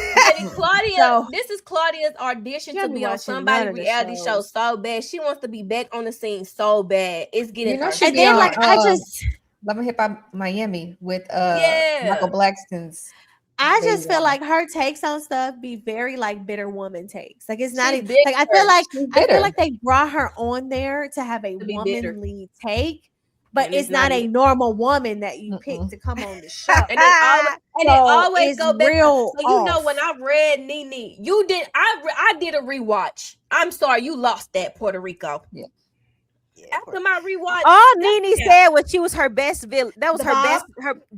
Claudia, this is Claudia's audition to be on somebody's reality show so bad. She wants to be back on the scene so bad. It's getting her. And then I just Love and Hip Hop Miami with Michael Blackston's. I just feel like her takes on stuff be very like bitter woman takes. Like it's not like I feel like they brought her on there to have a womanly take, but it's not a normal woman that you pick to come on the show. And it always go back. So you know when I read Nene, you did. I did a rewatch. I'm sorry, you lost that Puerto Rico. Yeah. After my rewatch, all Nene said was she was her best villain. That was her best.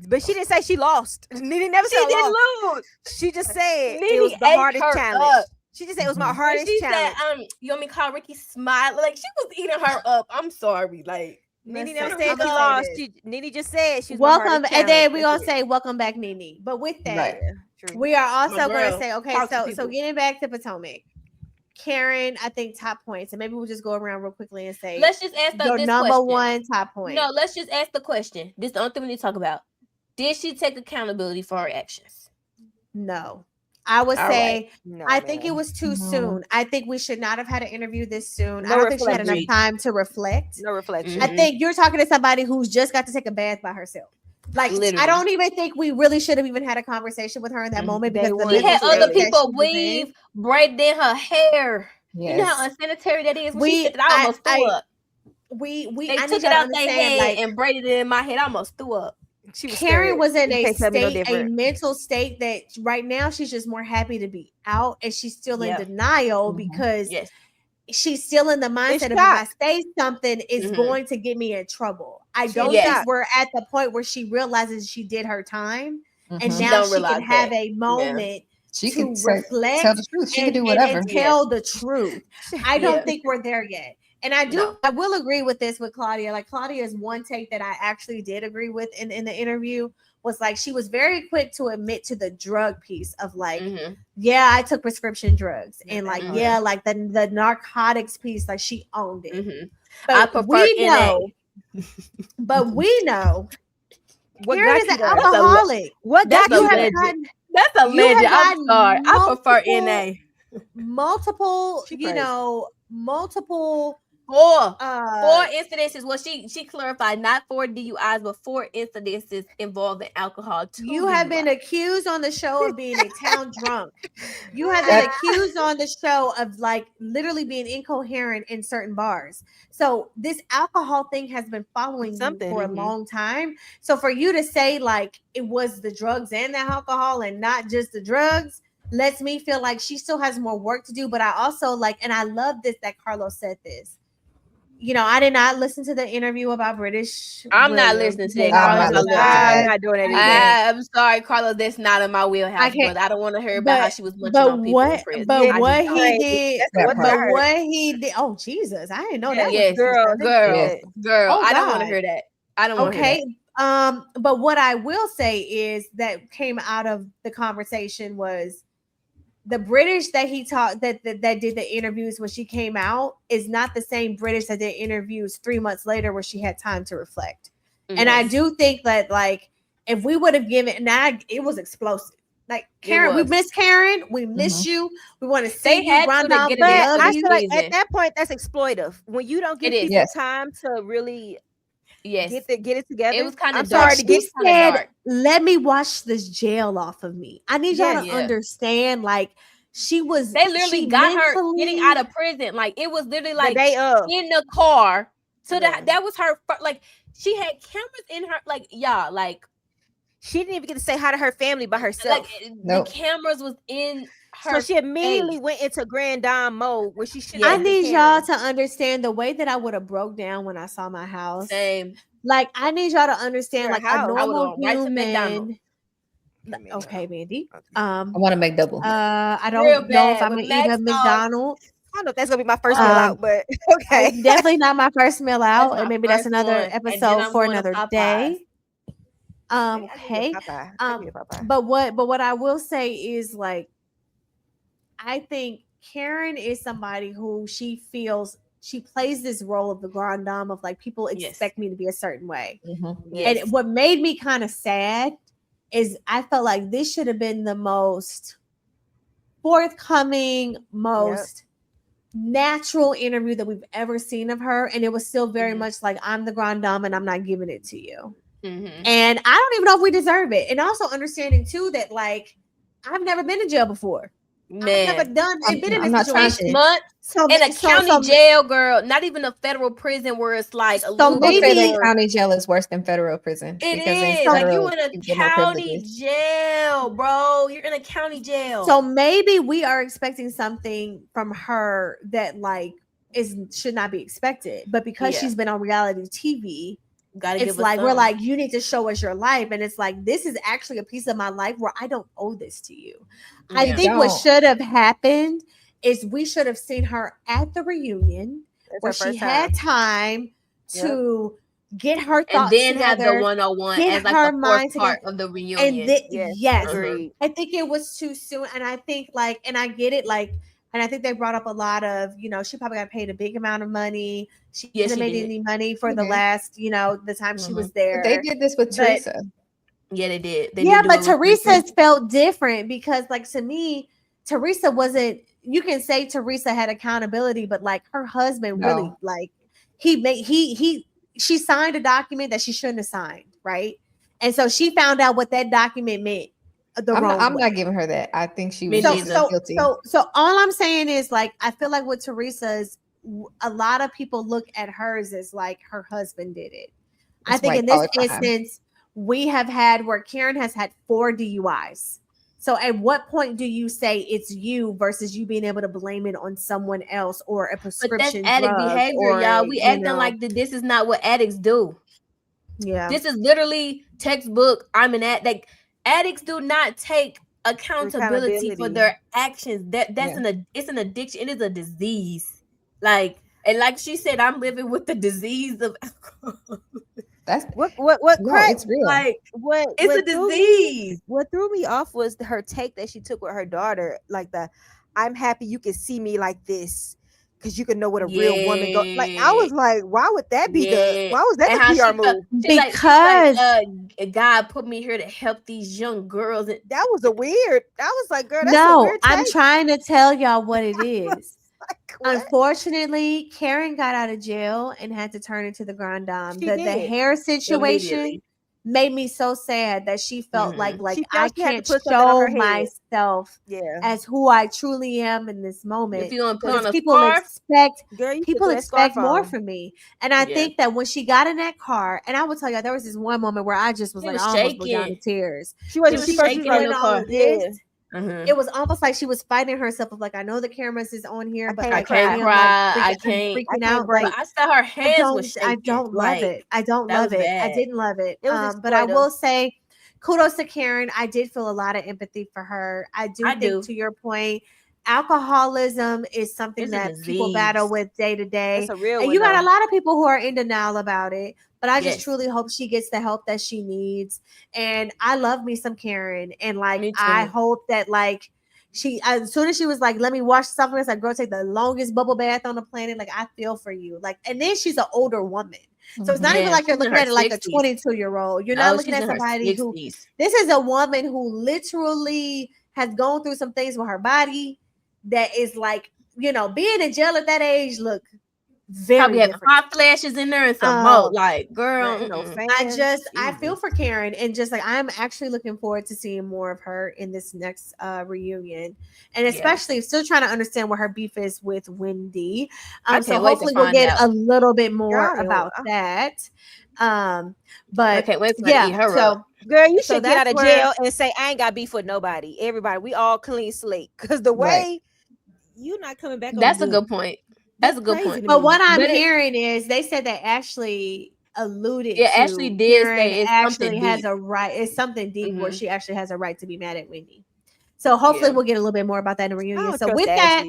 But she didn't say she lost. Nene never said she didn't lose. She just said it was the hardest challenge. She just said it was my hardest challenge. Said, you want me to call Ricky Smile? Like she was eating her up. I'm sorry. Like Nene never said she lost. Nene just said she was welcome, and then we gonna say welcome back, Nene. But with that, we are also gonna say so getting back to Potomac. Karen, I think top points, and maybe we'll just go around real quickly and say. Let's just ask your number one top point. No, let's just ask the question. This is the only thing we need to talk about. Did she take accountability for her actions? No, I would say no, I think it was too soon. I think we should not have had an interview this soon. I don't think she had enough time to reflect. No reflection. I think you're talking to somebody who's just got to take a bath by herself. Like literally. I don't even think we really should have even had a conversation with her in that moment because we had other people weave, braid in her hair. Yes. You know how unsanitary that is. When she said that, I almost threw up. They took it out their head and braided it in my head. I almost threw up. Karen was in a mental state that right now she's just more happy to be out, and she's still in denial because she's still in the mindset of if I say something, it's going to get me in trouble. I don't think we're at the point where she realizes she did her time, and now she can have a moment she can reflect, tell the truth. She can do whatever. And tell the truth. I don't think we're there yet. And I will agree with this with Claudia. Like Claudia's one take that I actually did agree with in the interview was like she was very quick to admit to the drug piece of like, I took prescription drugs and like, like the narcotics piece, like she owned it. But we know. But we know Karen is an alcoholic. What got you? That's a legend. I'm sorry. I prefer NA. Multiple, multiple. Four incidences. Well, she clarified not 4 DUIs, but 4 incidences involving alcohol. You have been accused on the show of being a town drunk. You have been accused on the show of like literally being incoherent in certain bars. So this alcohol thing has been following you for a long time. So for you to say like it was the drugs and the alcohol and not just the drugs lets me feel like she still has more work to do. But I also like, and I love this that Carlos said this. I did not listen to the interview about British. I'm not listening to it. I'm not doing anything. I'm sorry, Carlos. That's not in my wheelhouse. I don't want to hear about how she was munching on people's friends. But what he did. Oh Jesus, I didn't know that. Yes, girl. Oh, I don't want to hear that. I don't want to hear that. But what I will say is that came out of the conversation was the British that he taught that did the interviews when she came out is not the same British that did interviews 3 months later where she had time to reflect. And I do think that like if we would have given it was explosive. Like Karen, we miss Karen. We miss you. We want to see you. I feel like at that point, that's exploitive. When you don't give people time to really get it together. It was kind of dark. She said, "Let me wash this jail off of me. I need y'all to understand." Like they literally got her getting out of prison. Like it was literally like in the car to that was her. Like she had cameras in her. Like like. She didn't even get to say hi to her family by herself. Like the cameras was in her. So she immediately went into grand dame mode where she should. I need y'all to understand the way that I would have broke down when I saw my house. Same. Like I need y'all to understand, like a normal human. Okay, Mandy. I want to make double. I don't know if I'm gonna eat a McDonald's. I don't know if that's gonna be my first meal out, but okay. It's definitely not my first meal out, and maybe that's another episode for another day. Okay. But what I will say is, like, I think Karen is somebody who she feels she plays this role of the grand dame of like people expect me to be a certain way. And what made me kind of sad is I felt like this should have been the most forthcoming, most natural interview that we've ever seen of her, and it was still very much like, I'm the grand dame and I'm not giving it to you. And I don't even know if we deserve it. And also understanding too that like I've never been in jail before. I've never been in a situation. In a county jail, girl, not even a federal prison where it's like a little maybe county jail is worse than federal prison. It is like you in a county jail, bro. You're in a county jail. So maybe we are expecting something from her that like should not be expected, but because she's been on reality TV. It's like we're like, you need to show us your life, and it's like this is actually a piece of my life where I don't owe this to you. I think what should have happened is we should have seen her at the reunion where she had time to get her thoughts and then together, have the 101 as like the fourth part of the reunion. And I think it was too soon, and I think like, and I get it, like. And I think they brought up a lot of, she probably got paid a big amount of money. She hasn't made any money for the last, the time she was there. They did this with Teresa. Yeah, they did. But Teresa felt different because, like, to me, Teresa wasn't. You can say Teresa had accountability, but like her husband really, like, she signed a document that she shouldn't have signed, right? And so she found out what that document meant. I'm not giving her that. I think she was guilty. So all I'm saying is, like, I feel like with Teresa's, a lot of people look at hers as like her husband did it. I think in this instance, we have had where Karen has had 4 DUIs. So at what point do you say it's you versus you being able to blame it on someone else or a prescription? But that's addict behavior, y'all. We acting like this is not what addicts do. Yeah, this is literally textbook. I'm an addict. Like, addicts do not take accountability for their actions. It's an addiction. It is a disease. Like, and like she said, I'm living with the disease of alcohol. That's what it's real. Like, it's a disease. What threw me off was her take that she took with her daughter, like I'm happy you can see me like this. Because you can know what a real woman goes. Like, I was like, why would that be why was that the PR move? Because God put me here to help these young girls. And that was I was like, girl, that's a weird take. I'm trying to tell y'all what it is. Unfortunately, Karen got out of jail and had to turn into the grand dame. The hair situation made me so sad that she felt like I can't show myself as who I truly am in this moment. If you want to put on a people scarf, expect more from me. And I think that when she got in that car, and I will tell you, there was this one moment where I just was like, I almost broke down in tears. She was shaking in the car. It was almost like she was fighting herself of like, I know the cameras is on here, but I can't cry. I can't freaking out. Like, I saw her hands was shaking. I don't love it. I don't love it. I didn't love it. But I will say, kudos to Karen. I did feel a lot of empathy for her. I think to your point, alcoholism is something that people battle with day to day. It's a real and you got a lot of people who are in denial about it. But I just truly hope she gets the help that she needs. And I love me some Karen. And like, I hope that like as soon as she was like, let me wash something, it's like, girl, take the longest bubble bath on the planet. Like, I feel for you. Like, and then she's an older woman. So it's not even like you're looking at it like a 22-year-old. You're not looking at somebody who. This is a woman who literally has gone through some things with her body that is like, being in jail at that age. Look. Very different. Hot flashes in there and some more. Like, girl, I feel for Karen, and just like I'm actually looking forward to seeing more of her in this next reunion, and especially still trying to understand what her beef is with Wendy. So hopefully we'll get a little bit more about that. But okay, wait for eat her up. Girl, you should get out of jail and say I ain't got beef with nobody. Everybody, we all clean slate. Because the way you're not coming back. That's a good point. That's a good point. But what I'm hearing is they said that Ashley alluded to Ashley did Karen say it's actually has deep. a right. It's something deep where she actually has a right to be mad at Wendy. So hopefully we'll get a little bit more about that in the reunion. So with that,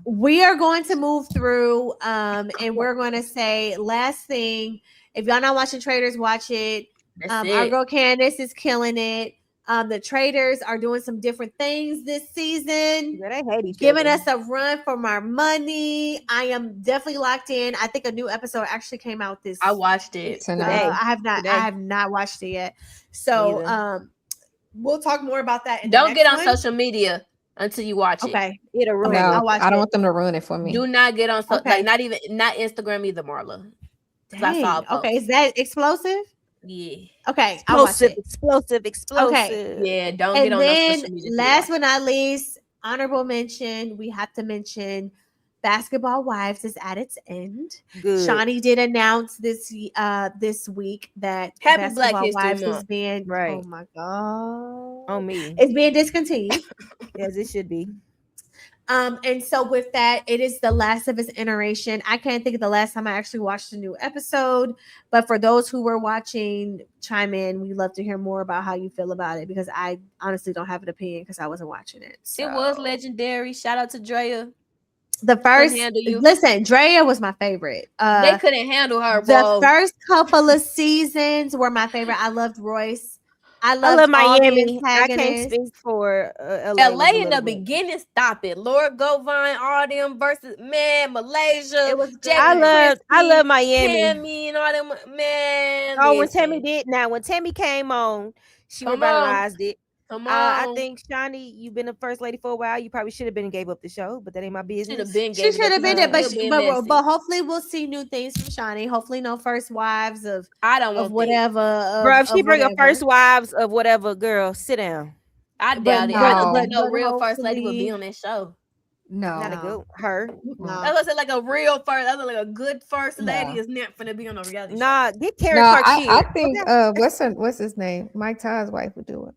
we are going to move through and we're going to say last thing. If y'all not watching Traitors, watch it. Our girl Candace is killing it. The Traitors are doing some different things this season. Yeah, they hate each giving other. us a run for our money. I am definitely locked in. I think a new episode actually came out this. I watched it today. I have not watched it yet. So we'll talk more about that. Don't get on social media until you watch it. Okay, it'll ruin. I don't want them to ruin it for me. Do not get on like not Instagram either, Marla. I saw okay, is that explosive? Yeah. Okay. Explosive. Okay. Yeah. Don't get on social media. Last but not least, honorable mention. We have to mention Basketball Wives is at its end. Good. Shawnee did announce this week that Happy Basketball Black History Wives Month. is being right. Oh my god. On me. It's being discontinued. Yes, it should be. And so with that, it is the last of its iteration. I can't think of the last time I actually watched a new episode, but for those who were watching, chime in. We'd love to hear more about how you feel about it because I honestly don't have an opinion because I wasn't watching it. So. It was legendary. Shout out to Drea. The first, listen, Drea was my favorite. They couldn't handle her, bro. The first couple of seasons were my favorite. I loved Royce. I love Miami. I can't speak for LA in the beginning. Stop it, Lord Govine, all them versus Malaysia. It was I love Miami. Tammy and all them man. Oh, when Tammy did when Tammy came on, she revitalized it. Come on. I think Shawnee, you've been a first lady for a while. You probably should have been and gave up the show, but that ain't my business. She should have been there, but hopefully we'll see new things from Shawnee. Hopefully, no first wives of whatever. Bro, if she bring a first wives of whatever, girl, sit down. I doubt it. But no real first lady would be on that show. No, not a good her. No. I was like a real first. I was like a good first lady is not gonna be on a reality show. Nah, get Carrie. I think what's his name? Mike Ty's wife would do it.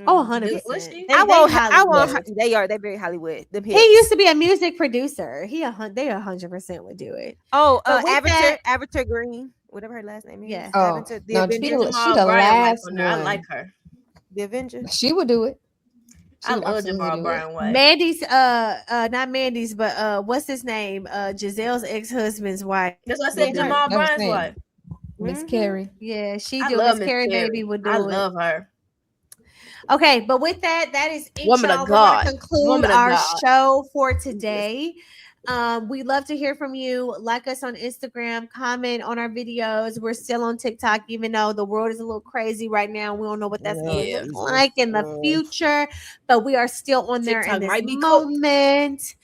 Oh, 100%. I want her. They're very Hollywood. He used to be a music producer. They 100% would do it. Oh, Avatar Green, whatever her last name is. Yeah. Oh, Avatar, she the last one. I like her. The Avenger. She would do it. I love Jamal Brown White. Mandy's not Mandy's, but what's his name? Giselle's ex-husband's wife. That's what I said. Jamal Brown's wife. Miss Carrie. Yeah, she do. Miss Carrie baby would do it. I love her. Okay, but with that is it. Woman of God. We're conclude our show for today. We'd love to hear from you. Like us on Instagram, comment on our videos. We're still on TikTok, even though the world is a little crazy right now. We don't know what that's going to look like in the future, but we are still on there in this moment.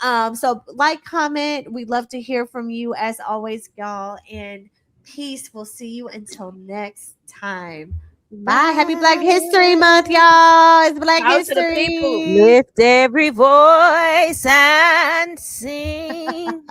So like, comment. We'd love to hear from you as always, y'all. And peace. We'll see you until next time. Bye. Happy Black History Month, y'all. It's Black History. Lift every voice and sing.